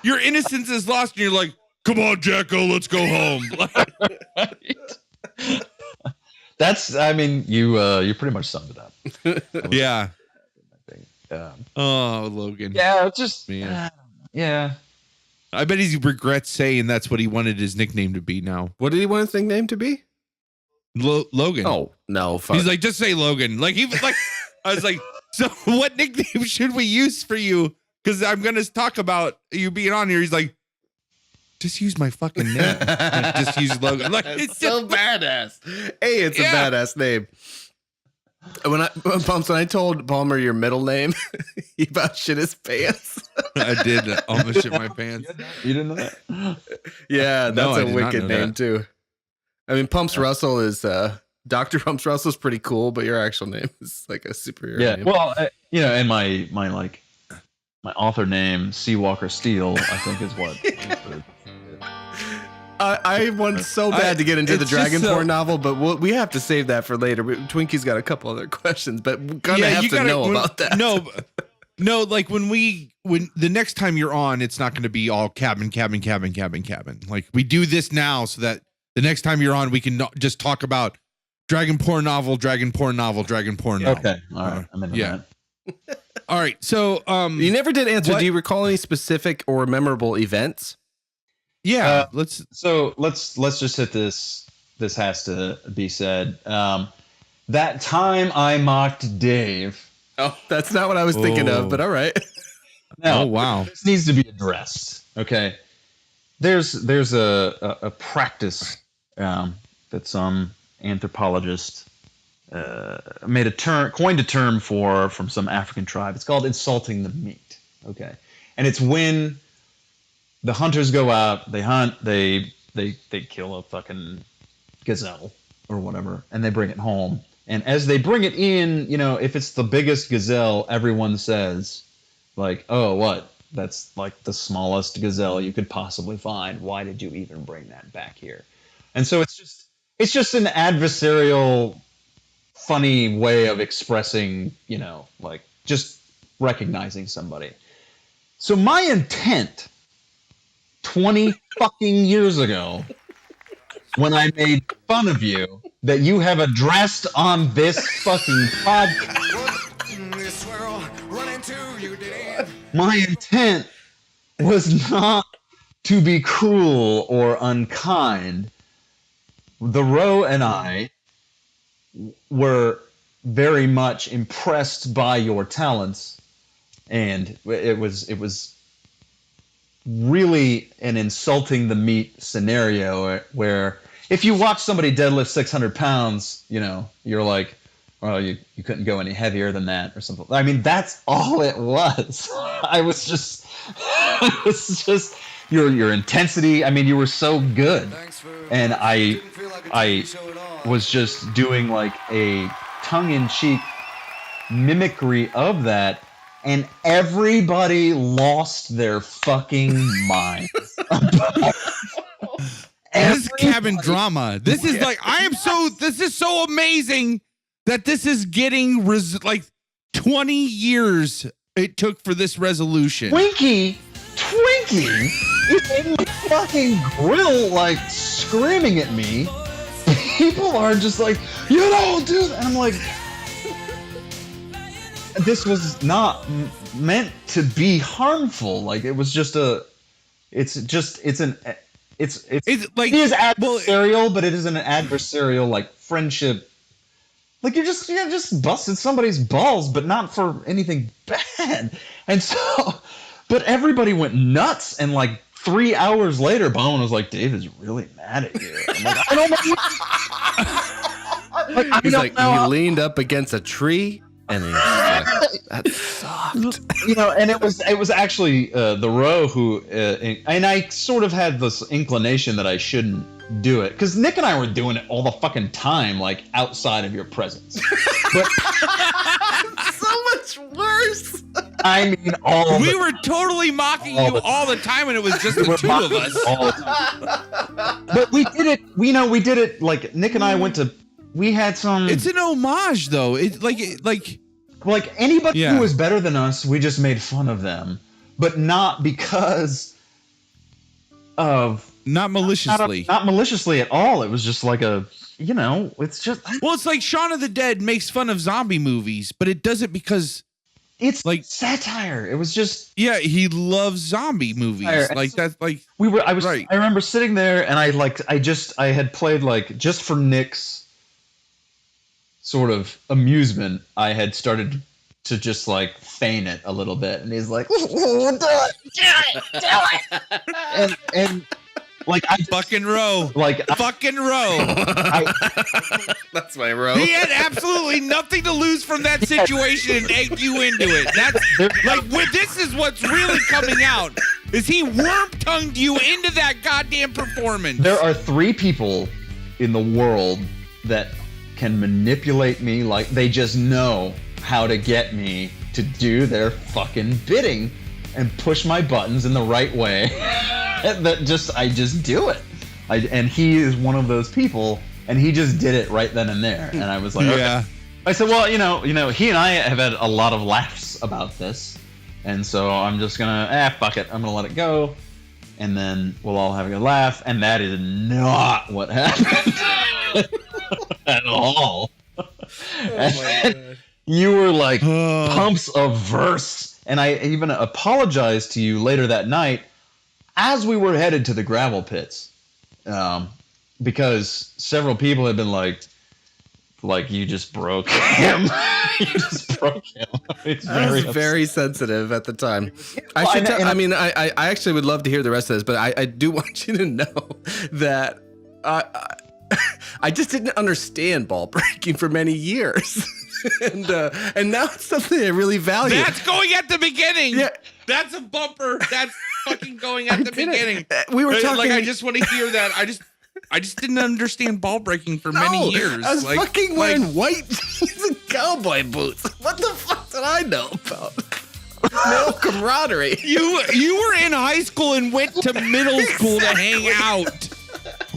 your innocence is lost and you're like, come on, Jacko, let's go home. That's, I mean, you pretty much summed it up. Yeah. Yeah. Oh, Logan. Yeah, it's just, man. Yeah. I bet he regrets saying that's what he wanted his nickname to be now. What did he want his nickname to be? Logan. Oh, no. Fuck. He's like, just say Logan. Like, he was like, I was like, so what nickname should we use for you? Because I'm going to talk about you being on here. He's like, just use my fucking name. Like, just use Logan. Like, it's so badass. Hey, it's a badass name. When I told Palmer your middle name, he about shit his pants. I did almost shit my pants. You didn't know that? Yeah, that's a wicked name too. I mean, Pumps Russell is Dr. Pumps Russell is pretty cool, but your actual name is like a superhero name. Well, and my author name, Seawalker Steel, I think is what. I want so bad to get into the Dragonborn novel, but we have to save that for later. Twinkie's got a couple other questions, but we're gonna have to know about that. No, like when the next time you're on, it's not going to be all cabin. Like we do this now so that the next time you're on, we can just talk about Dragonborn novel. Okay, all right, I'm into that. All right, so you never did answer. Do you recall any specific or memorable events? Yeah, let's just hit this. This has to be said. That time I mocked Dave. Oh, that's not what I was thinking of, but all right. Now, wow. This needs to be addressed. Okay. There's a practice that some anthropologist coined a term from some African tribe. It's called insulting the meat. Okay. And it's when the hunters go out, they hunt, they kill a fucking gazelle or whatever, and they bring it home. And as they bring it in, if it's the biggest gazelle, everyone says, like, oh, what? That's like the smallest gazelle you could possibly find. Why did you even bring that back here? And so it's just an adversarial, funny way of expressing, like just recognizing somebody. So my intent 20 fucking years ago, when I made fun of you, that you have addressed on this fucking podcast, my intent was not to be cruel or unkind. The Row and I were very much impressed by your talents, and it was really an insulting the meat scenario where if you watch somebody deadlift 600 pounds, you know, you're like, well, you couldn't go any heavier than that or something. I mean, that's all it was. It was just your intensity. I mean, you were so good. And I was just doing like a tongue-in-cheek mimicry of that, and everybody lost their fucking minds. This is cabin drama. This is like, this is so amazing that this is getting like 20 years it took for this resolution. Twinkie is in my fucking grill, like screaming at me. People are just like, you don't do that. And I'm like, this was not meant to be harmful. Like, it was just it's like, it is adversarial, but it isn't an adversarial like friendship. Like, you just busted somebody's balls, but not for anything bad. And so, but everybody went nuts, and like 3 hours later, Bowman was like, David's really mad at you. I'm like, I don't know. He's like, he leaned up against a tree, and he was like, that sucked. You know, and it was actually the Row who, and I sort of had this inclination that I shouldn't do it, because Nick and I were doing it all the fucking time, like outside of your presence. But so much worse. I mean, we were totally mocking you all the time, and it was just the two of us. All the time. But we did it. We did it. Like Nick and I went to. We had some. It's an homage, though. It's like anybody who was better than us, we just made fun of them, but not because of. Not maliciously. Not maliciously at all. It was just like it's just. Well, it's like Shaun of the Dead makes fun of zombie movies, but it does it because it's like satire. It was just. Yeah, he loves zombie movies. Satire. Like that's like. I remember sitting there, and I had played, like, just for Nick's sort of amusement, I had started to just like feign it a little bit, and he's like, do it. And like, I fucking Row. Fucking Row. That's my Row. He had absolutely nothing to lose from that situation and egged you into it. That's like, this is what's really coming out. Is he worm-tongued you into that goddamn performance? There are 3 people in the world that can manipulate me, like they just know how to get me to do their fucking bidding and push my buttons in the right way. I just do it. And he is one of those people, and he just did it right then and there. And I was like, yeah. Okay. I said, well, you know, he and I have had a lot of laughs about this, and so I'm just gonna, fuck it, I'm gonna let it go, and then we'll all have a good laugh. And that is not what happened at all. Oh my God. You were like pumps averse, and I even apologized to you later that night as we were headed to the gravel pits, because several people had been like you just broke him. You just broke him. I was very sensitive at the time. I actually would love to hear the rest of this, but I do want you to know that I just didn't understand ball breaking for many years. And now it's something I really value. That's going at the beginning. Yeah. That's a bumper. That's fucking going at the beginning. We were talking. Like, I just want to hear that. I just didn't understand ball breaking for many years. I was fucking wearing white jeans and cowboy boots. What the fuck did I know about male camaraderie? You were in high school and went to middle school to hang out.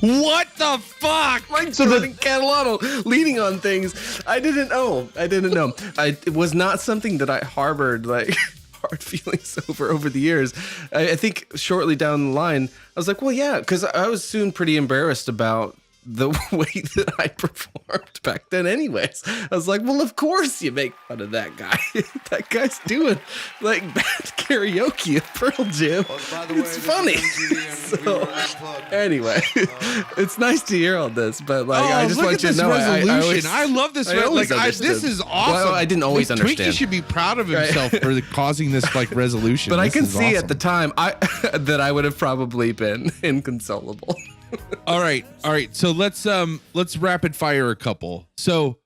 What the fuck? Like Jordan Catalano leaning on things. I didn't know. It was not something that I harbored like hard feelings over the years. I think shortly down the line, I was like, well, yeah, because I was soon pretty embarrassed about the way that I performed back then anyways. I was like, well, of course you make fun of that guy. That guy's doing like bad karaoke at Pearl Jam. It's funny. So, anyway, it's nice to hear all this, but like, I just want you to know, I love this. This is awesome. Well, I didn't always understand. Twinkie should be proud of himself for causing this like resolution. But I can see at the time that I would have probably been inconsolable. All right. So let's rapid fire a couple. So,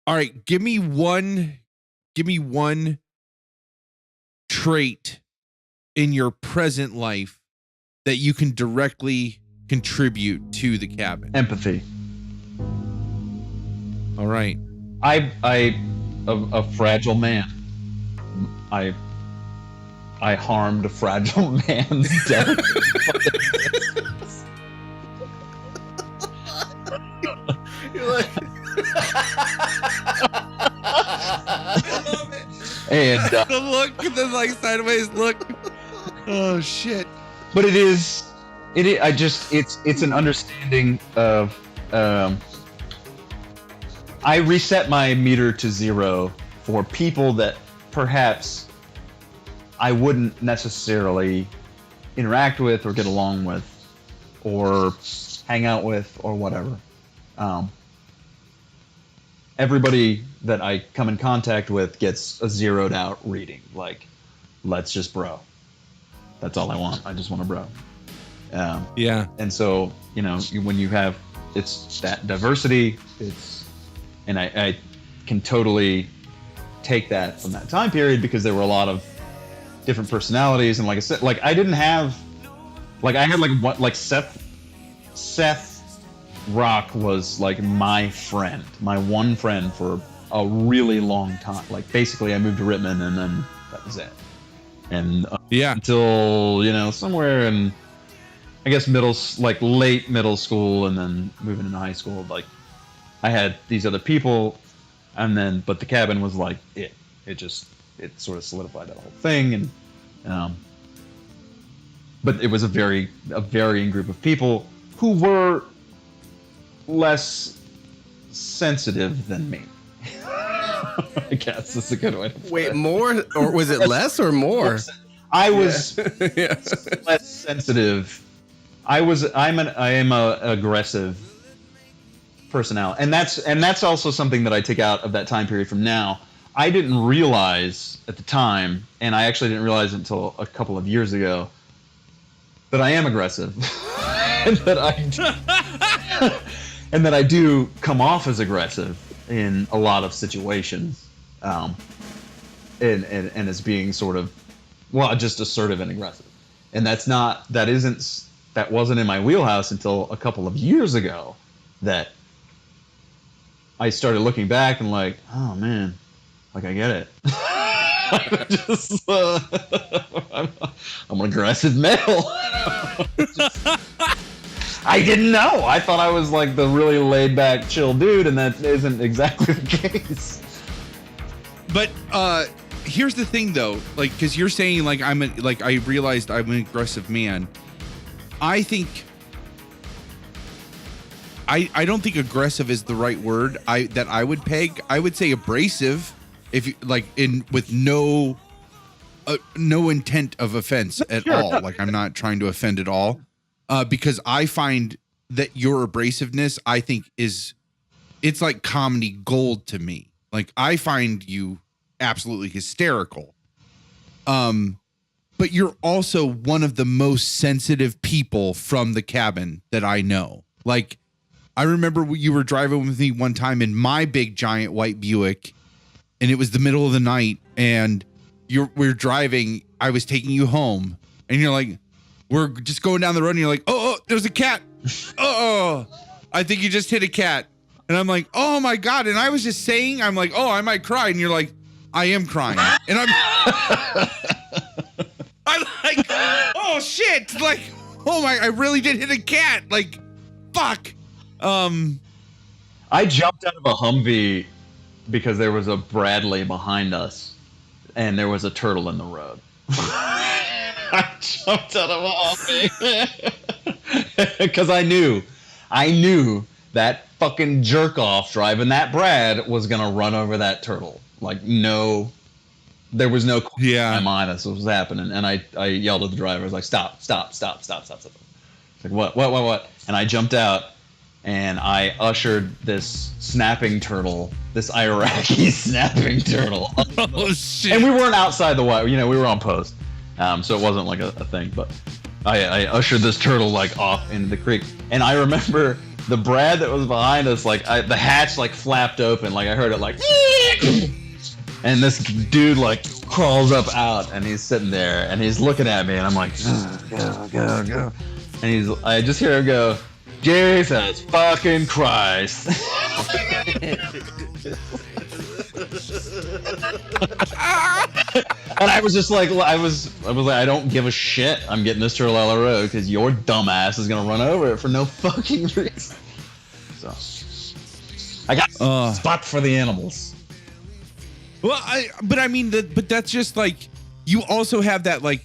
all right, give me one trait in your present life that you can directly contribute to the cabin. Empathy. All right. A fragile man. I harmed a fragile man's delicate. You're like, I love it. And The look, the like sideways look. Oh shit. but it's an understanding of I reset my meter to 0 for people that perhaps I wouldn't necessarily interact with or get along with or hang out with or whatever. Everybody that I come in contact with gets a zeroed out reading. Like, let's just bro. That's all I want. I just want to bro. Yeah. And so, when you have, it's that diversity, and I can totally take that from that time period because there were a lot of different personalities. And like I said, like I didn't have, like I had like Seth Rock was like my one friend for a really long time. Like basically I moved to Rittman and then that was it. And until, somewhere in, I guess late middle school and then moving into high school, like I had these other people but the cabin was like it sort of solidified that whole thing. And, but it was a varying group of people who were less sensitive than me. I guess that's a good way to put it. wait, more, or was it less or more? I was less sensitive. I am a aggressive personality, and that's also something that I take out of that time period from now. I didn't realize at the time, and I actually didn't realize until a couple of years ago, that I am aggressive, and that I do come off as aggressive in a lot of situations, and as being sort of, just assertive and aggressive. And that wasn't in my wheelhouse until a couple of years ago, that I started looking back and like, oh man, like I get it. I'm an aggressive male. I didn't know. I thought I was like the really laid back, chill dude, and that isn't exactly the case. But here's the thing, though, like, because you're saying like I realized I'm an aggressive man. I think I don't think aggressive is the right word. That I would peg. I would say abrasive, if you like, with no intent of offense at all. Like I'm not trying to offend at all. Because I find that your abrasiveness, I think it's like comedy gold to me. Like I find you absolutely hysterical. But you're also one of the most sensitive people from the cabin that I know. Like I remember you were driving with me one time in my big giant white Buick, and it was the middle of the night, and we're driving. I was taking you home, and you're like, we're just going down the road and you're like, oh, there's a cat. Oh, I think you just hit a cat. And I'm like, oh my God. And I was just saying, I'm like, oh, I might cry. And you're like, I am crying. And I'm like, oh shit. Like, oh my, I really did hit a cat. Like, fuck? I jumped out of a Humvee because there was a Bradley behind us, and there was a turtle in the road. I jumped out of a Humvee because I knew that fucking jerk off driving that Brad was gonna run over that turtle. Like, no, there was no question in my mind this was happening, and I yelled at the driver. I was like, stop. It's like, what? And I jumped out, and I ushered this snapping turtle, this Iraqi snapping turtle. Oh shit! And we weren't outside the wire, we were on post, so it wasn't like a thing. But I ushered this turtle like off into the creek, and I remember the Brad that was behind us, like the hatch like flapped open, like I heard it like, and this dude like crawls up out, and he's sitting there, and he's looking at me, and I'm like, go. And I just hear him go, Jesus fucking Christ. And I was just like, I was like, I don't give a shit. I'm getting this turtle out of the road because your dumbass is gonna run over it for no fucking reason. So I got spot for the animals. Well, but that's just like, you also have that like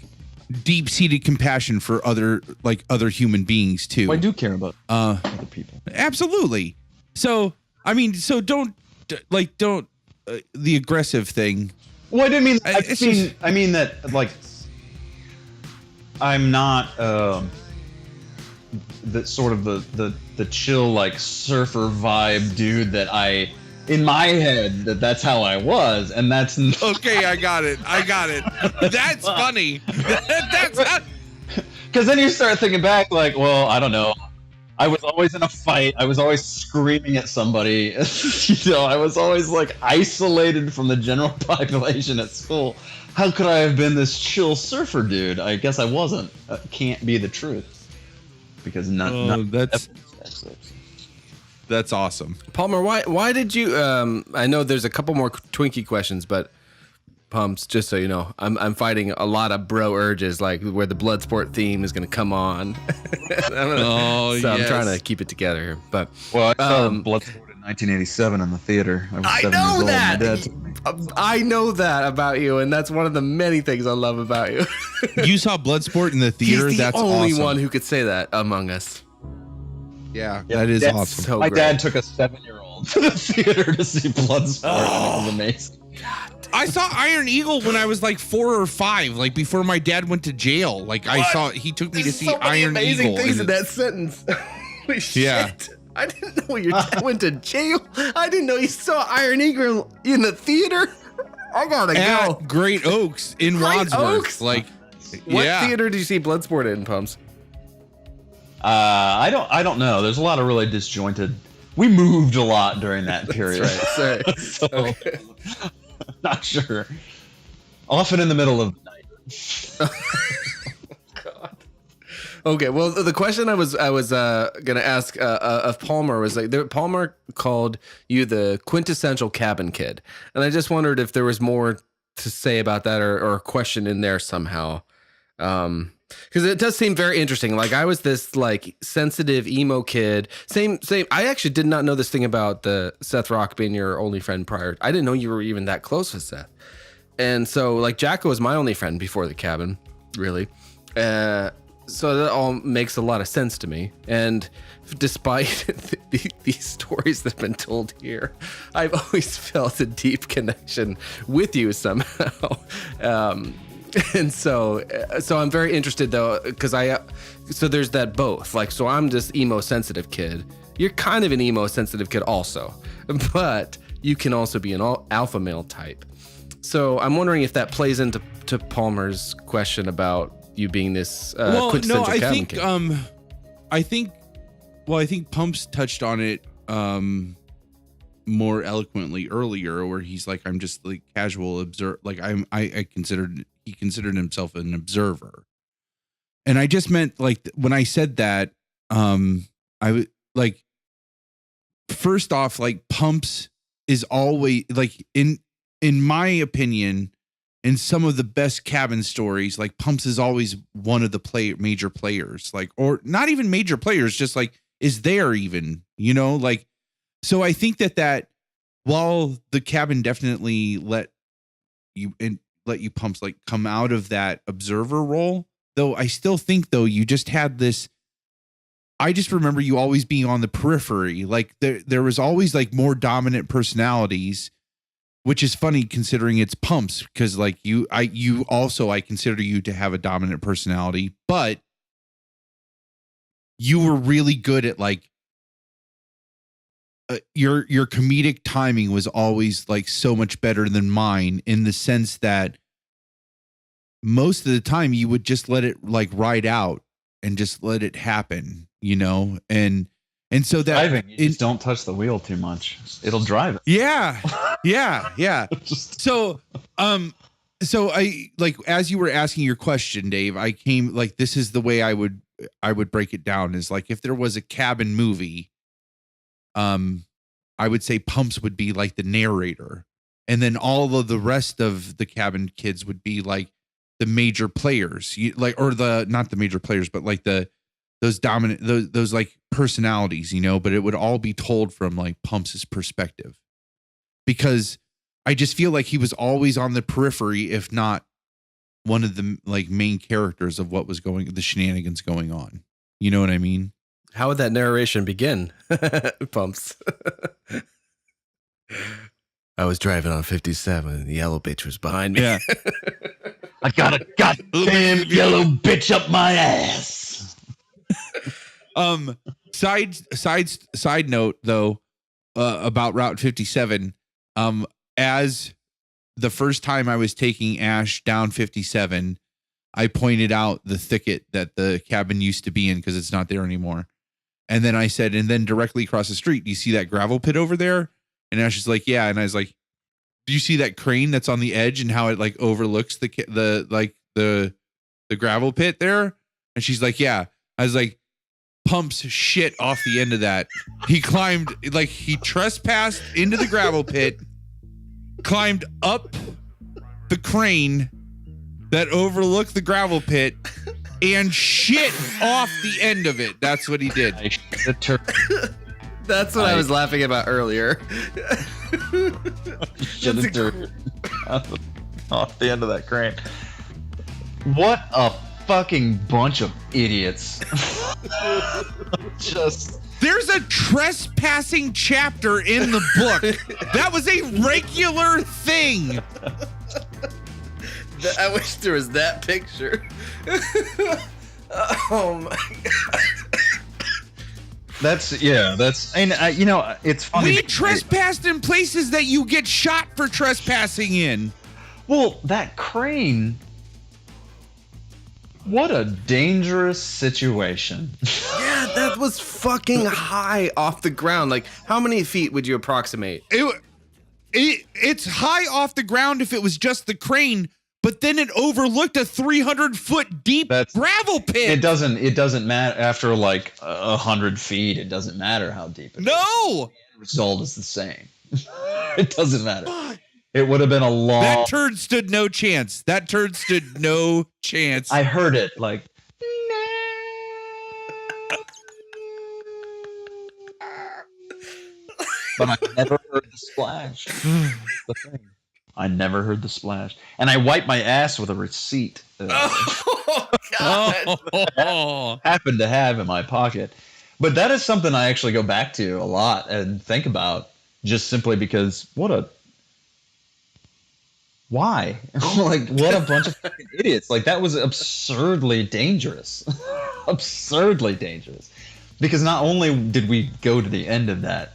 deep-seated compassion for other human beings too. Well, I do care about other people. Absolutely. So don't the aggressive thing. Well, I didn't mean. I mean that like I'm not the sort of the chill like surfer vibe dude that I. In my head, that's how I was, and that's okay. I got it. That's funny. That's not. Because then you start thinking back, like, well, I don't know. I was always in a fight. I was always screaming at somebody. I was always like isolated from the general population at school. How could I have been this chill surfer dude? I guess I wasn't. Can't be the truth. Because That's awesome. Palmer, why did you I know there's a couple more Twinkie questions, but Pumps, just so you know, I'm fighting a lot of bro urges, like where the Bloodsport theme is going to come on. I'm trying to keep it together here. But I saw Bloodsport in 1987 in the theater. I know that. I know that about you, and that's one of the many things I love about you. You saw Bloodsport in the theater? He's the that's only awesome. one who could say that among us. Yeah, that is awesome. So my great. dad took a 7-year-old to the theater to see Bloodsport, and it was amazing. I saw Iron Eagle when I was like 4 or 5, like before my dad went to jail. Like he took me to see Iron Eagle. Amazing things in that sentence. Holy shit. Yeah. I didn't know your dad went to jail. I didn't know you saw Iron Eagle in the theater. I gotta go. Great Oaks in Wadsworth. Oaks? Like, what theater did you see Bloodsport in, Pumps? I don't know. There's a lot of really disjointed. We moved a lot during that period. That's right. So, okay. Not sure. Often in the middle of the night. God. Okay. Well, the question I was gonna ask of Palmer was like, Palmer called you the quintessential cabin kid, and I just wondered if there was more to say about that or a question in there somehow. Because it does seem very interesting. Like, I was this like sensitive emo kid. Same. I actually did not know this thing about the Seth Rock being your only friend prior. I didn't know you were even that close with Seth. And so like Jacko was my only friend before the cabin, really. So that all makes a lot of sense to me. And despite these stories that have been told here, I've always felt a deep connection with you somehow. And so I'm very interested though, because so there's that both. Like, so I'm this emo sensitive kid. You're kind of an emo sensitive kid also, but you can also be an alpha male type. So I'm wondering if that plays into Palmer's question about you being this quintessential cabin kid. I think Pumps touched on it more eloquently earlier, where he's like, I'm just like casual observer. Like he considered himself an observer. And I just meant like, when I said that, I would like, first off, like Pumps is always like, in my opinion, in some of the best cabin stories, like Pumps is always one of the major players, like, or not even major players, just like is there even, you know, like, so I think that while the cabin definitely let you pumps like come out of that observer role, though I still think though you just had this, I just remember you always being on the periphery. Like there was always like more dominant personalities, which is funny considering it's pumps, because like I consider you to have a dominant personality, but you were really good at like your comedic timing was always like so much better than mine, in the sense that most of the time you would just let it like ride out and just let it happen, you know? And so that driving, you just don't touch the wheel too much. It'll drive it. Yeah. So I, like, as you were asking your question, Dave, I came like, this is the way I would break it down, is like, if there was a cabin movie, I would say Pumps would be like the narrator, and then all of the rest of the cabin kids would be like the major players, not the major players, but like those dominant, those like personalities, you know, but it would all be told from like Pumps's perspective, because I just feel like he was always on the periphery, if not one of the like main characters of what was the shenanigans going on. You know what I mean? How would that narration begin? Pumps. I was driving on 57 and the yellow bitch was behind me. Yeah. I got a goddamn yellow bitch up my ass. Side note though, about Route 57, as the first time I was taking Ash down 57, I pointed out the thicket that the cabin used to be in, because it's not there anymore. And then I said, and then directly across the street, do you see that gravel pit over there? And Ash is like, yeah. And I was like, do you see that crane that's on the edge and how it like overlooks the gravel pit there? And she's like, yeah. I was like, Pumps shit off the end of that. He climbed, like he trespassed into the gravel pit, climbed up the crane that overlooked the gravel pit, and shit off the end of it. That's what he did. That's what I was laughing about earlier. Off the end of that crane. What a fucking bunch of idiots. There's a trespassing chapter in the book. That was a regular thing. I wish there was that picture. Oh my god. That's and you know, it's funny. We trespassed in places that you get shot for trespassing in. Well, that crane. What a dangerous situation. Yeah, that was fucking high off the ground. Like, how many feet would you approximate? It's high off the ground if it was just the crane, but then it overlooked a 300-foot deep gravel pit. It doesn't matter after like 100 feet. It doesn't matter how deep it is. No! The result is the same. It doesn't matter. It would have been a long... That turd stood no chance. I heard it like... But I never heard the splash. The thing. I never heard the splash. And I wiped my ass with a receipt. Oh, God. Happened to have in my pocket. But that is something I actually go back to a lot and think about, just simply because why? Like, what a bunch of fucking idiots. Like, that was absurdly dangerous. Absurdly dangerous. Because not only did we go to the end of that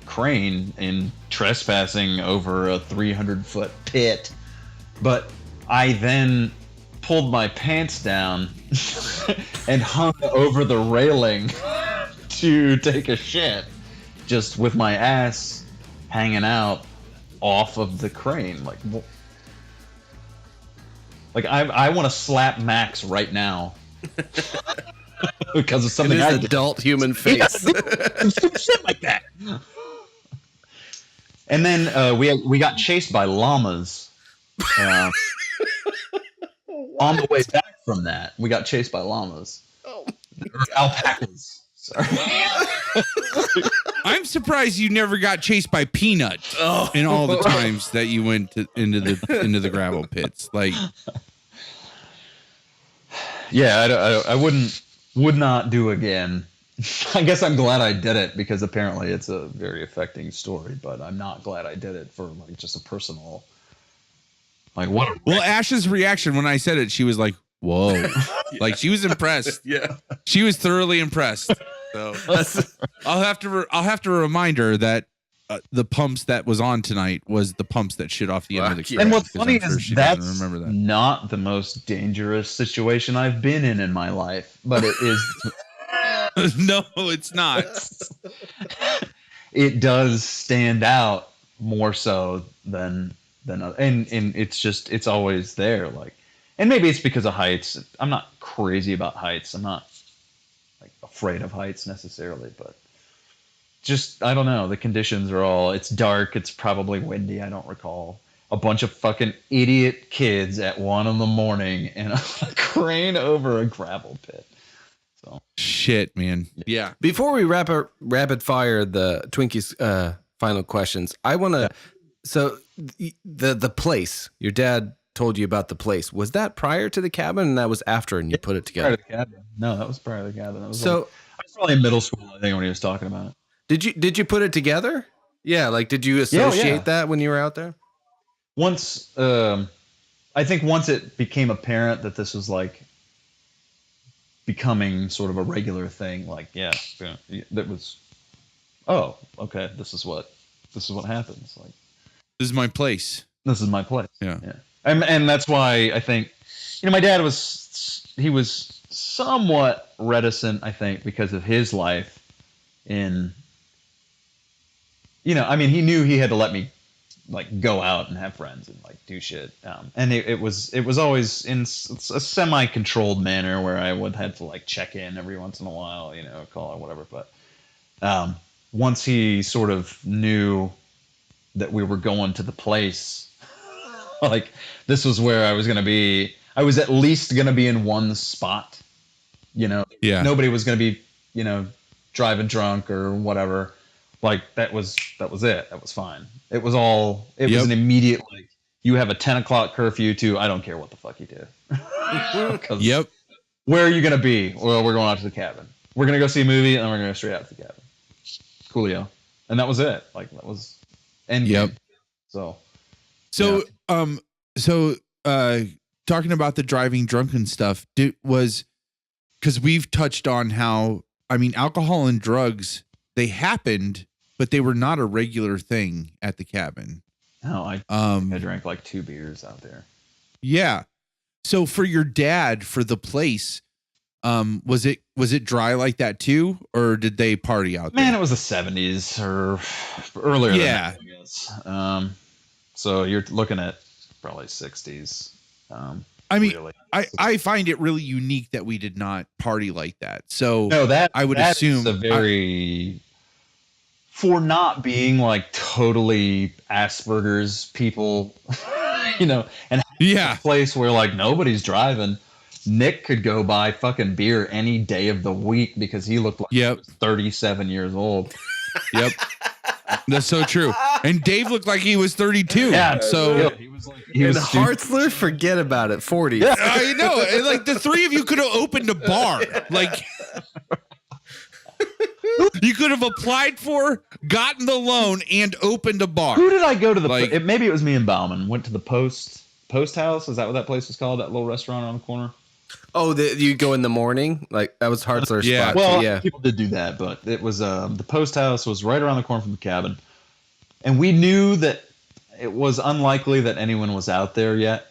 crane in trespassing over a 300-foot pit, but I then pulled my pants down and hung over the railing to take a shit, just with my ass hanging out off of the crane. Like I want to slap Max right now because of something I did. Adult human face. Shit like that. And then we got chased by llamas. On the way back from that, we got chased by llamas. Oh, alpacas. Sorry. I'm surprised you never got chased by Peanut in all the times that you went into the gravel pits. Like, yeah, I would not do again. I guess I'm glad I did it because apparently it's a very affecting story, but I'm not glad I did it for like just a personal, like what. Well, Ash's reaction when I said it, she was like, "Whoa!" Yeah. Like she was impressed. Yeah, she was thoroughly impressed. So I'll have to remind her that the pumps that was on tonight was the pumps that shit off the end of the cab. And what's funny is that's remember that. not the most dangerous situation I've been in my life, but it is. No, it's not. It does stand out more so than and it's always there. Like, and maybe it's because of heights. I'm not crazy about heights. I'm not like afraid of heights necessarily, but just I don't know. The conditions are all. It's dark. It's probably windy. I don't recall. A bunch of fucking idiot kids at 1 a.m. and a crane over a gravel pit. Shit, man. Yeah. Before we rapid fire the Twinkies final questions, I want to. So the place your dad told you about the place, was that prior to the cabin, and that was after, and you put it together? Prior to the cabin. No, that was prior to the cabin. That was I was probably in middle school, I think, when he was talking about it. Did you put it together? Yeah, like did you associate that when you were out there? Once, I think once it became apparent that this was like becoming sort of a regular thing, like that was, oh, okay, this is what happens. Like, this is my place. This is my place. Yeah. And that's why I think, my dad was somewhat reticent, I think, because of his life in, he knew he had to let me like go out and have friends and like do shit. And it was always in a semi-controlled manner where I would have to like check in every once in a while, call or whatever. But once he sort of knew that we were going to the place, like this was where I was going to be. I was at least going to be in one spot, Yeah. Nobody was going to be, driving drunk or whatever. Like that was it. That was fine. It was was an immediate, like, you have a 10 o'clock curfew too. I don't care what the fuck you do. Yep. Where are you going to be? Well, we're going out to the cabin. We're going to go see a movie and then we're going to go straight out to the cabin. Coolio. And that was it. Like that was end game. So talking about the driving drunken stuff, because we've touched on how, alcohol and drugs, they happened, but they were not a regular thing at the cabin. No, I drank like 2 beers out there. Yeah. So for your dad, for the place, was it dry like that too, or did they party out there? Man, it was the 70s or earlier. Yeah. Than that, I guess. So you're looking at probably 60s. Really. I find it really unique that we did not party like that. So no, that I would assume for not being like totally Asperger's people, and a place where like nobody's driving. Nick could go buy fucking beer any day of the week because he looked like he was 37 years old. Yep. That's so true. And Dave looked like he was 32. Yeah. So he was like, and Hartzler, forget about it. 40. Yeah. I know. And like the three of you could have opened a bar. Like you could have applied for, gotten the loan, and opened a bar. Who did I go to the? Maybe it was me and Bauman. Went to the Post House. Is that what that place was called? That little restaurant on the corner. Oh, you go in the morning? Like that was Hartzler's spot. Well, people did do that, but it was the Post House was right around the corner from the cabin, and we knew that it was unlikely that anyone was out there yet.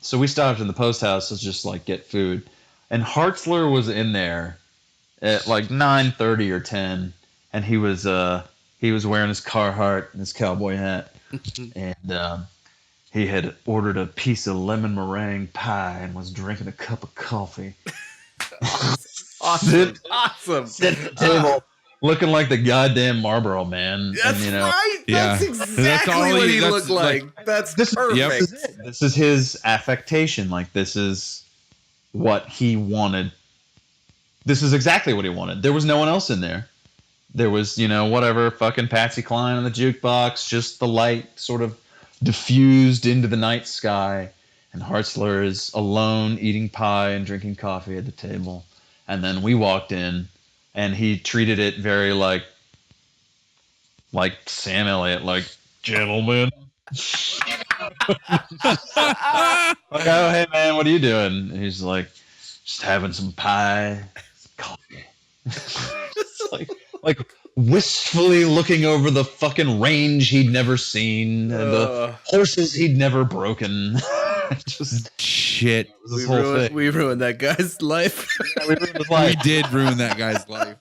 So we stopped in the Post House to just like get food, and Hartzler was in there at like 9:30 or 10, and he was wearing his Carhartt and his cowboy hat, and he had ordered a piece of lemon meringue pie and was drinking a cup of coffee. Awesome. Sitting at the table, looking like the goddamn Marlboro Man. That's right. That's exactly what he looked like. That's perfect. Yep. This is his affectation. Like this is what he wanted. this is exactly what he wanted. There was no one else in there. There was, whatever, fucking Patsy Cline on the jukebox, just the light sort of diffused into the night sky, and Hartzler is alone eating pie and drinking coffee at the table. And then we walked in, and he treated it very like Sam Elliott, like, gentlemen. Like, oh, hey, man, what are you doing? And he's like, just having some pie, some coffee. Just like wistfully looking over the fucking range he'd never seen, the horses he'd never broken. Just shit. We ruined that guy's life. Yeah, we ruined his life. We did ruin that guy's life.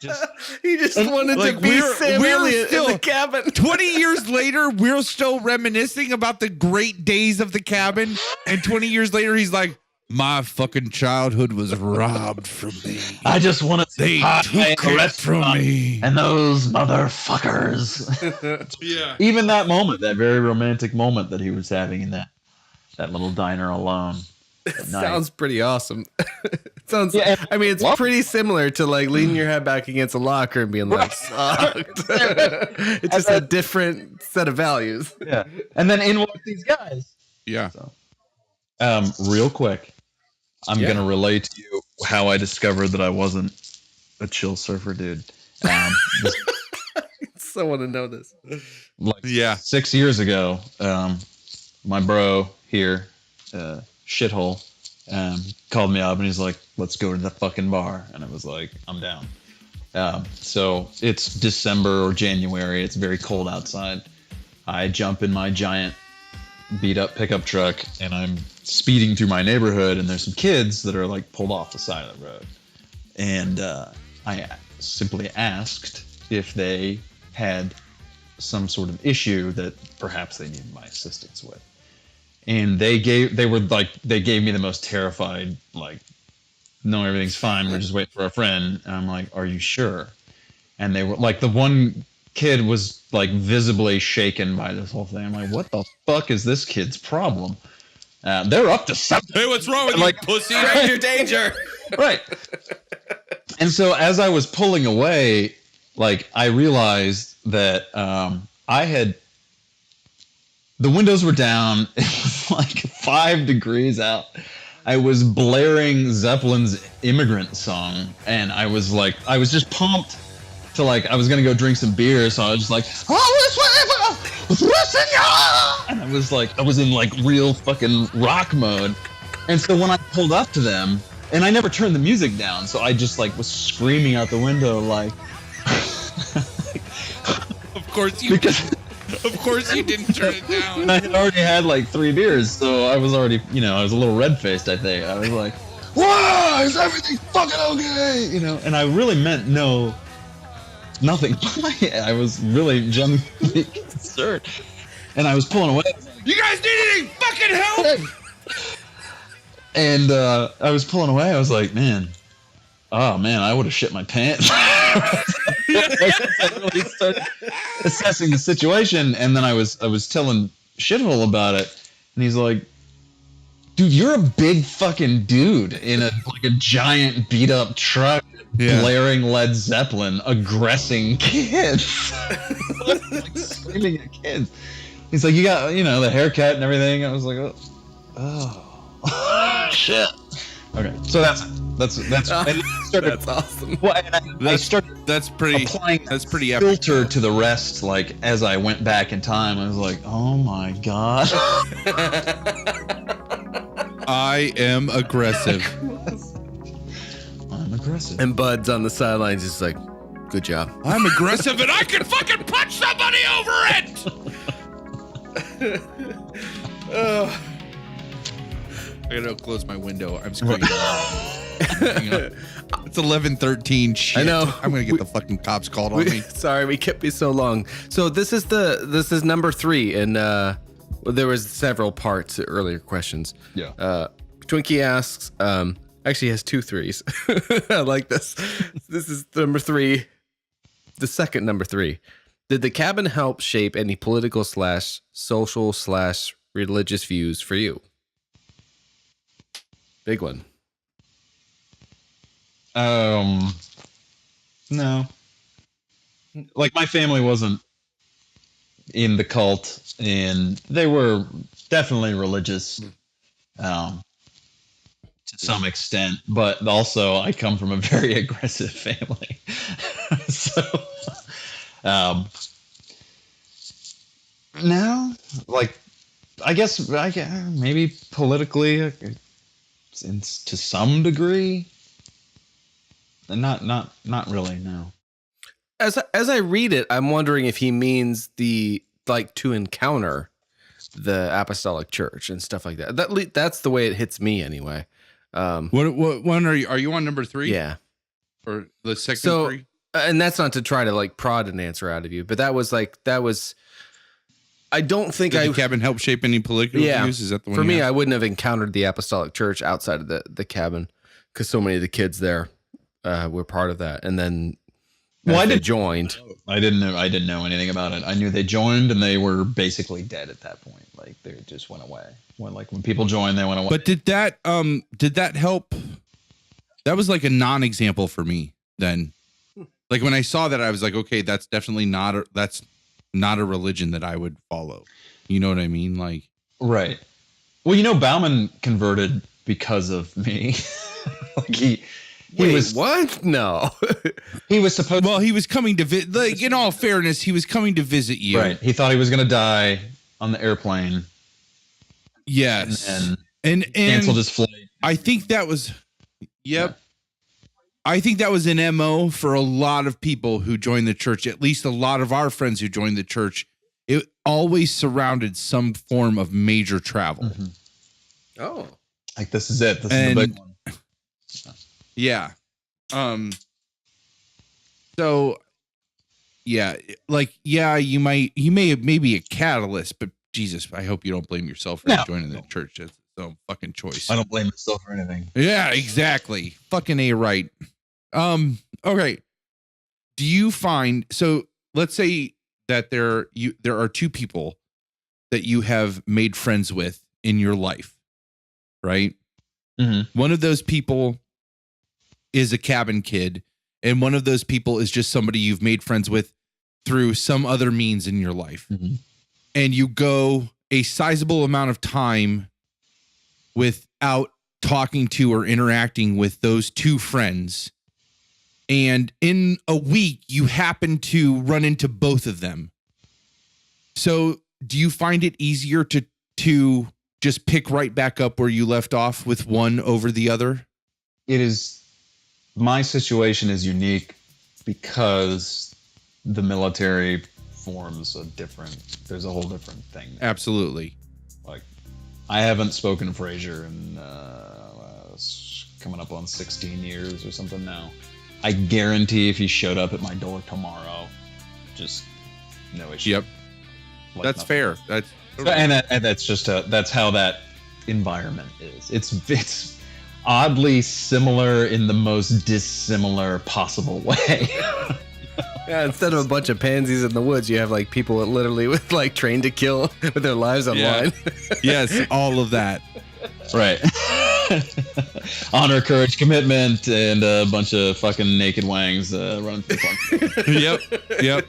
He just wanted to be Sam Elliott in the cabin. 20 years later, we're still reminiscing about the great days of the cabin. And 20 years later, he's like, my fucking childhood was robbed from me. I just wanted They took it from me. And those motherfuckers. Yeah. Even that moment, that very romantic moment that he was having in that little diner alone. Sounds pretty awesome. It sounds. Yeah, I mean, it's pretty similar to like leaning your head back against a locker and being like, "Sucked." It's just a different set of values. Yeah, and then in walk these guys. Yeah. So, real quick, I'm gonna relate to you how I discovered that I wasn't a chill surfer dude. So want to know this. 6 years ago, my bro here, shithole, called me up and he's like, let's go to the fucking bar. And I was like, I'm down. So it's December or January. It's very cold outside. I jump in my giant beat up pickup truck and I'm speeding through my neighborhood, and there's some kids that are like pulled off the side of the road. And I simply asked if they had some sort of issue that perhaps they needed my assistance with. And they gave me the most terrified, like, no, everything's fine. We're just waiting for our friend. And I'm like, are you sure? And they were like, the one kid was like visibly shaken by this whole thing. I'm like, what the fuck is this kid's problem? They're up to something. Hey, what's wrong with you, pussy? Stranger danger. Right. And so as I was pulling away, like, I realized that the windows were down. It was like 5 degrees out. I was blaring Zeppelin's Immigrant Song, and I was just pumped to, like, I was gonna go drink some beer, so I was just like, and I was in like real fucking rock mode. And so when I pulled up to them, and I never turned the music down, so I just like was screaming out the window like, Of course you didn't turn it down. And I had already had like 3 beers, so I was already, I was a little red-faced, I think. I was like, whoa, is everything fucking okay? And I really meant nothing by it. I was really genuinely concerned. And I was pulling away. You guys need any fucking help? And I was pulling away. I was like, man, I would have shit my pants. I really started assessing the situation, and then I was telling Shithole about it, and he's like, dude, you're a big fucking dude in a giant beat up truck, blaring Led Zeppelin, aggressing kids, like screaming at kids. He's like, you got the haircut and everything. I was like, oh shit. Okay, so that's awesome. Well, and I started applying that's pretty filter epic, to the rest. Like, as I went back in time, I was like, oh my god. I am aggressive. I'm aggressive. And Bud's on the sidelines is like, good job. I'm aggressive and I can fucking punch somebody over it. I gotta close my window. I'm screwing it. It's 11:13. Shit. I know. I'm gonna get the fucking cops called on me. Sorry, we kept you so long. So this is number 3, and there was several parts to earlier questions. Yeah. Twinkie asks, actually has 2 3s. I like this. This is number 3, the second number 3. Did the cabin help shape any political / social / religious views for you? Big one. No. Like my family wasn't in the cult, and they were definitely religious, to some extent, but also I come from a very aggressive family. So, no, like I guess maybe politically, to some degree, not really. No. As I read it, I'm wondering if he means the like to encounter the apostolic church and stuff like that. That's the way it hits me anyway. What one are you on number 3? Yeah, or the second 3? And that's not to try to like prod an answer out of you, but that was. I don't think Did the cabin help shape any political views? Is that the one? For me, I wouldn't have encountered the apostolic church outside of the cabin because so many of the kids there were part of that, and then. Well, I joined. I didn't know anything about it. I knew they joined and they were basically dead at that point. Like they just went away. When people joined, they went away. But did that help? That was like a non-example for me then. Like when I saw that, I was like, okay, that's definitely not a religion that I would follow. You know what I mean? Like, right. Well, Bauman converted because of me. Like He was what? No. He was supposed. Well, he was coming to visit. Like, in all fairness, he was coming to visit you. Right. He thought he was going to die on the airplane. Yes. And canceled his flight. I think that was. Yep. Yeah. I think that was an MO for a lot of people who joined the church. At least a lot of our friends who joined the church. It always surrounded some form of major travel. Mm-hmm. Oh. Like this is it. This is the big one. Yeah. So yeah, like, yeah, you may have maybe a catalyst, but Jesus, I hope you don't blame yourself for joining the church. That's no fucking choice. I don't blame myself for anything. Yeah, exactly. Fucking A right. Okay. Do you find, so let's say that there are 2 people that you have made friends with in your life, right? Mm-hmm. One of those people is a cabin kid, and one of those people is just somebody you've made friends with through some other means in your life. Mm-hmm. And you go a sizable amount of time without talking to or interacting with those 2 friends. And in a week, you happen to run into both of them. So do you find it easier to just pick right back up where you left off with one over the other? It is. My situation is unique because the military forms there's a whole different thing. Absolutely. Like, I haven't spoken to Frazier in coming up on 16 years or something now. I guarantee if he showed up at my door tomorrow, just no issue. Yep. Like that's nothing. fair. That's and that's just that's how that environment is. It's oddly similar in the most dissimilar possible way. Yeah, instead of a bunch of pansies in the woods, you have like people literally with like trained to kill with their lives on line. Yes, all of that. Right. Honor, courage, commitment, and a bunch of fucking naked wangs running through the park. Yep.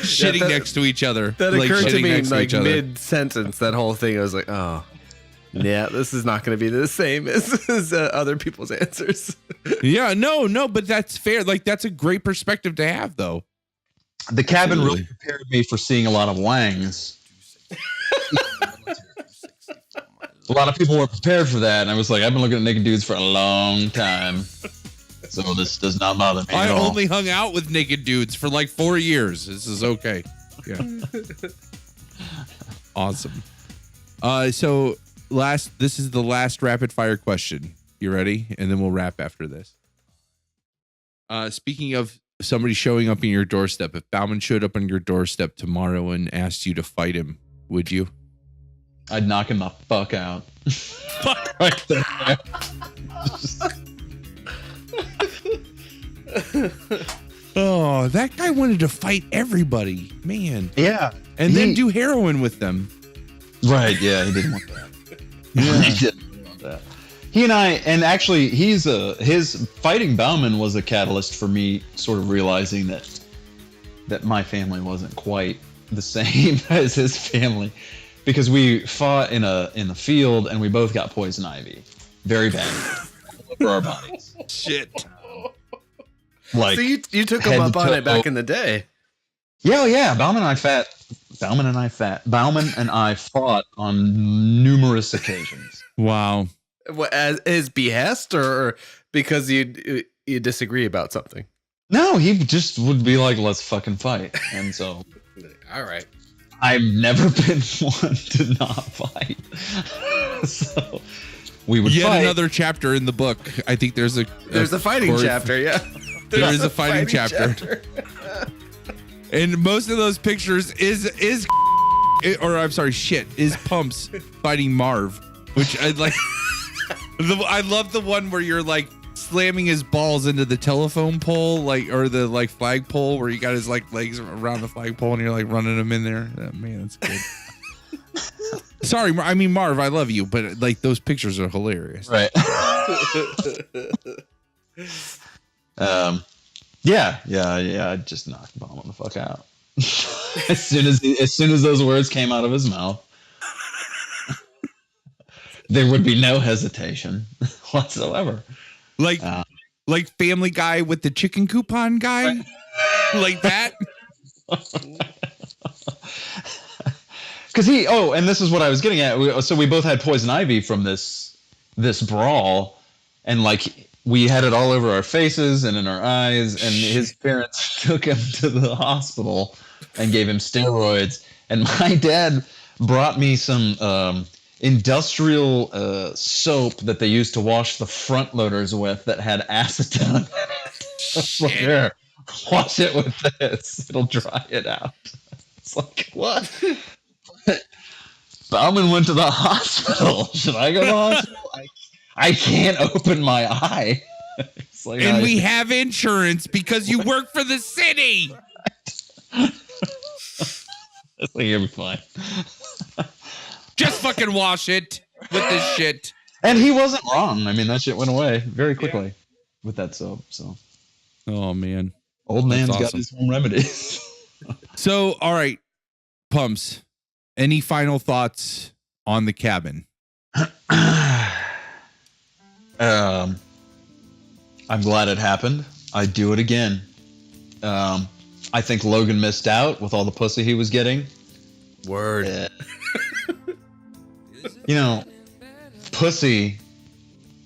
Shitting next to each other. That occurred to me like mid-sentence, that whole thing. I was like, oh. Yeah, this is not going to be the same as other people's answers. Yeah, no, but that's fair. Like, that's a great perspective to have, though. The cabin really prepared me for seeing a lot of wangs. A lot of people were prepared for that, and I was like, I've been looking at naked dudes for a long time, so this does not bother me at all. I only hung out with naked dudes for like 4 years. This is okay. Yeah. Awesome. So this is the last rapid fire question. You ready? And then we'll wrap after this. Speaking of somebody showing up in your doorstep, if Bauman showed up on your doorstep tomorrow and asked you to fight him, would you? I'd knock him the fuck out. Fuck right there. Oh, that guy wanted to fight everybody, man. Yeah. And then do heroin with them. Right, yeah, he didn't want that. Yeah. He didn't want that. he and I, and actually his fighting Bauman was a catalyst for me sort of realizing that my family wasn't quite the same as his family, because we fought in the field and we both got poison ivy, very bad, over our bodies. Shit. Like, so you took him up on it back in the day. Yeah. Bauman and I fought on numerous occasions. Wow. As his behest, or because you disagree about something? No, he just would be like, let's fucking fight. And so, all right. I've never been one to not fight. So we would Yet fight. another chapter in the book. I think there's a fighting chapter. Yeah, there is a fighting chapter. And most of those pictures is Pumps fighting Marv, which I like. I love the one where you're like slamming his balls into the telephone pole, or the flag pole, where you got his legs around the flag pole and you're running him in there. Oh, man, that's good. Sorry, I mean Marv, I love you, but those pictures are hilarious. Right. Yeah. I'd just knock Bauman the fuck out as soon as those words came out of his mouth. There would be no hesitation whatsoever. Like Family Guy with the chicken coupon guy, like that. Because and this is what I was getting at. So we both had poison ivy from this brawl, and we had it all over our faces and in our eyes. And his parents took him to the hospital and gave him steroids. And my dad brought me some industrial soap that they used to wash the front loaders with that had acetone. Here, wash it with this. It'll dry it out. It's like, what? Bauman went to the hospital. Should I go to the hospital? I can't open my eye. And we have insurance because you work for the city. I think you'll be fine. Just fucking wash it with this shit. And he wasn't wrong. I mean, that shit went away very quickly with that soap. So, oh man, old man's got his own remedies. So, all right, Pumps. Any final thoughts on the cabin? I'm glad it happened. I'd do it again. I think Logan missed out with all the pussy he was getting. Word. Pussy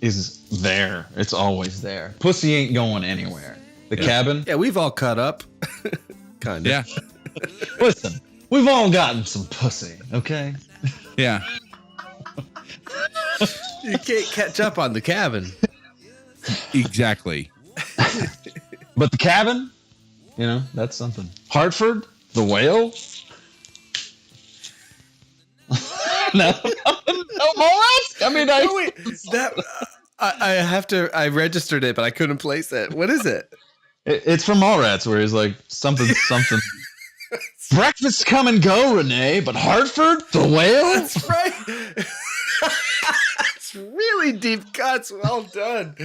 is there. It's always there. Pussy ain't going anywhere. The cabin. Yeah, we've all cut up. Kind of. Yeah. Listen, we've all gotten some pussy, okay? Yeah. You can't catch up on the cabin. Exactly. But the cabin, that's something. Hartford, the whale. No more. I mean, I registered it, but I couldn't place it. What is it? It's from Mallrats, where he's like something. Breakfast come and go, Renee, but Hartford, the whale. That's right. It's really deep cuts. Well done.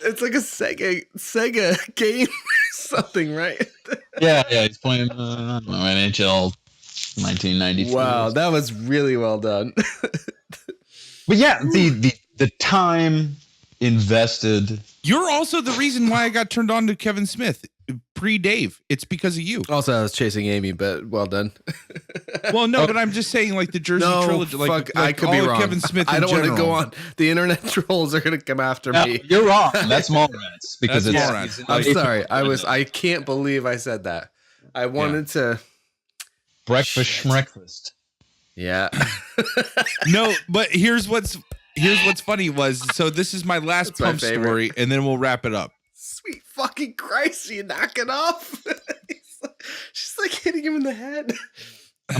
It's like a Sega game or something, right? Yeah. He's playing NHL 1994. Wow, that was really well done. But yeah, the time invested. You're also the reason why I got turned on to Kevin Smith pre-Dave. It's because of you. Also, I was chasing Amy, but well done. Well, no, but I'm just saying, the Jersey trilogy. Fuck, I could be wrong. Kevin Smith. I don't want to go on. The internet trolls are going to come after me. You're wrong. That's Mallrats because That's it's. Mallrats. I'm sorry. I can't believe I said that. I wanted to. Breakfast. Yeah. No, but here's what's funny was, so this is my last Pump story, and then we'll wrap it up. Sweet fucking Christ, you knock it off. She's hitting him in the head.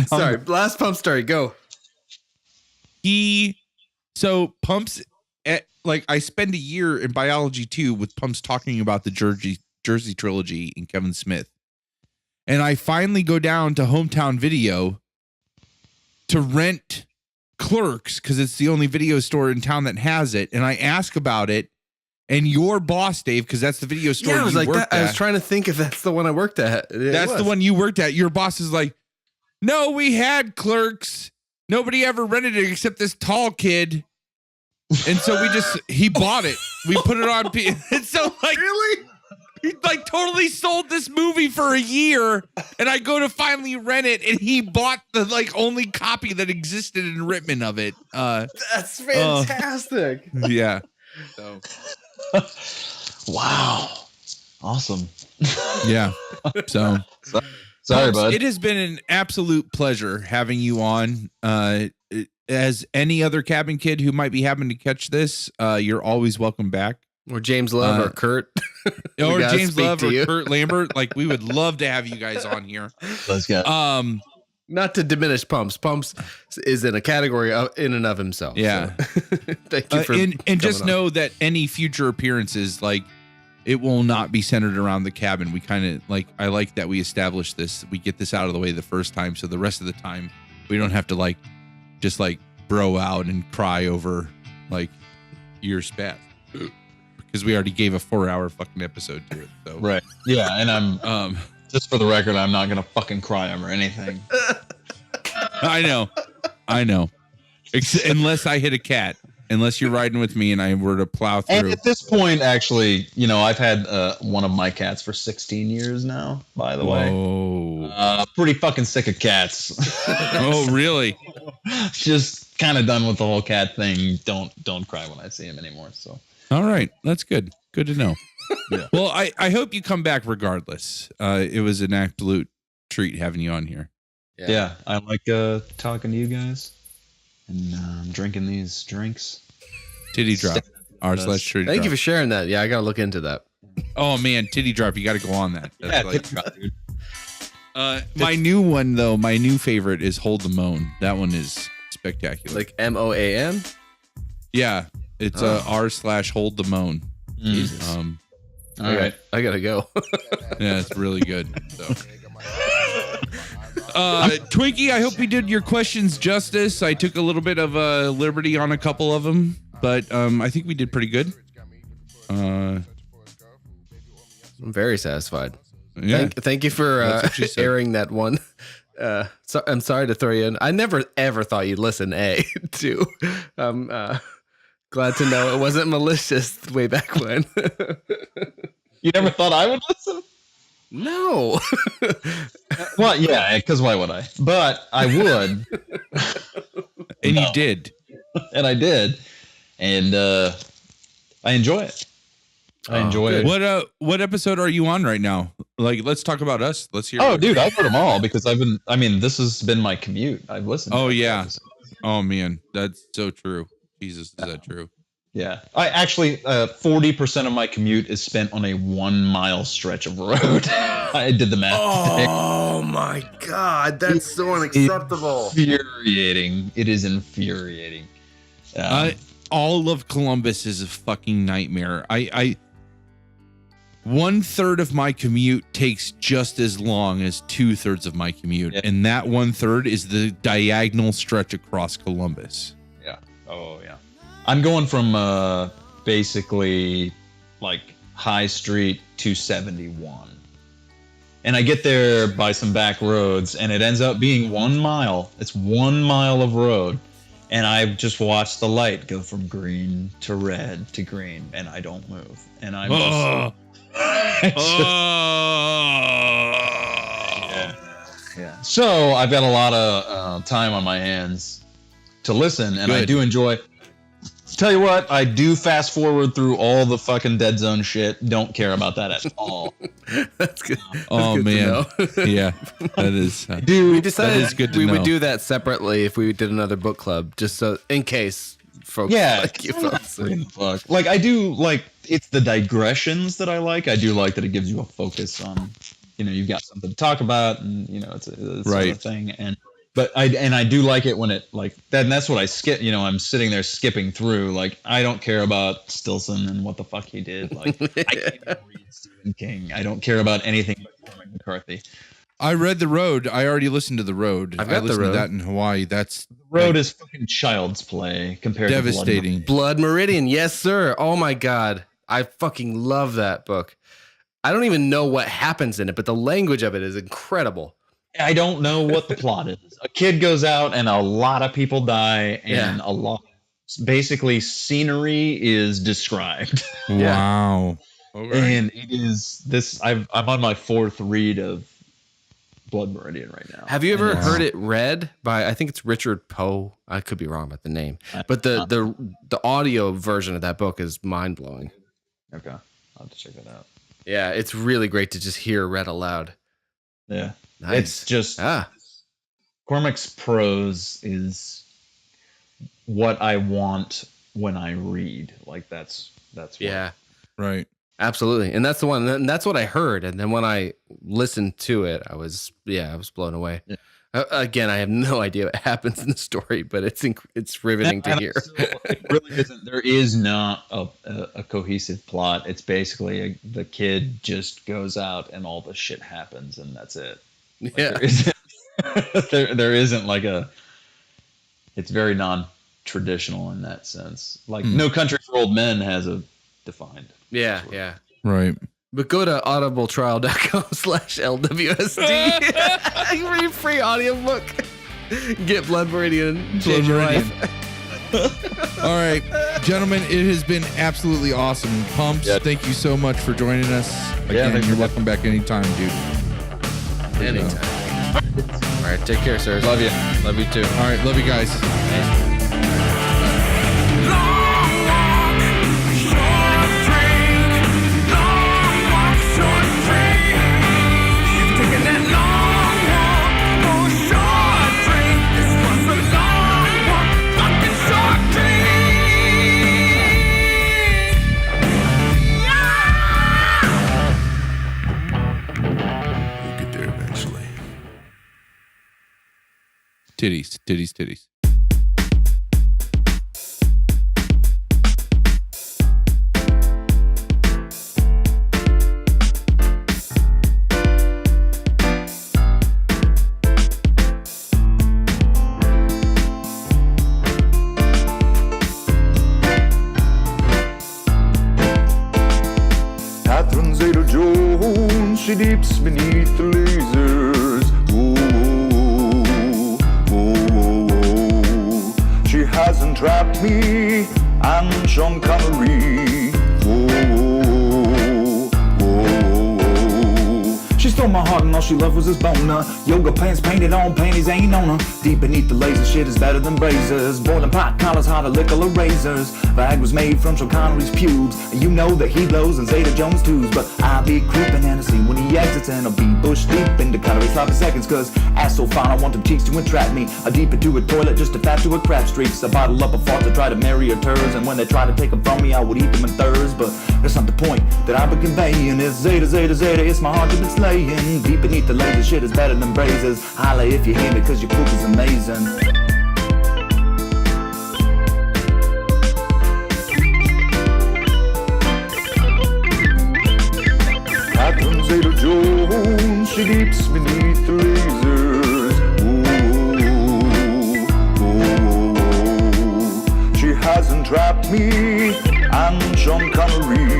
Sorry, last Pump story, go. So Pumps, I spend a year in biology 2 with Pumps talking about the Jersey trilogy and Kevin Smith. And I finally go down to Hometown Video to rent Clerks because it's the only video store in town that has it. And I ask about it. And your boss, Dave, because that's the video store I was you like worked that. at. I was trying to think if that's the one I worked at. That's the one you worked at. Your boss is like, no, we had Clerks. Nobody ever rented it except this tall kid. And so he bought it. We put it on. And so like, Really? he like totally sold this movie for a year. And I go to finally rent it. And he bought the like only copy that existed in Rittman of it. That's fantastic. Yeah. So. Wow. Awesome. Yeah. So. Sorry, bud. It has been an absolute pleasure having you on. As any other cabin kid who might be having to catch this, you're always welcome back. Or James Love or Kurt. Or James Love or Kurt Lambert. Like, we would love to have you guys on here. Let's go. Not to diminish Pumps. Pumps is in a category in and of himself. Yeah. So. Thank you for and just on. know that any future appearances, like, it will not be centered around the cabin. We kind of like, I like that we established this. We get this out of the way the first time. So the rest of the time, we don't have to like, just like bro out and cry over like your spat. Because we already gave a 4-hour fucking episode to it. So. Right. Yeah. And I'm, just for the record, I'm not going to fucking cry over anything. I know. Unless I hit a cat. Unless you're riding with me and I were to plow through. And at this point, actually, you know, I've had one of my cats for 16 years now, by the way. Pretty fucking sick of cats. Oh, really? Just kind of done with the whole cat thing. Don't cry when I see him anymore. So. All right. That's good. Good to know. Yeah. Well, I hope you come back regardless. It was an absolute treat having you on here. Yeah. I like talking to you guys. And drinking these drinks. Titty drop. r/titty Thank drop. you for sharing that. Yeah, I got to look into that. Oh, man. Titty drop. You got to go on that. That's like, Titty drop, dude. my new one, though, my new favorite is Hold the Moan. That one is spectacular. Like MOAN? Yeah. It's r/hold the moan. Jesus. All right. I got to go. Yeah, it's really good. So. Twinkie, I hope we did your questions justice. I took a little bit of a liberty on a couple of them, but I think we did pretty good. I'm very satisfied. Yeah. Thank you for airing that one. So I'm sorry to throw you in. I never ever thought you'd listen to. Glad to know it wasn't malicious way back when. You never thought I would listen? No. Well, yeah, because why would I? But I would. And you did. And I did. And I enjoy it. I enjoy it. What episode are you on right now? Like, let's talk about us. Let's hear. Oh, dude, I've heard them all because this has been my commute. I've listened to yeah. episodes. Oh, man. That's so true. Jesus, is that true? Yeah. I actually, 40% of my commute is spent on a 1 mile stretch of road. I did the math today. Oh my God. That's so unacceptable. Infuriating. It is infuriating. All of Columbus is a fucking nightmare. 1/3 of my commute takes just as long as 2/3 of my commute. Yeah. And that 1/3 is the diagonal stretch across Columbus. Yeah. Oh, yeah. I'm going from basically like High Street to 71. And I get there by some back roads and it ends up being 1 mile. It's 1 mile of road. And I just watch the light go from green to red to green and I don't move. And I'm yeah. So I've got a lot of time on my hands to listen, and Good. I do enjoy. Tell you what, I do fast forward through all the fucking Dead Zone shit. Don't care about that at all. That's good. Oh, good man. to know. Yeah, that is. Dude, we decided that is good to we know. would do that separately if we did another book club, just so in case folks like you folks. Fuck. Like I do like it's the digressions that I like. I do like that it gives you a focus on, you've got something to talk about, and it's a sort of thing. But I do like it when it like that. And that's what I skip. I'm sitting there skipping through. Like I don't care about Stilson and what the fuck he did. Like I can't even read Stephen King. I don't care about anything but Cormac McCarthy. I read The Road. I already listened to The Road. I've got I listened The Road. to that in Hawaii. That's The Road is fucking child's play compared devastating. to Blood Meridian. Yes, sir. Oh my God. I fucking love that book. I don't even know what happens in it, but the language of it is incredible. I don't know what the plot is. A kid goes out and a lot of people die, and a lot, basically, scenery is described. Wow. Okay. And it is this. I'm on my 4th read of Blood Meridian right now. Have you ever heard it read by? I think it's Richard Poe. I could be wrong about the name, but the audio version of that book is mind blowing. Okay, I'll have to check that out. Yeah, it's really great to just hear read aloud. Yeah, Nice. It's just Cormac's prose is what I want when I read. Like that's what, Right. Absolutely. And that's the one, and that's what I heard. And then when I listened to it, I was blown away. Yeah. Again, I have no idea what happens in the story, but it's riveting to hear. It really isn't. There is not a cohesive plot. It's basically the kid just goes out and all the shit happens, and that's it. Like, there isn't like it's very non-traditional in that sense. Like No Country for Old Men has a defined. Yeah. Right. But go to audibletrial.com/LWSD. Read free audiobook. Get Blood Meridian. Change your life. All right, gentlemen, it has been absolutely awesome. Pumps, thank you so much for joining us. Again, you're welcome back anytime, dude. Anytime. All right, take care, sir. Love you. Love you too. All right, love you guys. Titties, titties, titties. Catherine Zeta-Jones, she deeps beneath the lasers. She hasn't trapped me and Sean Connery. She stole my heart and all she loved was his boner. Yoga pants painted on, panties ain't on her. Deep beneath the laser, shit is better than brazers. Boiling pot collars, hot to lick razors. Vag was made from Sean Connery's pubes, and you know that he lows and Zeta Jones twos. But I'll be creeping and I see when he exits, and I'll be bush deep into Connery's sloppy seconds. Cause ass so fine, I want them cheeks to entrap me. A deep into a toilet just to fat to a crap streaks. I bottle up a fart to try to marry her turds, and when they try to take them from me, I would eat them in thirds. But that's not the point that I've been conveying. It's Zeta, Zeta, Zeta, it's my heart that been slaying. Deep beneath the laser, shit is better than brazers. Holla if you hear me, cause your poop is amazing. Catherine Zeta-Jones, she deeps beneath the lasers. She hasn't trapped me and Sean Connery.